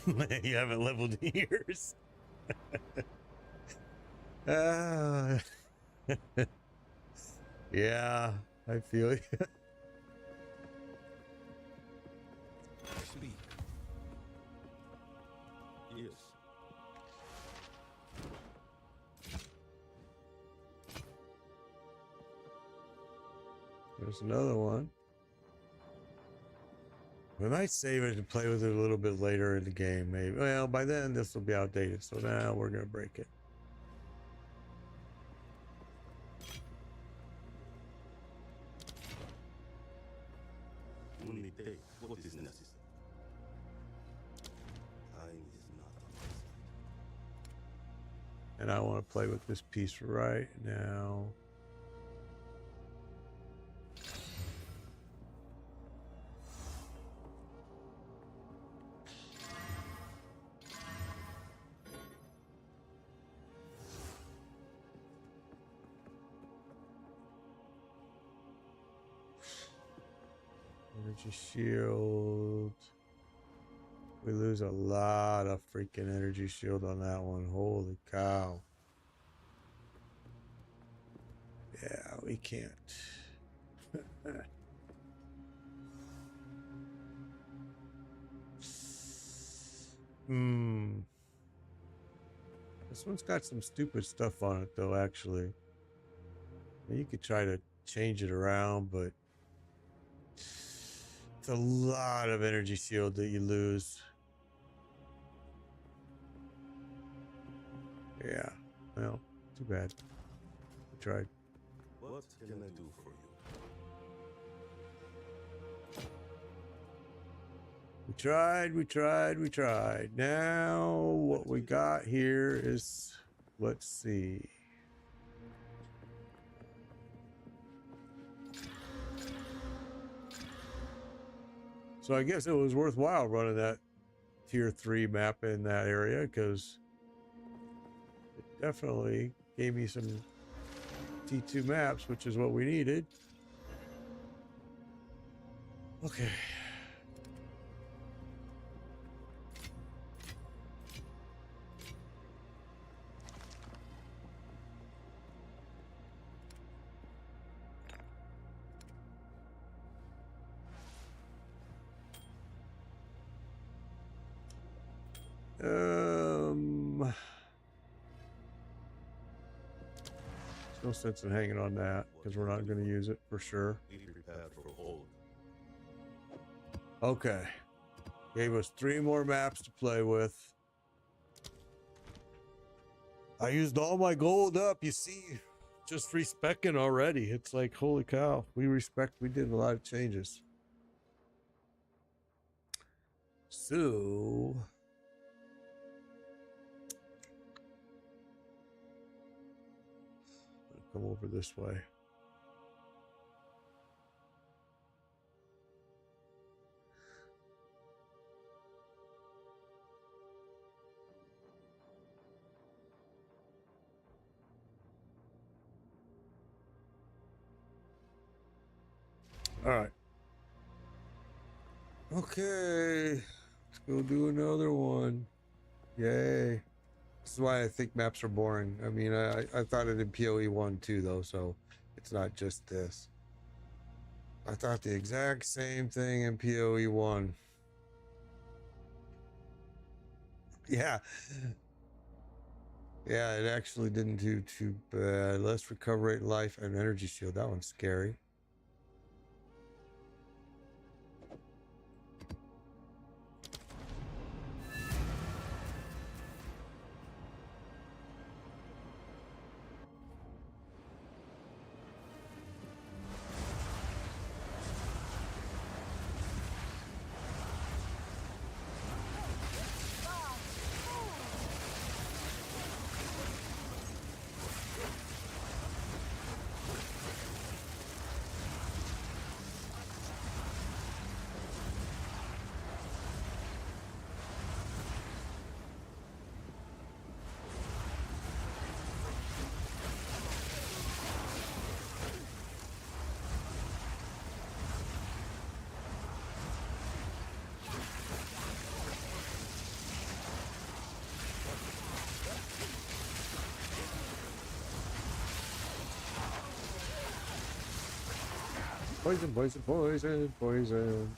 You haven't leveled in years. Ah. Yeah, I feel it. Speak. Yes. There's another one. We might save it and play with it a little bit later in the game, maybe. Well, by then this will be outdated, so now we're gonna break it. Only take what is necessary. Time is not on my side. And I want to play with this piece right now. Energy shield. We lose a lot of freaking energy shield on that one. Holy cow. Yeah, we can't. Hmm. This one's got some stupid stuff on it, though, actually. You could try to change it around, but it's a lot of energy shield that you lose. Yeah, well, too bad. We tried. What can I do for you? We tried. Now, what we got here is, let's see. So I guess it was worthwhile running that tier 3 map in that area, because it definitely gave me some T2 maps, which is what we needed. Okay. There's no sense in hanging on that because we're not going to use it for sure. Be prepared for hold. Okay. Gave us 3 more maps to play with. I used all my gold up. You see, just respecing already. It's like, holy cow. We did a lot of changes. So come over this way. All right. Okay. Let's go do another one. Yay. This is why I think maps are boring. I mean, I thought it in PoE 1 too, though, so it's not just this. I thought the exact same thing in PoE 1. Yeah. Yeah, it actually didn't do too bad. Less recover rate, life, and energy shield. That one's scary. Poison, poison, poison, poison.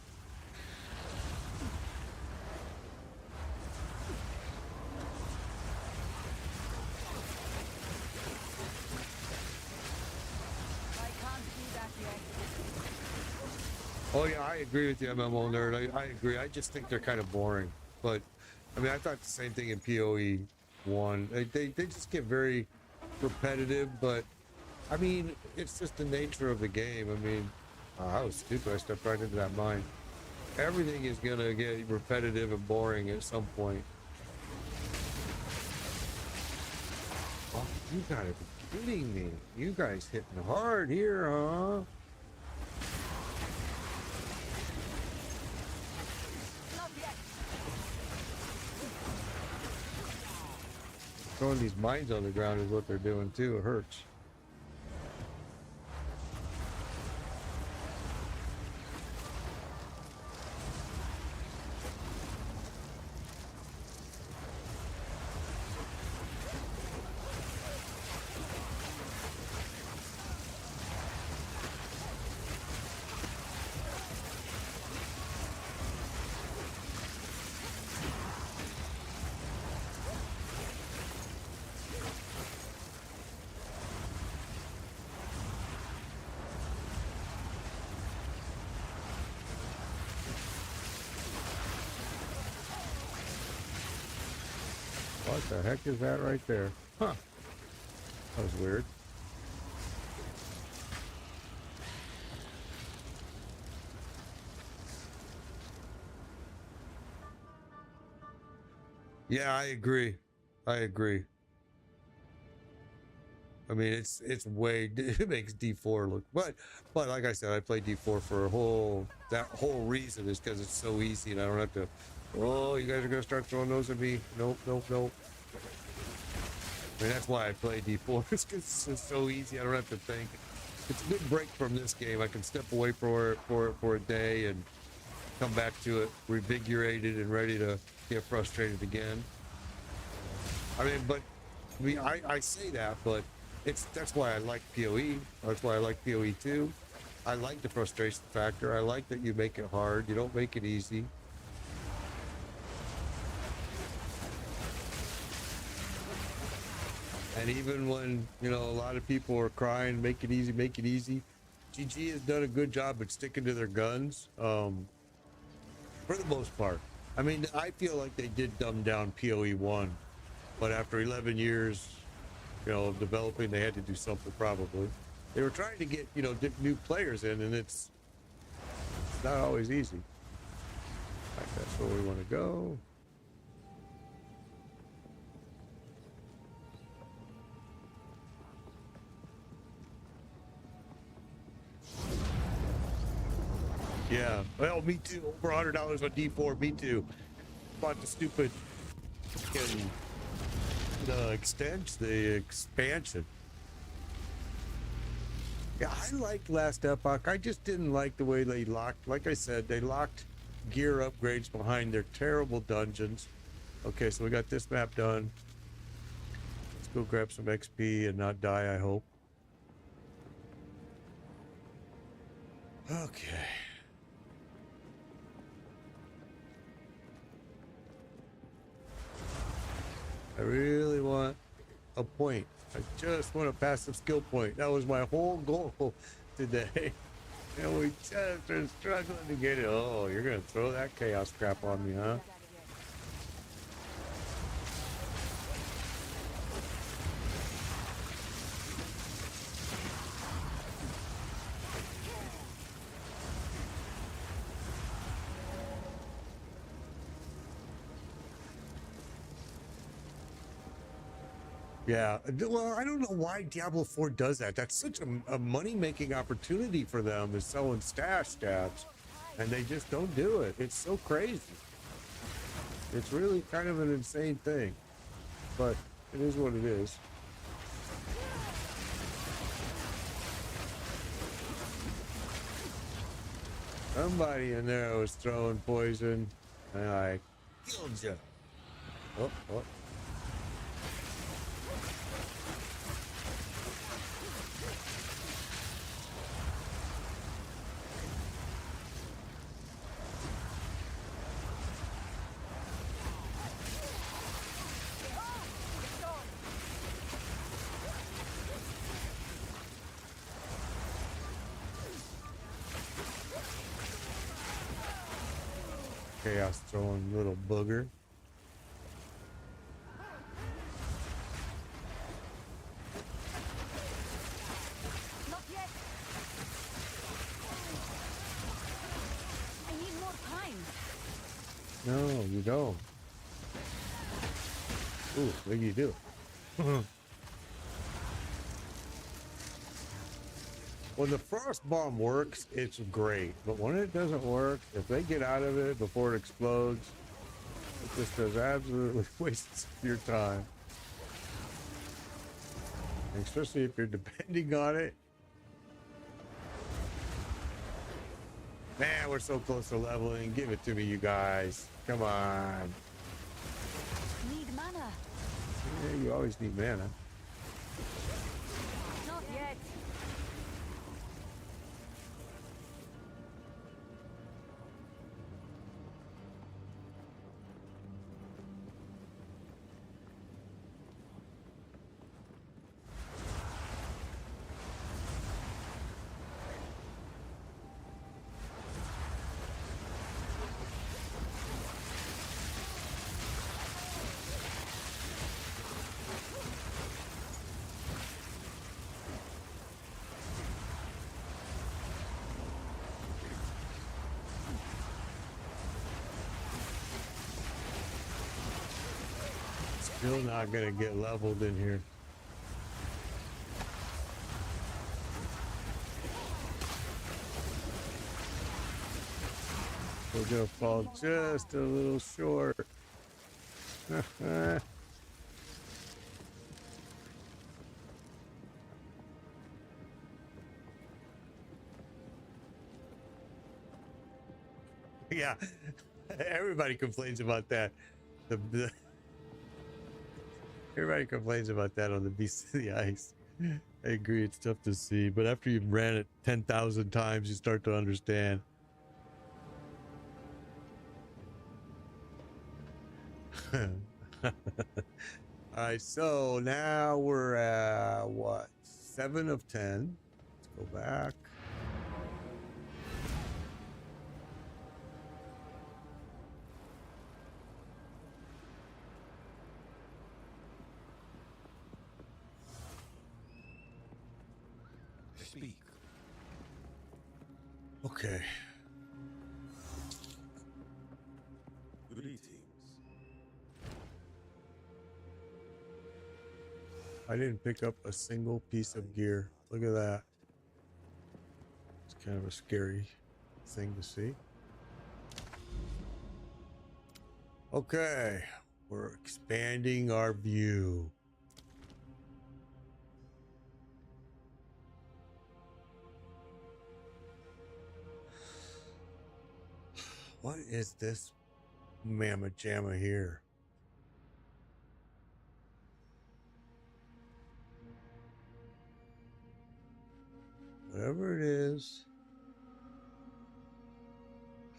I can't do that yet. Oh yeah, I agree with you, MMO nerd. I agree. I just think they're kind of boring. But I mean, I thought the same thing in PoE 1. They just get very repetitive, but I mean, it's just the nature of the game. I mean, I was stupid. I stepped right into that mine. Everything is gonna get repetitive and boring at some point. Oh, you gotta be kidding me. You guys hitting hard here, huh? Not yet. Throwing these mines on the ground is what they're doing too. It hurts. What the heck is that right there? Huh. That was weird. Yeah, I agree. I agree. I mean, it's way it makes D4 look, but like I said, I play D4 for that whole reason is because it's so easy and I don't have to. Oh, you guys are gonna start throwing those at me? Nope, nope, nope. I mean, that's why I play D4. It's because it's so easy. I don't have to think. It's a good break from this game. I can step away for a day and come back to it revigorated and ready to get frustrated again. I mean, but I say that, but that's why I like PoE. That's why I like PoE 2. I like the frustration factor. I like that you make it hard. You don't make it easy. And even when, you know, a lot of people are crying, make it easy, make it easy. GG has done a good job at sticking to their guns, for the most part. I mean, I feel like they did dumb down PoE 1, but after 11 years, you know, of developing, they had to do something probably. They were trying to get, you know, new players in, and it's not always easy. Right, that's where we want to go. Yeah, well, me too. Over $100 on D4, me too. Bought the stupid fucking the expansion. Yeah, I liked Last Epoch. I just didn't like the way they locked. Like I said, they locked gear upgrades behind their terrible dungeons. Okay, so we got this map done. Let's go grab some XP and not die, I hope. Okay. I really want a point. I just want a passive skill point. That was my whole goal today. And we just are struggling to get it. Oh, you're going to throw that chaos crap on me, huh? Yeah, well, I don't know why Diablo 4 does that. That's such a money-making opportunity for them, is selling stash stabs, and they just don't do it. It's so crazy. It's really kind of an insane thing, but it is what it is. Somebody in there was throwing poison, and I killed you. Oh, oh. Chaos throwing little booger. Not yet. I need more time. No, you don't. Ooh, what do you do? When the frost bomb works, it's great. But when it doesn't work, if they get out of it before it explodes, it just does absolutely wastes your time. Especially if you're depending on it. Man, we're so close to leveling. Give it to me, you guys. Come on. Need mana. Yeah, you always need mana. Not yet. Still not gonna get leveled in here. We're gonna fall just a little short. Yeah, everybody complains about that. Everybody complains about that on the Beast of the Ice. I agree, it's tough to see, but after you've ran it 10,000 times, you start to understand. All right, so now we're at what? 7 of 10. Let's go back. Speak. Okay. Greetings. I didn't pick up a single piece of gear. Look at that. It's kind of a scary thing to see. Okay, we're expanding our view. What is this mamma jamma here? Whatever it is,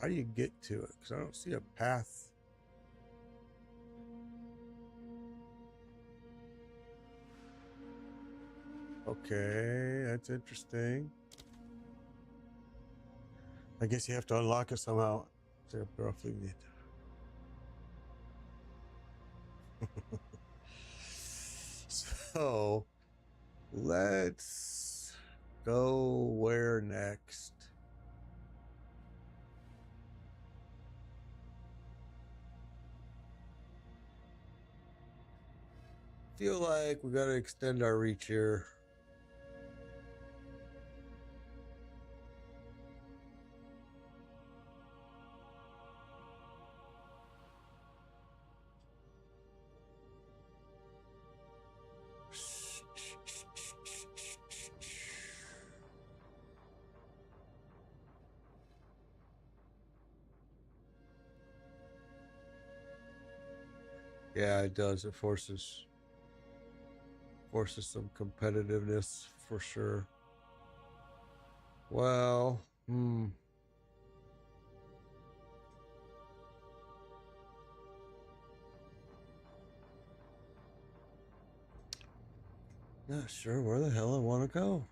how do you get to it? Because I don't see a path. Okay, that's interesting. I guess you have to unlock it somehow. So let's go where next? Feel like we got to extend our reach here. Yeah, it does. It forces some competitiveness for sure. Well, not sure where the hell I want to go.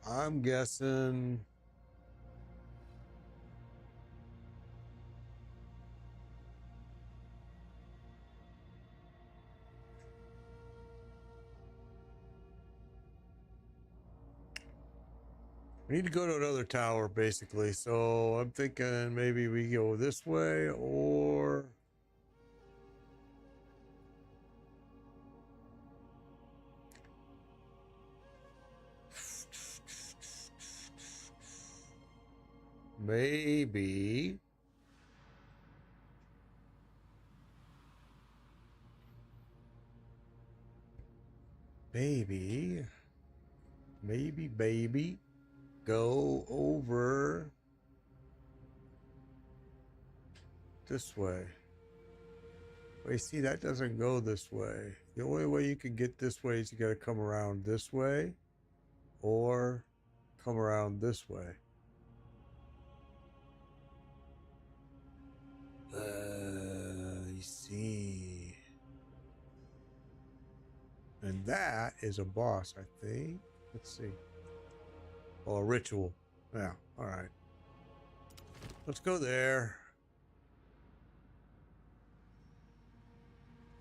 I'm guessing we need to go to another tower, basically. So I'm thinking maybe we go this way or maybe baby go over this way. Wait, see, that doesn't go this way. The only way you can get this way is you got to come around this way or come around this way. I see. And that is a boss, I think. Let's see. Oh, a ritual. Yeah, all right. Let's go there.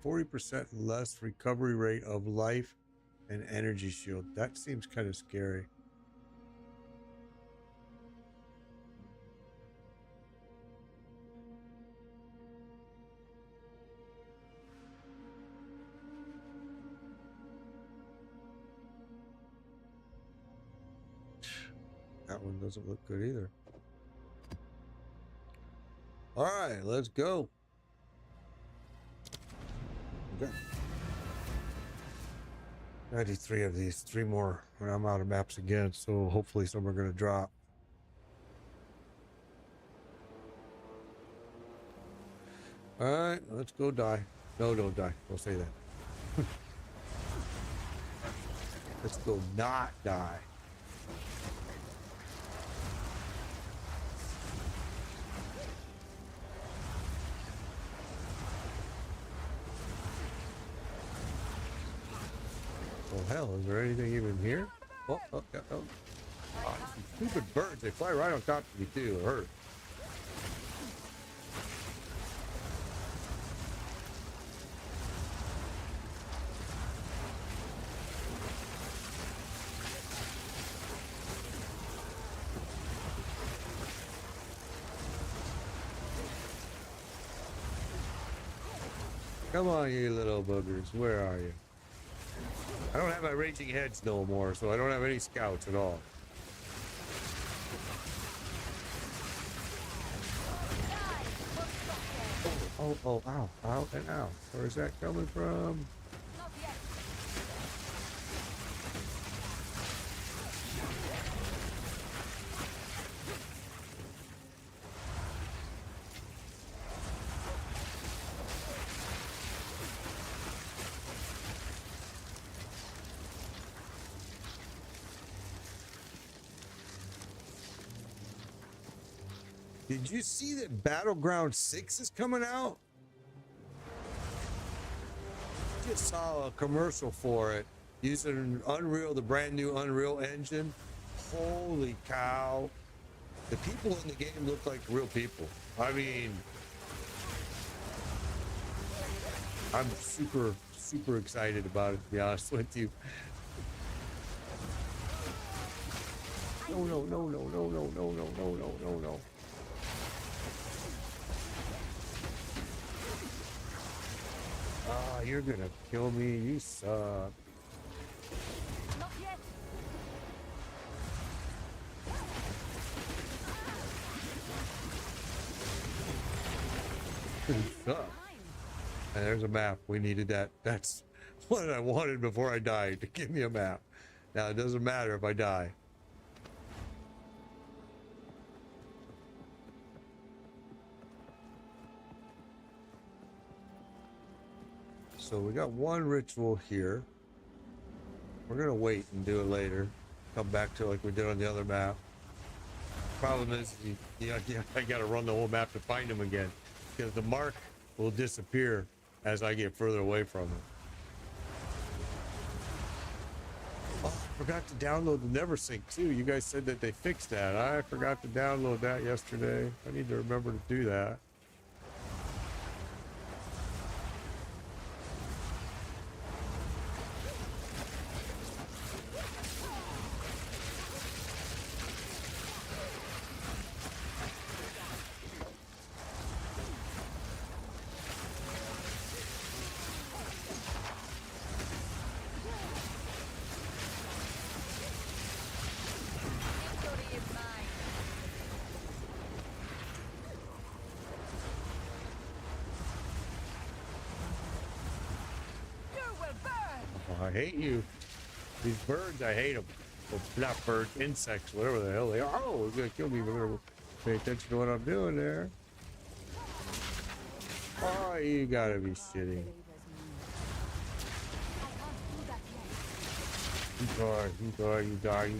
40% less recovery rate of life and energy shield. That seems kind of scary. That one doesn't look good either. All right, let's go. Okay. 93 of these, 3 more, and I'm out of maps again, so hopefully some are going to drop. All right, let's go die. No, don't die. Don't say that. Let's go not die. Well, hell, is there anything even here? Oh, yeah, oh. Oh, stupid birds, they fly right on top of me too. It hurt. Come on, you little boogers. Where are you? I don't have my raging heads no more, so I don't have any scouts at all. Oh, ow, ow, and ow. Where's that coming from? Not yet. Did you see that Battleground 6 is coming out? Just saw a commercial for it using Unreal, the brand new Unreal engine. Holy cow. The people in the game look like real people. I mean, I'm super excited about it, to be honest with you. No. Ah, you're gonna kill me. You suck. Not yet. You suck. And there's a map. We needed that. That's what I wanted before I died, to give me a map. Now it doesn't matter if I die. So we got one ritual here. We're gonna wait and do it later. Come back to it like we did on the other map. Problem is, I gotta run the whole map to find him again, because the mark will disappear as I get further away from it. Oh, I forgot to download the NeverSync too. You guys said that they fixed that. I forgot to download that yesterday. I need to remember to do that. Victory is mine. You will burn. Oh, I hate you. These birds, I hate them. Well, not birds, insects, whatever the hell they are. Oh, it's gonna kill me. We're gonna pay attention to what I'm doing there. Oh, you gotta be shitting. You die.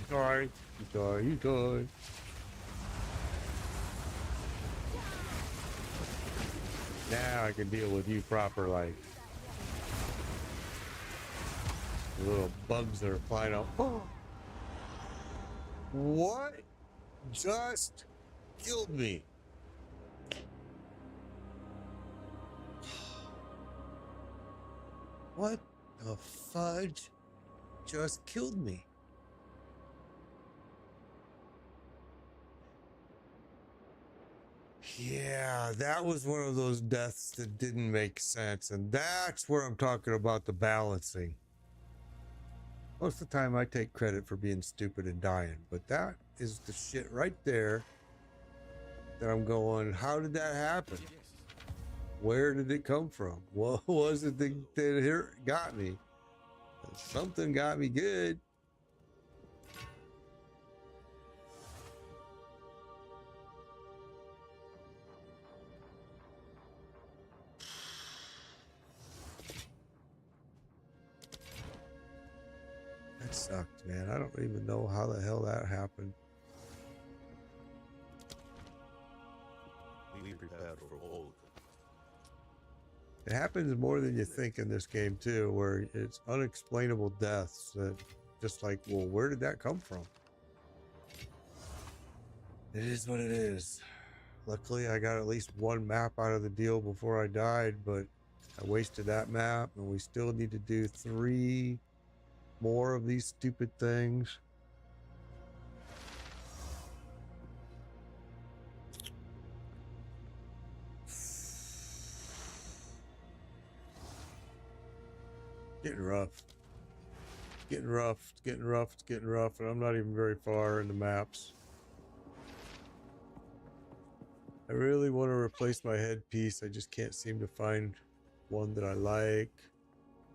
Now I can deal with you proper, like the little bugs that are flying out. Oh. What just killed me? What the fudge just killed me? Yeah, that was one of those deaths that didn't make sense. And that's where I'm talking about the balancing. Most of the time I take credit for being stupid and dying, but that is the shit right there that I'm going, how did that happen? Where did it come from? What was it that here got me? Something got me good. That sucked, man. I don't even know how the hell that happened. We prepared for all. It happens more than you think in this game too, where it's unexplainable deaths that just like, well, where did that come from? It is what it is. Luckily, I got at least one map out of the deal before I died, but I wasted that map, and we still need to do 3 more of these stupid things. Getting rough. Getting rough. It's getting rough. It's getting rough, and I'm not even very far in the maps. I really want to replace my headpiece. I just can't seem to find one that I like.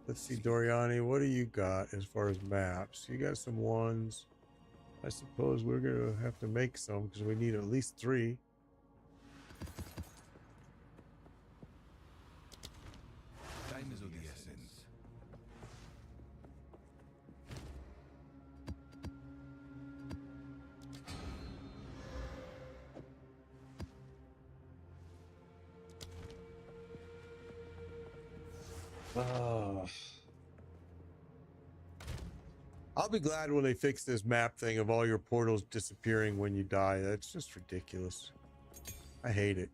Let's see, Doriani, what do you got as far as maps? You got some ones. I suppose we're going to have to make some because we need at least 3. Time is of the essence. I'll be glad when they fix this map thing of all your portals disappearing when you die. That's just ridiculous. I hate it.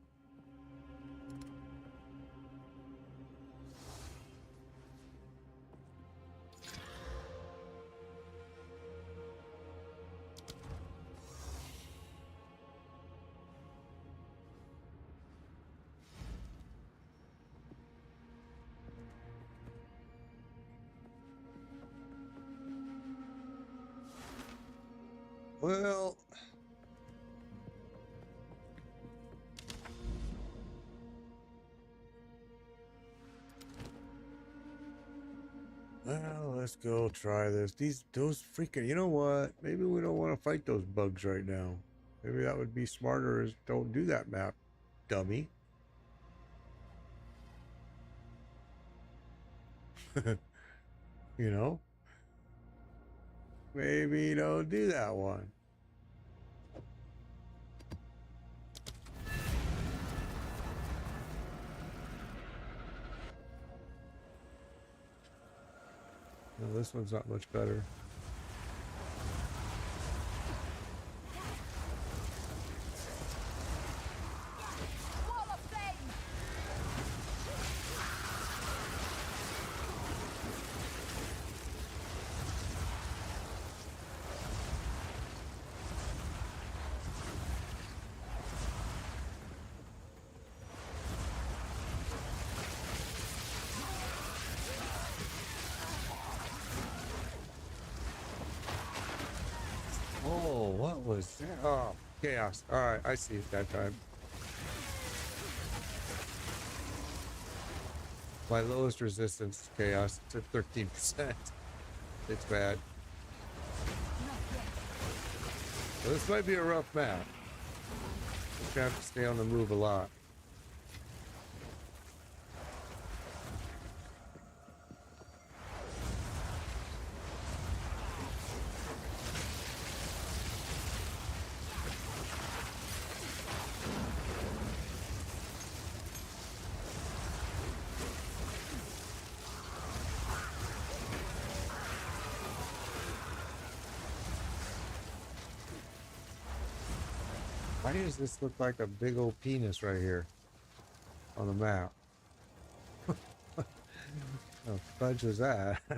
Well, let's go try this. Those freaking, you know what? Maybe we don't want to fight those bugs right now. Maybe that would be smarter is don't do that map, dummy. You know? Maybe don't do that one. No, this one's not much better. Wall of flame! Oh, what was that? Oh, chaos. All right, I see it that time. My lowest resistance to chaos to 13%. It's bad. Well, this might be a rough map. We have to stay on the move a lot. Why does this look like a big old penis right here on the map? What the fudge was that? I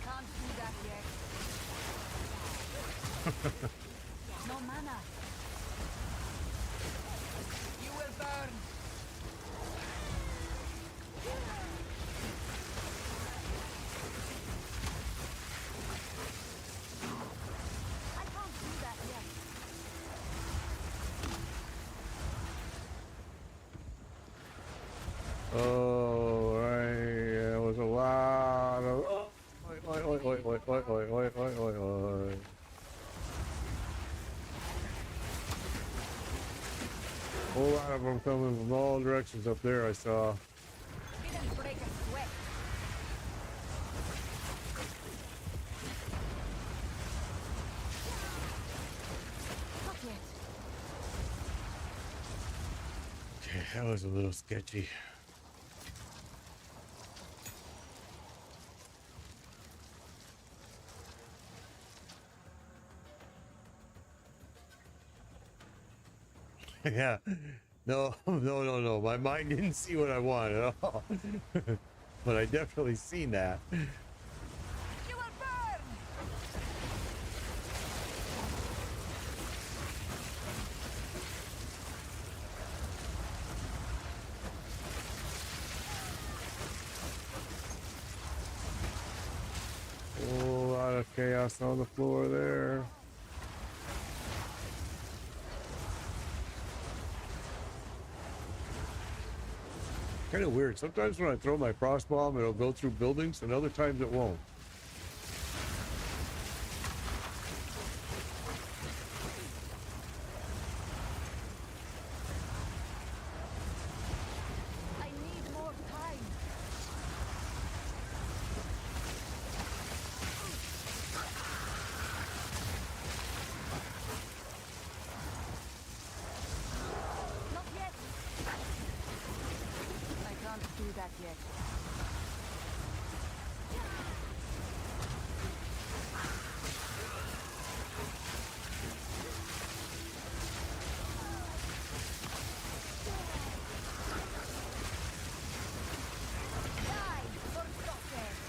can't do that yet. No mana. Oh, right. There was a lot of. Oh, oi. Whole lot of them coming from all directions up there, I saw. Didn't break a sweat. Not yet. Okay, that was a little sketchy. Yeah. No. My mind didn't see what I wanted at all. But I definitely seen that. You will burn! Whole lot of chaos on the floor there. Kind of weird. Sometimes when I throw my frost bomb, it'll go through buildings, and other times it won't. I need more time. Not yet. I can't do that yet. Die for Sorceress.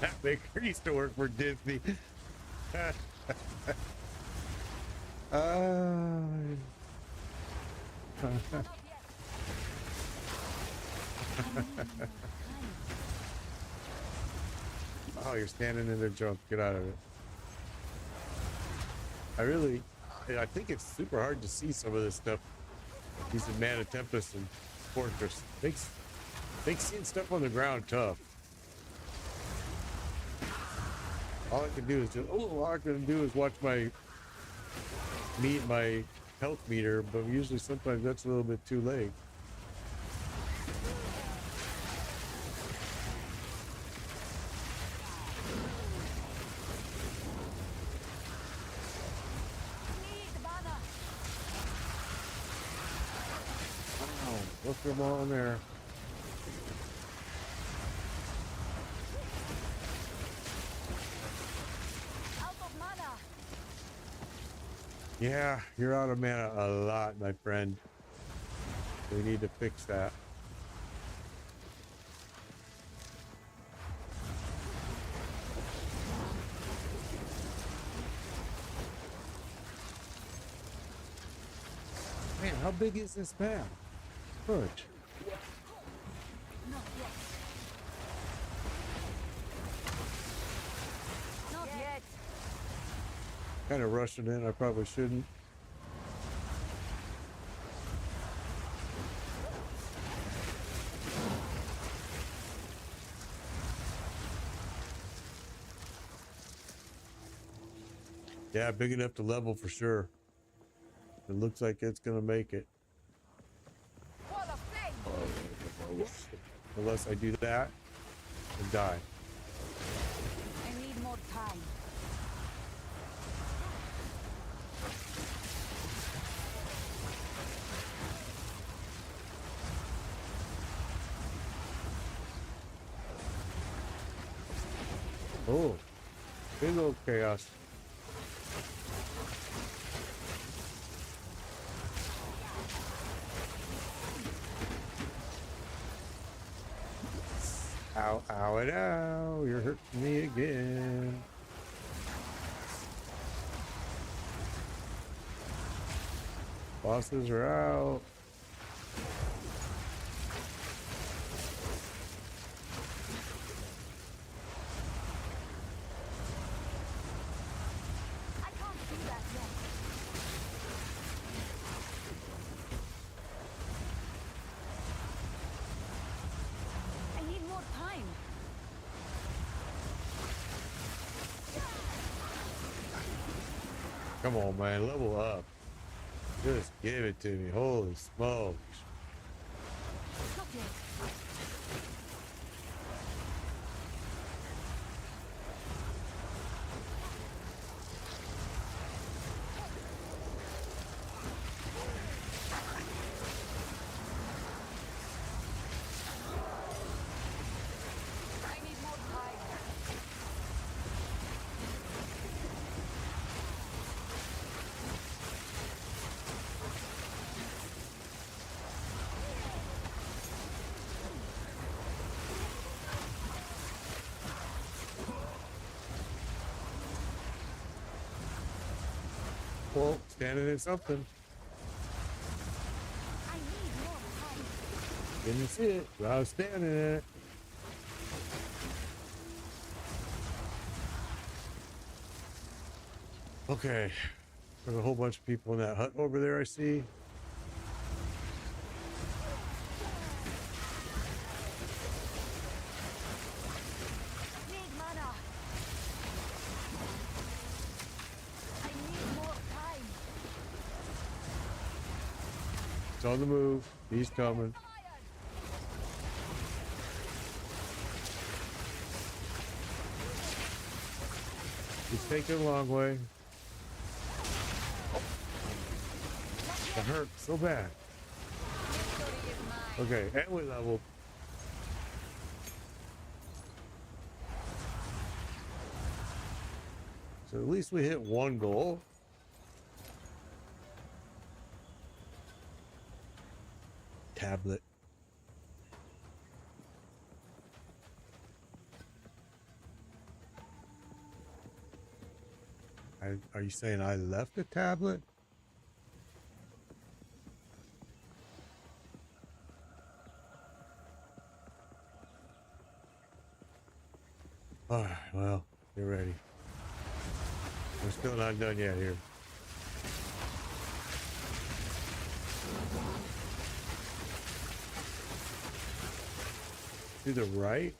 Matt Baker used to work for Disney. uh, Not yet. oh, you're standing in their junk. Get out of it. I think it's super hard to see some of this stuff. Using Mana Tempest and Fortress makes seeing stuff on the ground tough. All I can do is watch my health meter, but usually sometimes that's a little bit too late. Need mana. Oh, look them all in there. Out of mana. Yeah, you're out of mana a lot, my friend. We need to fix that. Man, how big is this map? Good. Not yet. Not yet. Kind of rushing in. I probably shouldn't. Yeah, big enough to level for sure. It looks like it's gonna make it. Wall of flame. Unless I do that and die. I need more time. Oh, big old chaos. Ow, ow, and ow. You're hurting me again. Bosses are out. Come on, man, level up. Just give it to me. Holy smokes. Not yet. I need more time. Well, standing in something. I need more time. Didn't see it, but I was standing in it. Okay. There's a whole bunch of people in that hut over there, I see. Need mana. I need more time. It's on the move. He's coming. Fired. He's taking a long way. That hurt so bad. Victory is mine. Okay, and we leveled. So at least we hit one goal. Tablet. Are you saying I left the tablet? All right, well, get ready. We're still not done yet here. To the right.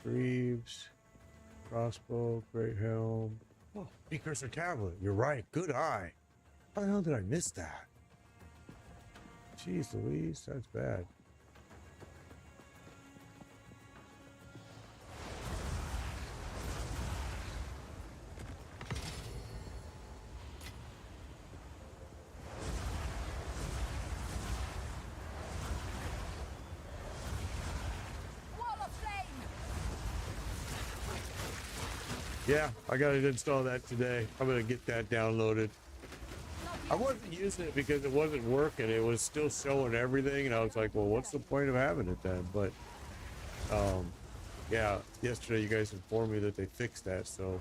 Greaves, crossbow, great helm. Oh, precursor tablet. You're right. Good eye. How the hell did I miss that? Jeez Louise, that's bad. Wall of flame. Yeah, I gotta install that today. I'm gonna get that downloaded. I wasn't using it because it wasn't working. It was still showing everything, and I was like, well, what's the point of having it then? But yeah, yesterday you guys informed me that they fixed that, so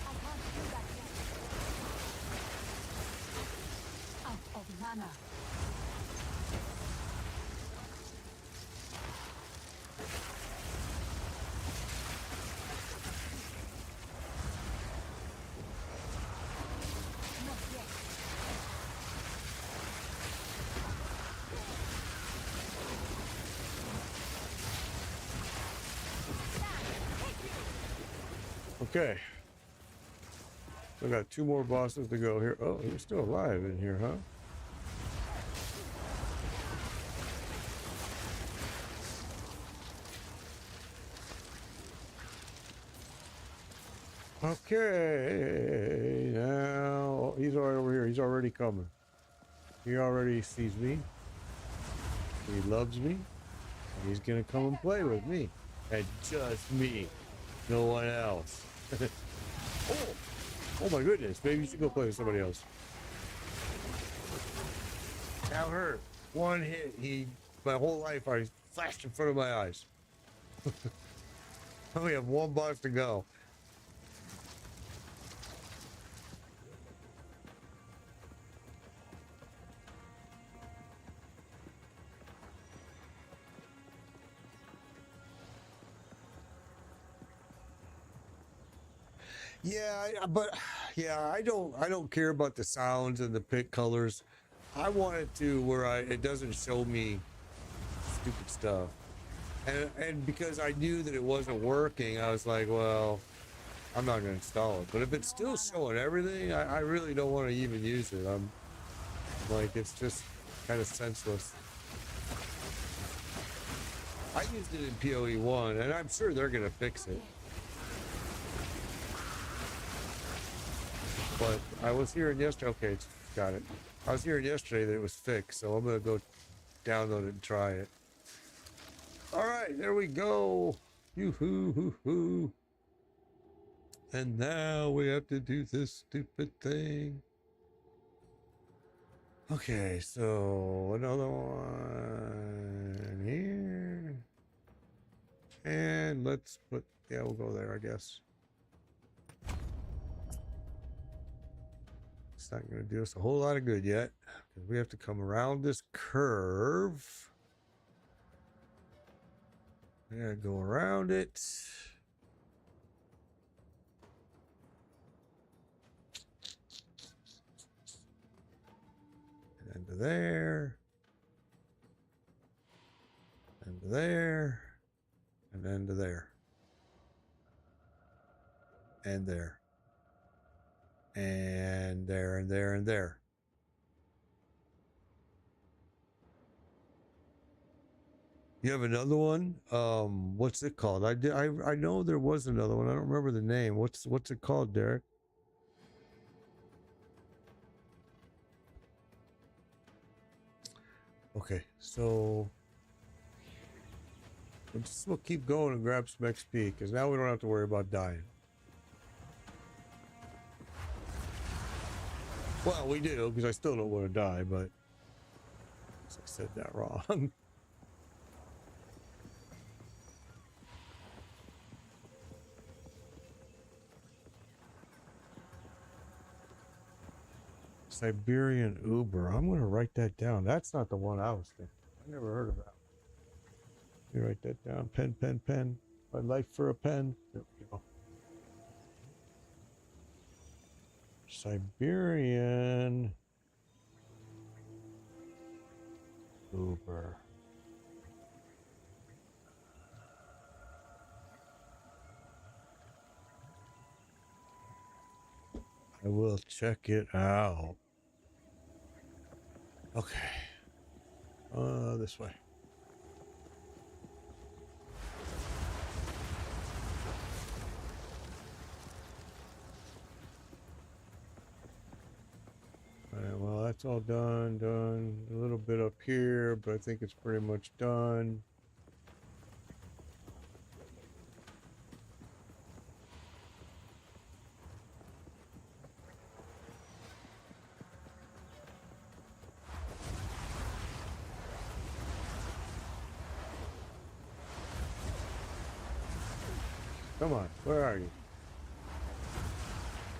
I can't do that yet. Out of mana. Not yet. okay. We got 2 more bosses to go here. Oh, you're still alive in here, huh? Okay, now he's already over here. He's already coming. He already sees me. He loves me. And he's gonna come and play with me. And just me. No one else. Oh my goodness. Maybe you should go play with somebody else. That hurt. One hit. My whole life I flashed in front of my eyes. I only have one boss to go. But yeah, I don't care about the sounds and the pick colors. I want it to where it doesn't show me stupid stuff. And because I knew that it wasn't working, I was like, well, I'm not going to install it. But if it's still showing everything, I really don't want to even use it. I'm like, it's just kind of senseless. I used it in PoE 1, and I'm sure they're going to fix it. But I was hearing yesterday, okay, it's got it. I was hearing yesterday that it was fixed, so I'm going to go download it and try it. All right, there we go. Yoo-hoo-hoo-hoo. And now we have to do this stupid thing. Okay, so another one here. And let's put, yeah, we'll go there, I guess. It's not going to do us a whole lot of good yet, because we have to come around this curve. I gotta go around it. And to there. And to there. And then to there. And there. And there, and there, and there. You have another one? What's it called? I know there was another one. I don't remember the name. What's it called, Derek? Okay, so we'll keep going and grab some XP, because now we don't have to worry about dying. Well, we do, because I still don't want to die, but I said that wrong. Siberian Uber. I'm going to write that down. That's not the one I was thinking. I never heard of that. Let me write that down. Pen, pen, pen. My life for a pen. There we go. Siberian Uber. I will check it out. Okay. This way. All right, well, that's all done. A little bit up here, but I think it's pretty much done. Come on, where are you?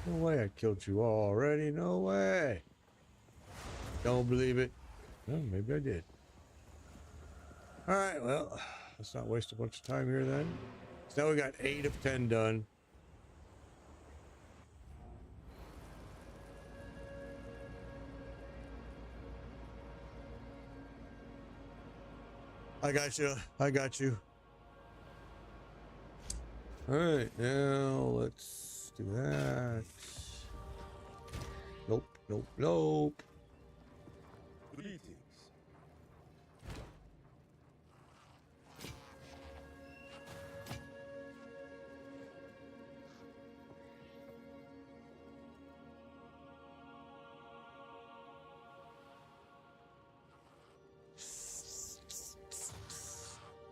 No way I killed you already. No way. Don't believe it. Well, maybe I did. All right, well, let's not waste a bunch of time here then. So now we got 8 of 10 done. I got you. I got you. All right, now let's do that. Nope, nope, nope. Greetings.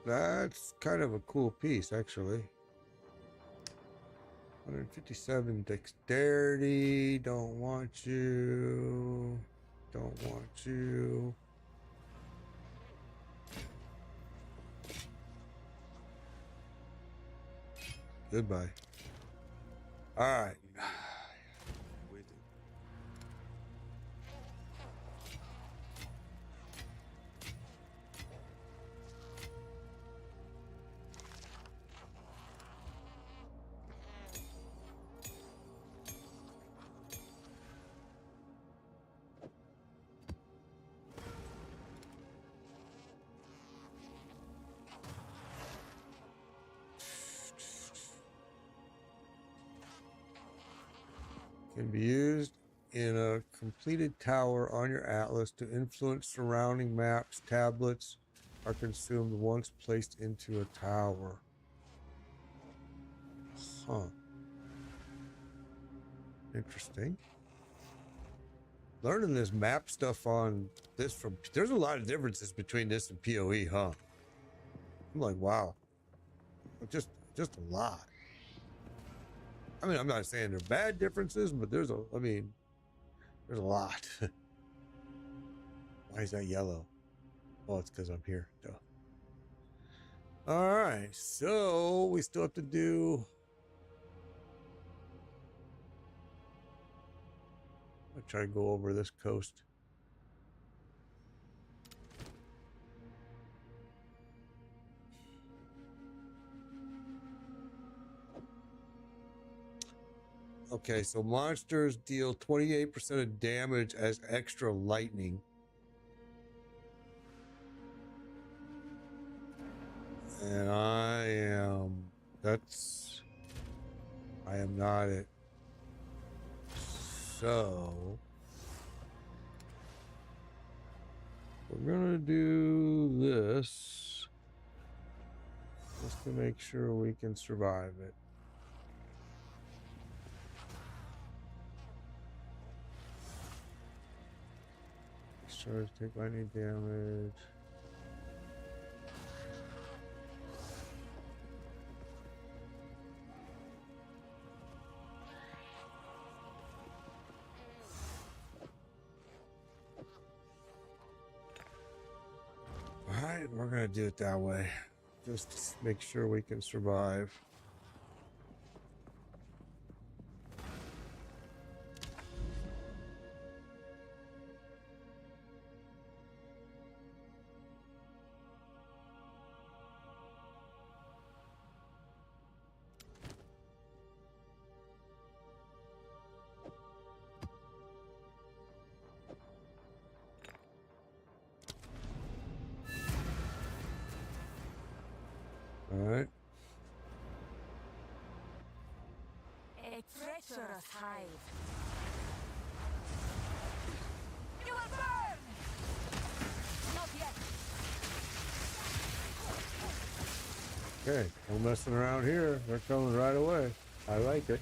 That's kind of a cool piece, actually. 157 dexterity. Don't want you. Don't want you. Goodbye. All right. Waiting. Can be used in a completed tower on your atlas to influence surrounding maps. Tablets are consumed once placed into a tower. Huh. Interesting. Learning this map stuff on this from there's a lot of differences between this and PoE, huh? I'm like, wow. Just a lot. I mean, I'm not saying they're bad differences, but there's a lot. Why is that yellow? Oh, it's because I'm here. Duh. All right, so we still have to do. I'll try to go over this coast. Okay, so monsters deal 28% of damage as extra lightning. And I am not it. So we're gonna do this just to make sure we can survive it. Stars take lightning damage. All right, we're gonna do it that way. Just to make sure we can survive. All right. A treacherous hive. You will burn! Not yet. Okay, no messing around here. They're coming right away. I like it.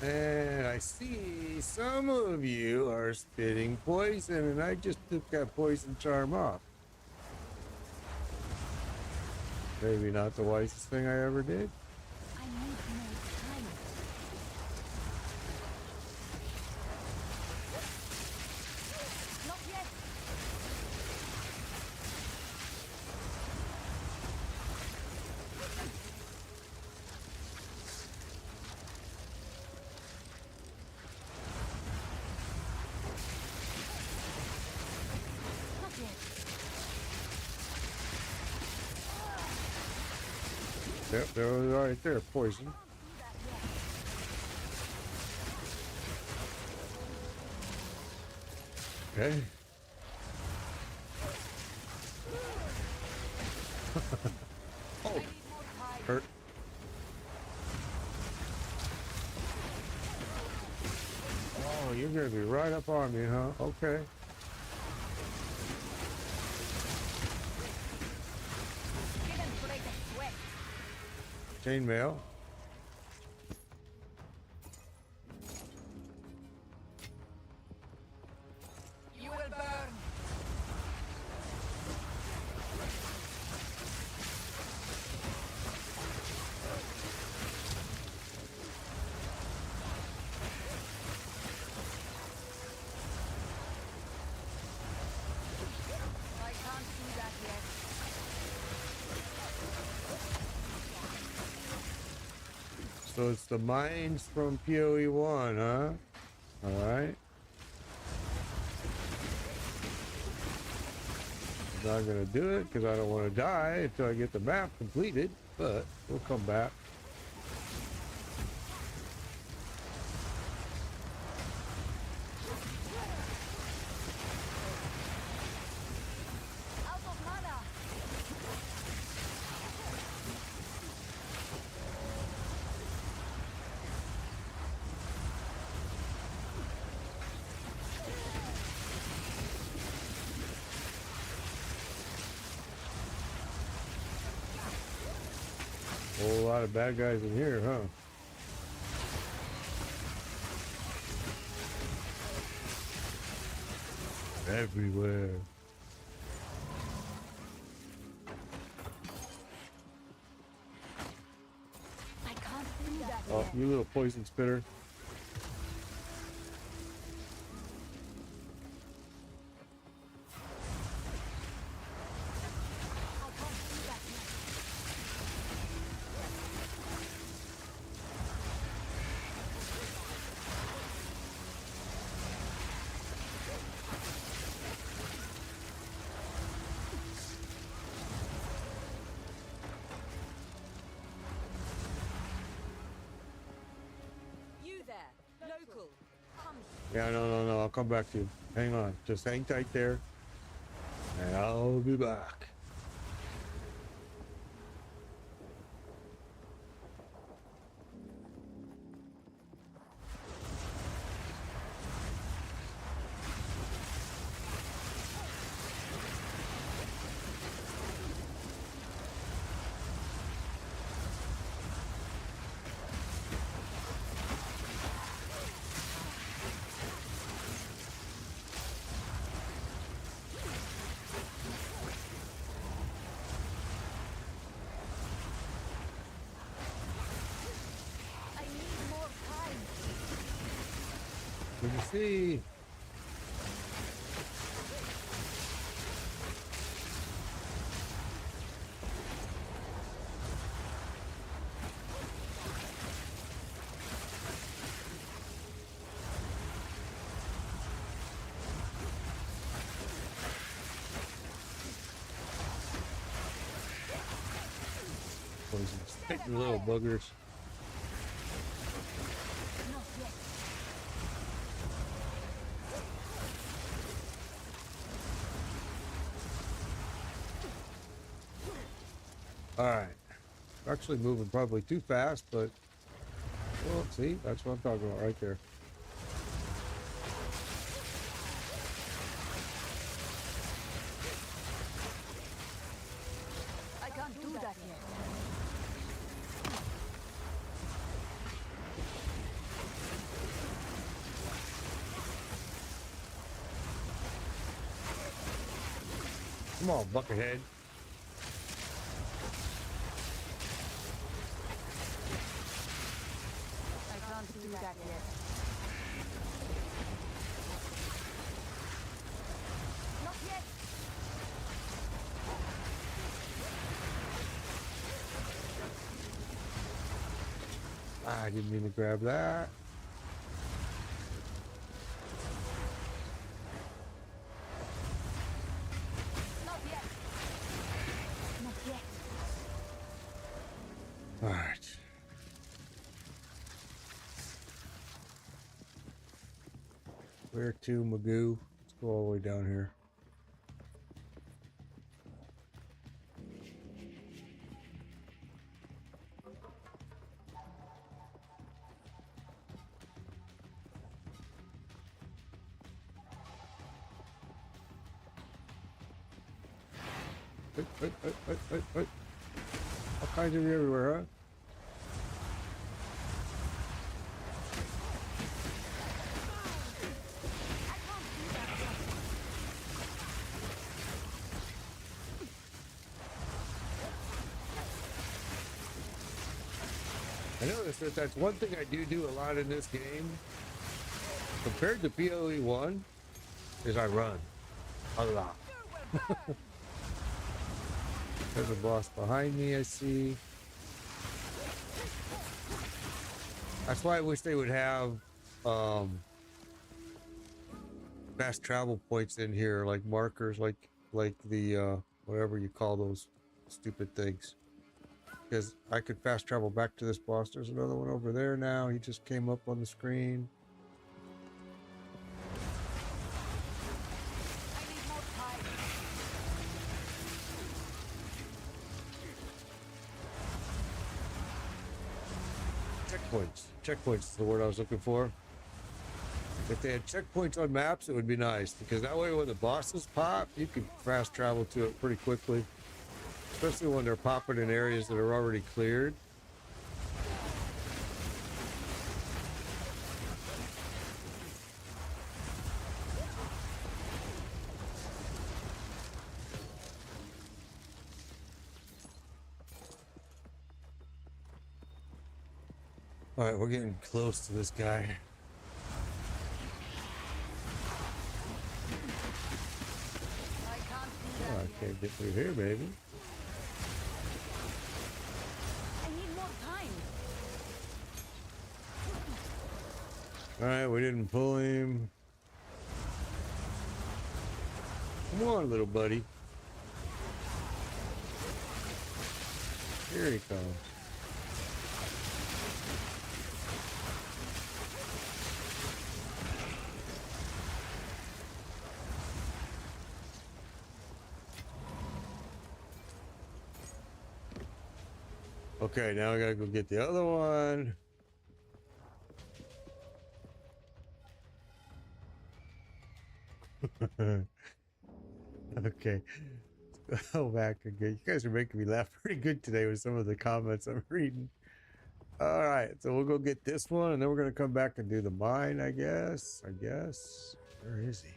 And I see some of you are spitting poison, and I just took that poison charm off. Maybe not the wisest thing I ever did. I need more time. Not yet. Not yet. Yep, there was right there, poison. Okay. Oh, hurt. Oh, you're gonna be right up on me, huh? Okay. Didn't break a sweat. Chainmail. You will burn. I can't do that yet. So it's the mines from PoE 1, huh? All right. I'm not gonna do it because I don't want to die until I get the map completed, but we'll come back. Out of lot of bad guys in here, huh? Everywhere. I can't do that Oh, yet. you little poison spitter. I can't do that yet. You there, local. Come. Yeah, no. I'll come back to you. Hang on. Just hang tight there. And I'll be back. I need more time. Let me see. Poison stick, you little buggers. Not yet. All right. Actually moving probably too fast, but well, see, that's what I'm talking about right there. I can't do that yet. Come on, buckethead. I can't do that yet. Not yet. Ah, I didn't mean to grab that. Not yet. Not yet. All right. Where to, Magoo? Let's go all the way down here. Wait. All kinds of you everywhere, huh? I noticed that that's one thing I do a lot in this game. Compared to PoE 1, is I run a lot. There's a boss behind me, I see. That's why I wish they would have fast travel points in here, like markers, like the whatever you call those stupid things. Because I could fast travel back to this boss. There's another one over there now. He just came up on the screen. I need more time. Checkpoints. Checkpoints is the word I was looking for. If they had checkpoints on maps, it would be nice. Because that way when the bosses pop, you can fast travel to it pretty quickly. Especially when they're popping in areas that are already cleared. All right, we're getting close to this guy. I can't do Oh, that I yet. can't get through here, baby. I need more time. All right, we didn't pull him. Come on, little buddy. Here he comes. Okay, now I gotta go get the other one. Okay. Go back again. You guys are making me laugh pretty good today with some of the comments I'm reading. All right, so we'll go get this one, and then we're gonna come back and do the mine, I guess. Where is he?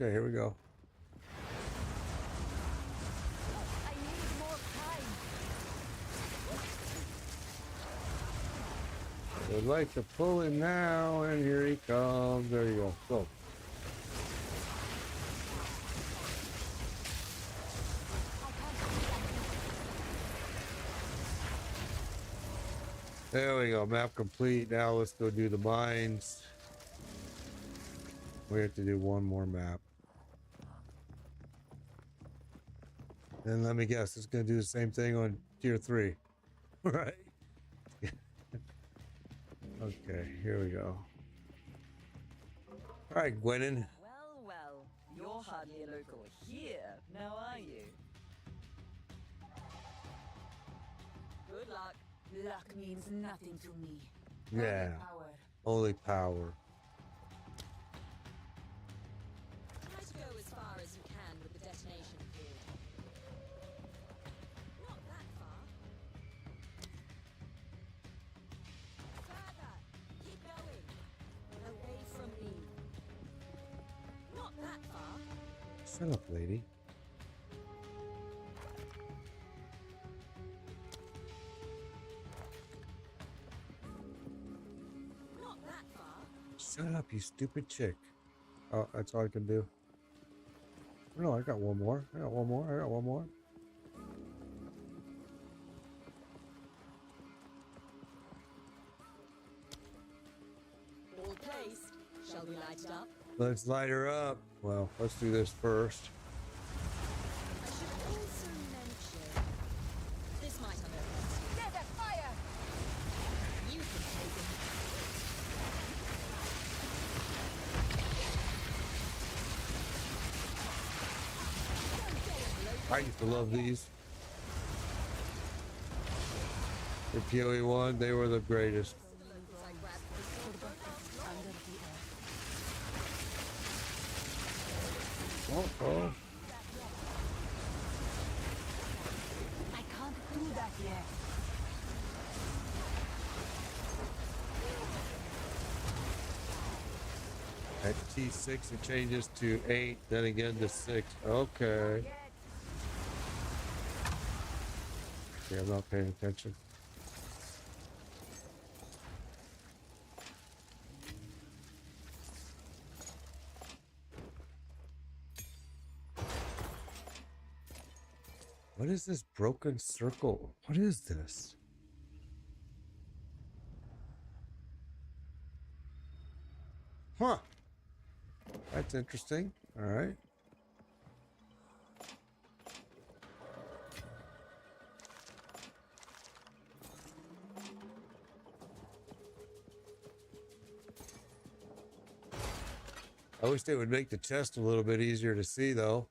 Okay, here we go. I need more time. I'd like to pull him now, and here he comes. There you go. Go. There we go. Map complete. Now let's go do the mines. We have to do one more map. And let me guess, it's going to do the same thing on tier 3. Right? Okay, here we go. All right, Gwennon. Well, well, you're hardly a local here, now are you? Good luck. Luck means nothing to me. Yeah, Power. only power. Try to go as far as you can with the detonation field. Not that far. Further. Keep going. Away from me. Not that far. Shut up, lady. Not that far. Shut up, you stupid chick. Oh, that's all I can do. No, I got one more. I got one more. All placed. Shall we light it up? Let's light her up. Well, let's do this first. I should also mention this might unearth There's a fire! you. You can take it. I used to love these. The PoE one, they were the greatest. Oh. I can't do that yet. At T6 it changes to 8, then again to 6. Okay. Okay, I'm not paying attention. What is this broken circle? What is this? Huh. That's interesting. All right. I wish they would make the chest a little bit easier to see, though.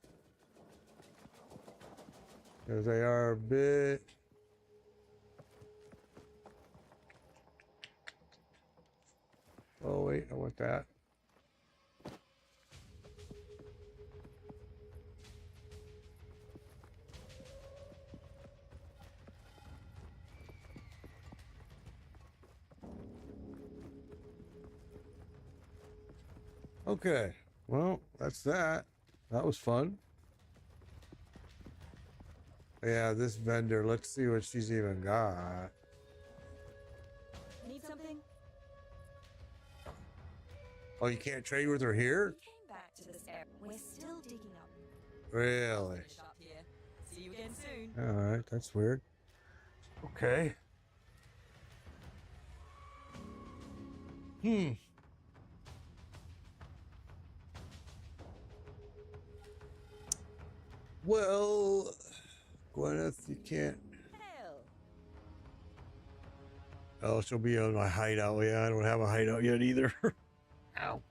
Because they are a bit... Oh, wait, I want that. Okay, well, that's that. That was fun. Yeah, this vendor, let's see what she's even got. Need something? Oh, you can't trade with her here? We came back to this area. We're still digging up. Really? Finish up here. See you again soon. All right, that's weird. Okay. Well, Gwyneth, you can't. Hell. Oh, she'll be on my hideout. Yeah, I don't have a hideout yet either. Ow.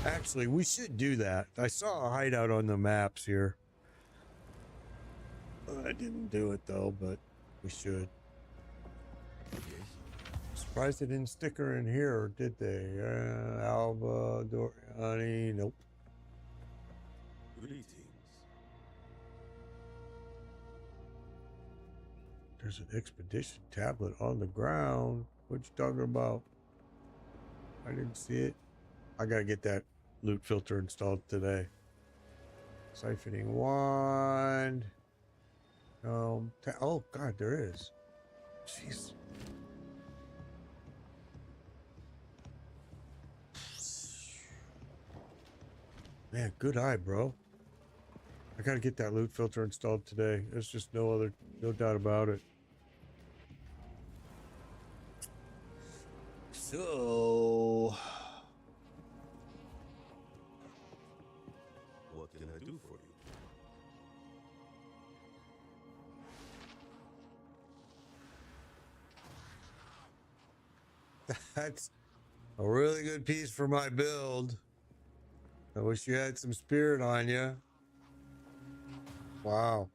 Actually, we should do that. I saw a hideout on the maps here. I didn't do it though, but we should. Surprised they didn't stick her in here, or did they? Alba, Doriani, nope. Greetings. There's an expedition tablet on the ground. What you talking about? I didn't see it. I gotta get that loot filter installed today. Siphoning wand. Oh God, there is. Jeez. Man, good eye, bro. I gotta get that loot filter installed today. There's just no doubt about it. So, What can I do for you? that's a really good piece for my build. I wish you had some spirit on you. Wow.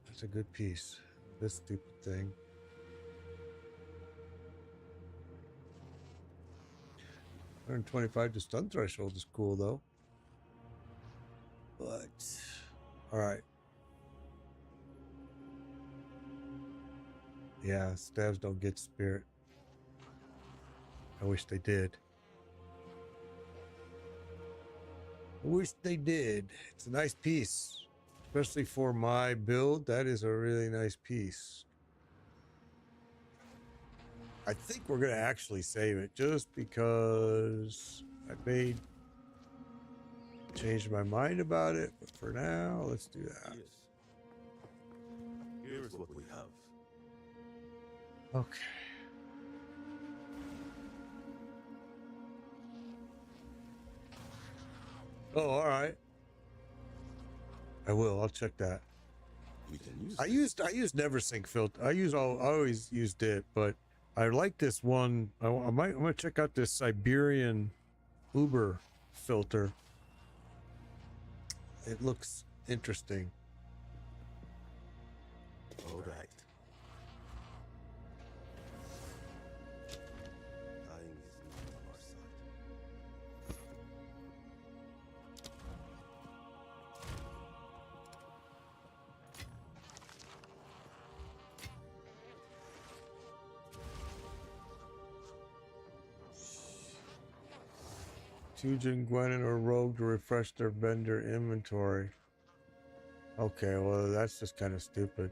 That's a good piece. This stupid thing. 125 to stun threshold is cool though. But all right. Yeah, stabs don't get spirit. I wish they did. I wish they did. It's a nice piece, especially for my build. That is a really nice piece. I think we're gonna actually save it just because I changed my mind about it. But for now, let's do that. Yes. Here is what we have. Okay. Oh, all right. I will. I'll check that. We can use I this. used NeverSync filter. I always used it, but I like this one. I'm gonna check out this Siberian Uber filter. It looks interesting. All right. Dying is not on our side. Tujin, Gwenin, or Rogue to refresh their vendor inventory. Okay, well, that's just kind of stupid.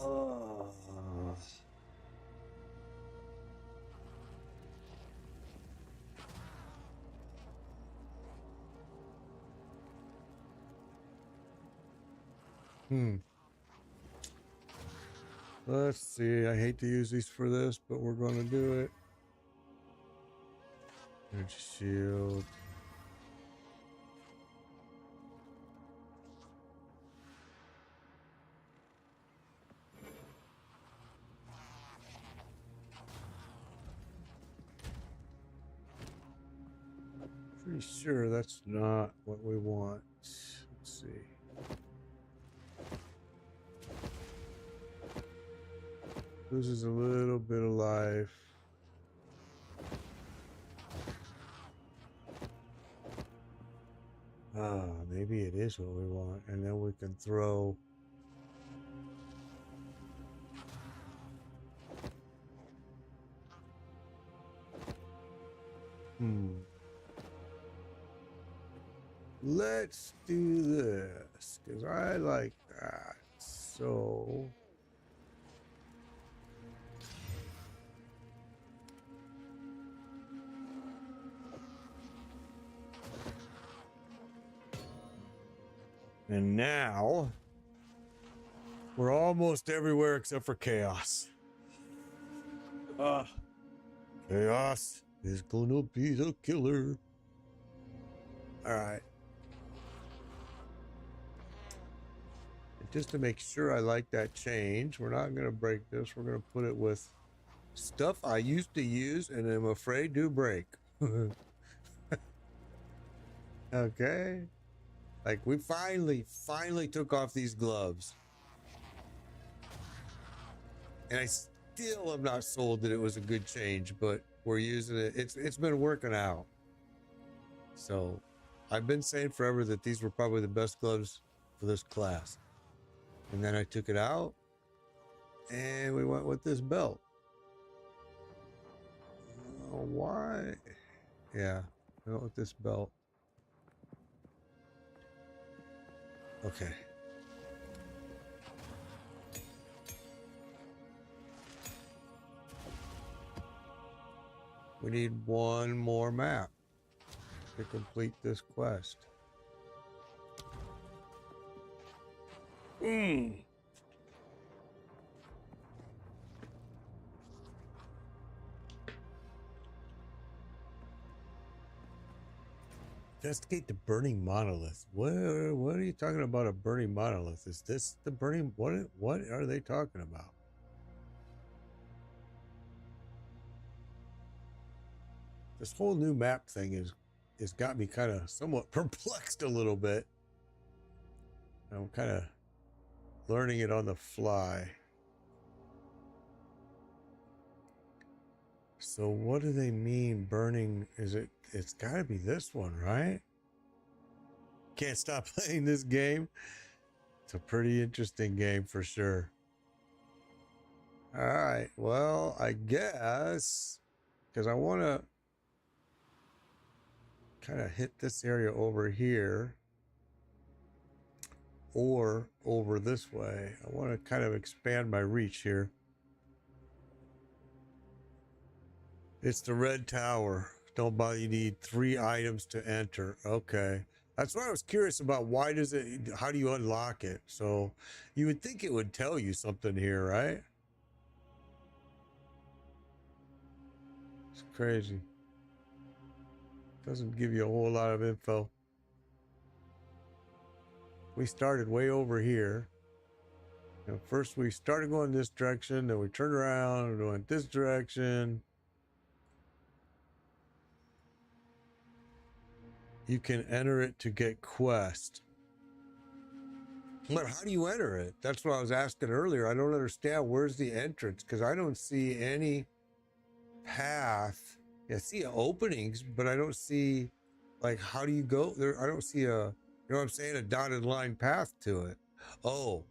Oh. Let's see. I hate to use these for this, but we're going to do it. Energy shield. Pretty sure that's not what we want. Let's see. Loses a little bit of life. Ah, maybe it is what we want, and then we can throw. Let's do this, because I like that. So. And now, we're almost everywhere except for chaos. Chaos is gonna be the killer. All right. And just to make sure I like that change, we're not gonna break this. We're gonna put it with stuff I used to use and I'm afraid to break. Okay. Like we finally took off these gloves. And I still am not sold that it was a good change, but we're using it. It's been working out. So I've been saying forever that these were probably the best gloves for this class. And then I took it out and we went with this belt. Why? Yeah, I went with this belt. Okay. We need one more map to complete this quest. Investigate the burning monolith. What are you talking about? A burning monolith? Is this the burning? What are they talking about? This whole new map thing is got me kind of somewhat perplexed a little bit. I'm kind of learning it on the fly. So what do they mean burning? It's got to be this one, right? Can't stop playing this game. It's a pretty interesting game for sure. All right, well, I guess because I want to kind of hit this area over here or over this way. I want to kind of expand my reach here. It's the red tower. Don't bother, you need 3 items to enter. Okay. That's what I was curious about. Why does it, how do you unlock it? So you would think it would tell you something here, right? It's crazy. Doesn't give you a whole lot of info. We started way over here. And first we started going this direction, then we turned around and went this direction. You can enter it to get quest. But how do you enter it? That's what I was asking earlier. I don't understand. Where's the entrance? Because I don't see any path. I see openings, but I don't see, like, how do you go there? I don't see a, you know what I'm saying? A dotted line path to it. Oh,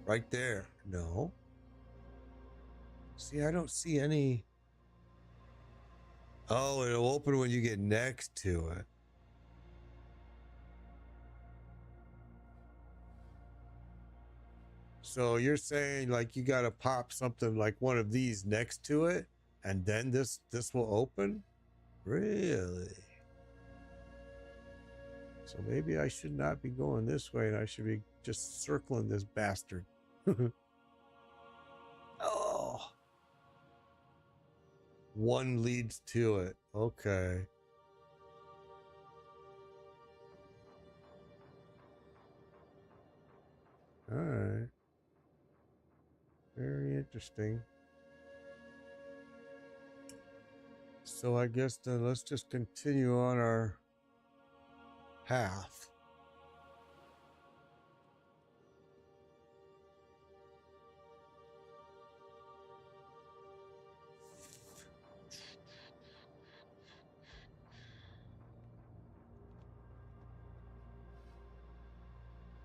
right there. No. See, I don't see any. Oh, it'll open when you get next to it. So you're saying like you got to pop something like one of these next to it and then this will open? Really? So maybe I should not be going this way and I should be just circling this bastard. Oh. One leads to it. Okay. All right. Very interesting. so I guess then let's just continue on our path.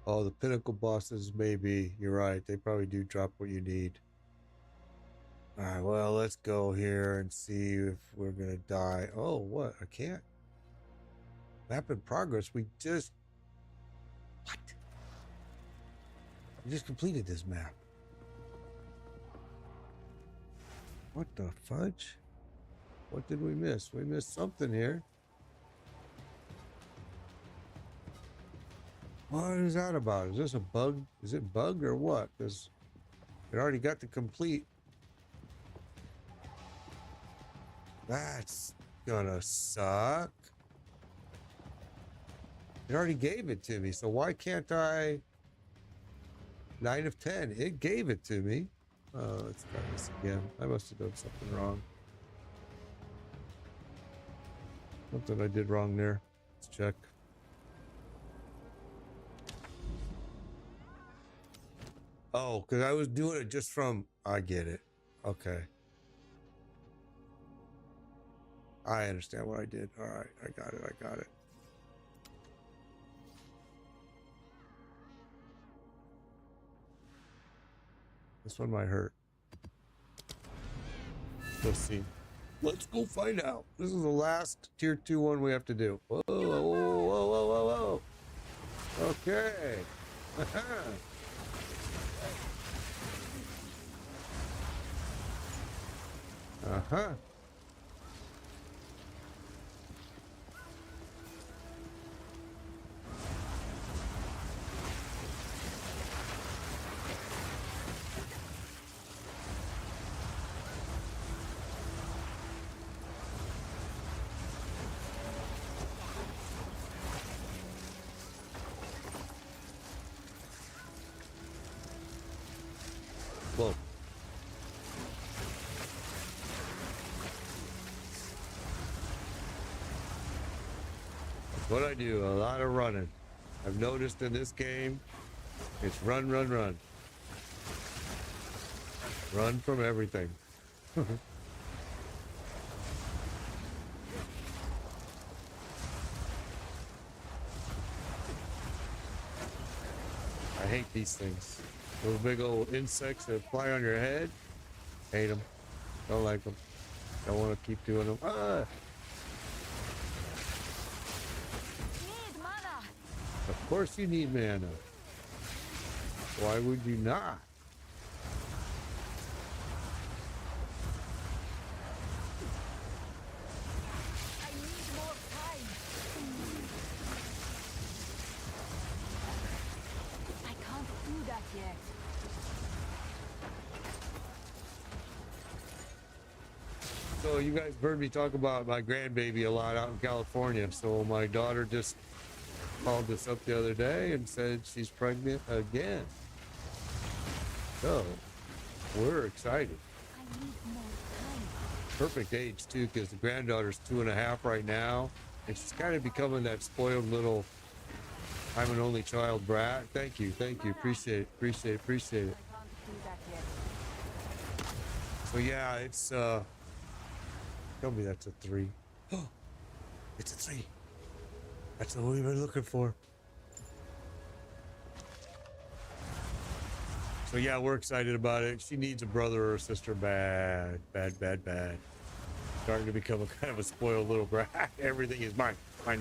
Oh, the pinnacle bosses, maybe. You're right. They probably do drop what you need. All right, well, let's go here and see if we're going to die. Oh, what? I can't. Map in progress. We just... What? We just completed this map. What the fudge? What did we miss? We missed something here. What is that about? Is this a bug? Is it bugged or what? Because it already got the complete. That's gonna suck. It already gave it to me, so why can't I? 9 of 10. It gave it to me. Oh, let's try this again. I must have done something wrong. Something I did wrong there. Let's check. Oh, because I was doing it just from... I get it. Okay. I understand what I did. All right. I got it. I got it. This one might hurt. Let's see. Let's go find out. This is the last tier 2 one we have to do. Whoa, whoa, whoa, whoa, whoa, whoa. Okay. Uh-huh. Whoa. What I do, a lot of running. I've noticed in this game, it's run, run, run. Run from everything. I hate these things. Those big old insects that fly on your head. Hate them. Don't like them. Don't want to keep doing them. Ah! Need mana. Of course you need mana. Why would you not? I need more time. I can't do that yet. So you guys heard me talk about my grandbaby a lot out in California. So my daughter just called us up the other day and said she's pregnant again. So we're excited. I need more time. Perfect age too, because the granddaughter's 2.5 right now, and she's kind of becoming that spoiled little I'm an only child brat. Thank you, appreciate it. I can't do that yet. So yeah, it's tell me that's a 3. Oh, it's a 3. That's what we've been looking for. So yeah, we're excited about it. She needs a brother or a sister bad. Starting to become a kind of a spoiled little brat. Everything is mine. Mine.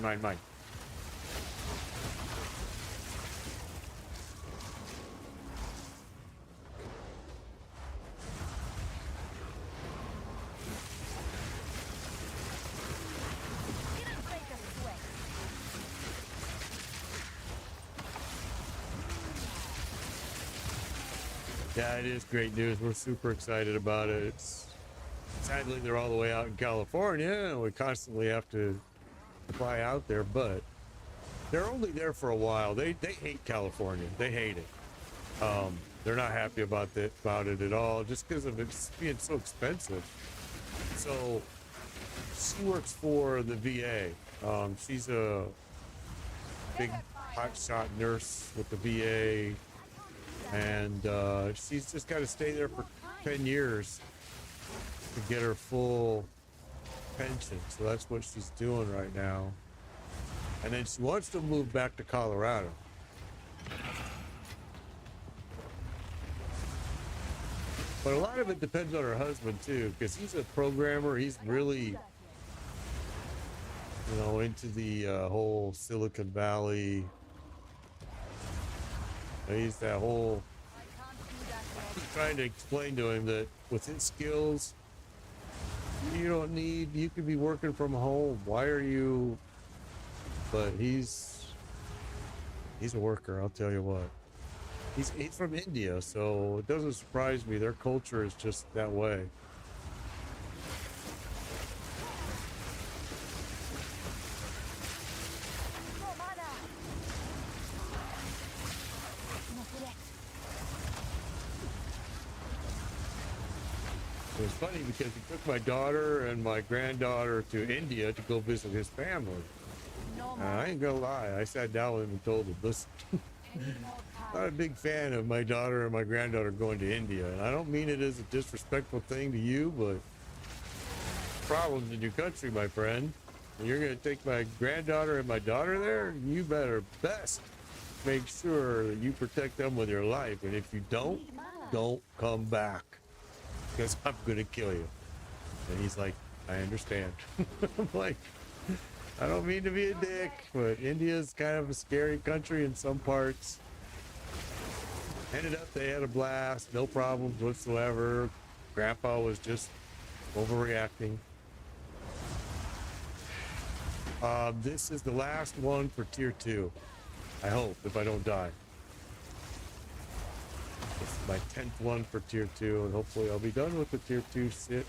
Didn't break a sweat. Yeah, it is great news. We're super excited about it. Sadly, they're all the way out in California, and we constantly have to fly out there, but they're only there for a while. They hate California. They hate it. They're not happy about it at all, just because of it being so expensive. So She works for the VA. She's a big hotshot nurse with the VA, and she's just got to stay there for 10 years to get her full pension. So that's what she's doing right now. And then she wants to move back to Colorado. But a lot of it depends on her husband too, because he's a programmer. He's really, you know, into the whole Silicon Valley. He's that whole, he's trying to explain to him that with his skills, you don't need, you could be working from home. Why are you, but he's a worker, I'll tell you what. He's from India, so it doesn't surprise me. Their culture is just that way. It was funny because he took my daughter and my granddaughter to India to go visit his family. And I ain't gonna lie, I sat down with him and told him, listen, not a big fan of my daughter and my granddaughter going to India. And I don't mean it as a disrespectful thing to you, but problems in your country, my friend. And you're gonna take my granddaughter and my daughter there? You better best make sure that you protect them with your life. And if you don't come back, because I'm gonna kill you. And he's like, I understand. I'm like, I don't mean to be a dick, but India's kind of a scary country in some parts. Ended up, they had a blast, no problems whatsoever. Grandpa was just overreacting. This is the last one for tier 2. I hope, if I don't die. This is my 10th one for tier 2, and hopefully I'll be done with the tier 2 sit.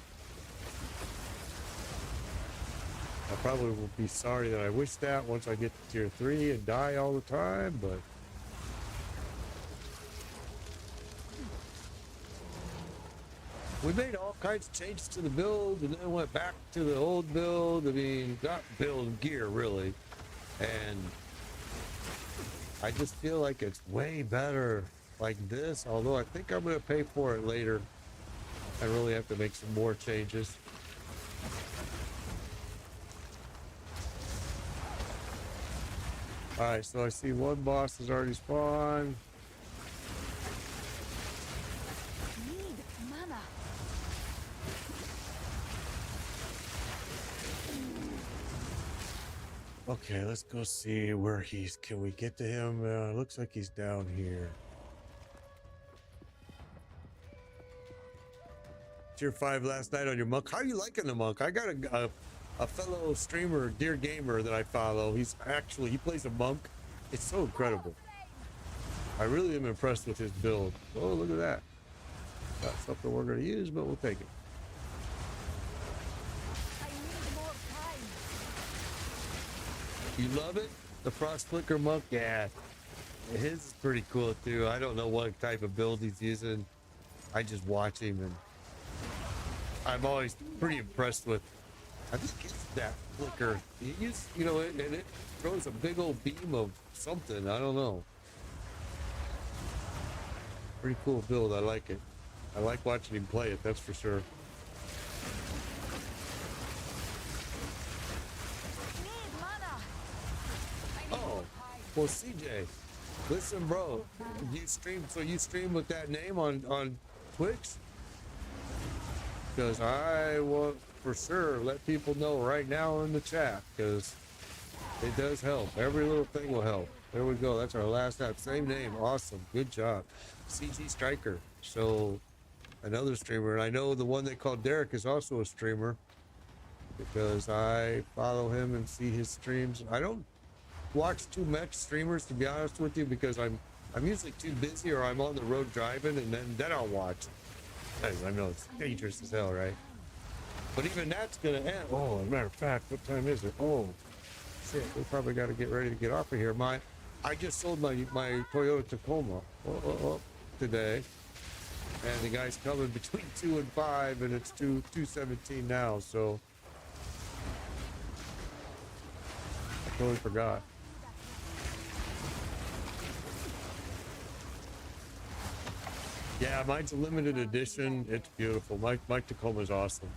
I probably will be sorry that I wish that once I get to tier 3 and die all the time, but we made all kinds of changes to the build and then went back to the old build. I mean, not build gear really. And I just feel like it's way better like this, although I think I'm going to pay for it later. I really have to make some more changes. Alright, so I see one boss has already spawned. Need mana. Okay, let's go see where he's. Can we get to him? Looks like he's down here. Tier 5 last night on your monk. How you liking the monk? I got a fellow streamer, Dear Gamer, that I follow. He plays a monk. It's so incredible. I really am impressed with his build. Oh, look at that. Not something we're going to use, but we'll take it. I need more time. You love it? The Frost Flicker monk? Yeah. His is pretty cool, too. I don't know what type of build he's using. I just watch him, and I'm always pretty impressed with. I think it's that flicker. He used, you know, and it throws a big old beam of something. I don't know. Pretty cool build. I like it. I like watching him play it, that's for sure. Need mana. Oh, well, CJ, listen, bro. You stream, so you stream with that name on Twitch? Because I want for sure let people know right now in the chat, because it does help. Every little thing will help. There we go. That's our last app. Same name. Awesome. Good job. CG Striker. So another streamer. And I know the one they call Derek is also a streamer, because I follow him and see his streams. I don't watch too much streamers, to be honest with you, because I'm usually too busy, or I'm on the road driving, and then I'll watch. I know it's dangerous as hell, right? But even that's gonna end. Oh, as a matter of fact, what time is it? Oh, shit, we probably got to get ready to get off of here. I just sold my Toyota Tacoma today, and the guy's coming between 2 and 5, and it's 2:17 now. So Totally forgot. Yeah, mine's a limited edition. It's beautiful. My Tacoma's awesome.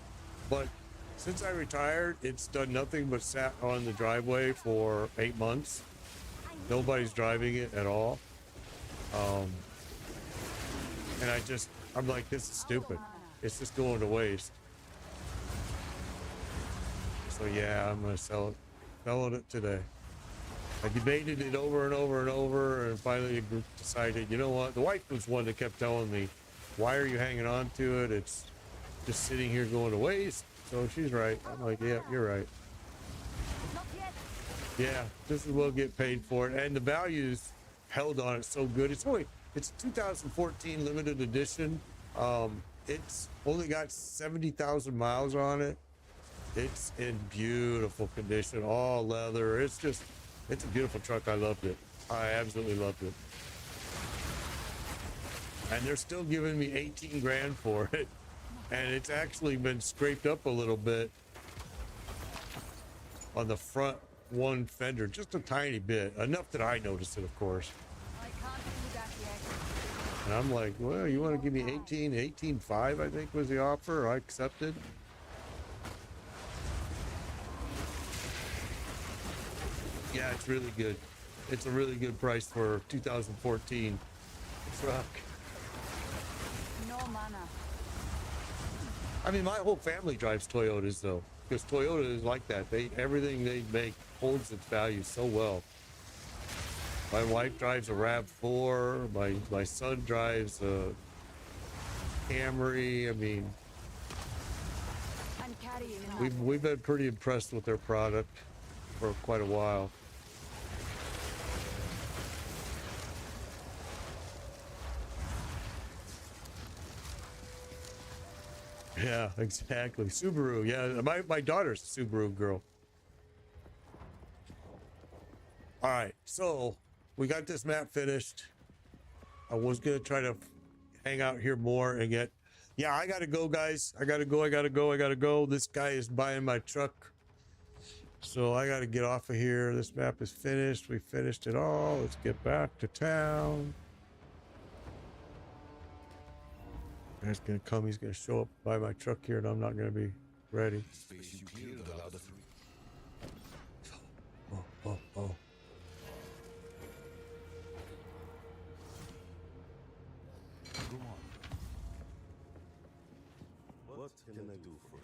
But since I retired, it's done nothing but sat on the driveway for 8 months. Nobody's driving it at all. And I'm like, this is stupid. It's just going to waste. So yeah, I'm gonna sell it. Selling it today. I debated it over and over and over, and finally the group decided, you know what? The wife was one that kept telling me, why are you hanging on to it? It's just sitting here going to waste. So she's right. I'm like, yeah, you're right. Not yet. Yeah, just as well get paid for it. And the values held on it so good. It's a 2014 limited edition. It's only got 70,000 miles on it. It's in beautiful condition, all leather. It's a beautiful truck. I loved it. I absolutely loved it. And they're still giving me 18 grand for it. And it's actually been scraped up a little bit on the front one fender, just a tiny bit, enough that I noticed it, of course. I can't do that yet. And I'm like, well, you want to give me 18.5, I think was the offer. I accepted. Yeah, it's really good. It's a really good price for 2014 truck. No mana. I mean, my whole family drives Toyotas though, because Toyota is like that. Everything they make holds its value so well. My wife drives a RAV4. My son drives a Camry. I mean, I'm carrying we've been pretty impressed with their product for quite a while. Yeah, exactly. Subaru. Yeah, my daughter's a Subaru girl. All right, so we got this map finished. I was gonna try to hang out here more and get. Yeah, I gotta go, guys. I gotta go. This guy is buying my truck, so I gotta get off of here. This map is finished. We finished it all. Let's get back to town. He's gonna come. He's gonna show up by my truck here, and I'm not gonna be ready. Space you cleared allowed us. Oh. Go on. What can I do for you?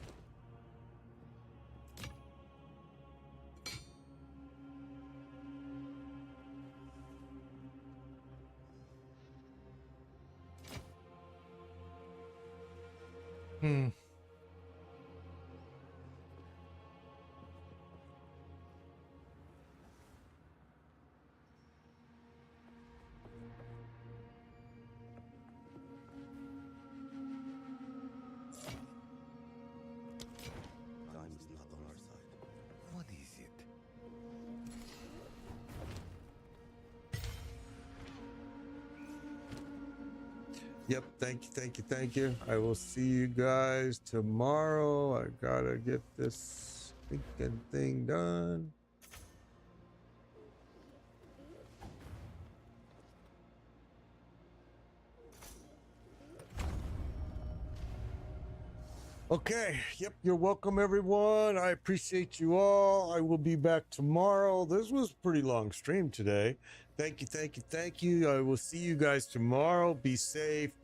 Time is not on our side. What is it? Yep, thank you. I will see you guys tomorrow. I gotta get this stinking thing done. Okay, yep, you're welcome, everyone. I appreciate you all. I will be back tomorrow. This was a pretty long stream today. Thank you. I will see you guys tomorrow. Be safe.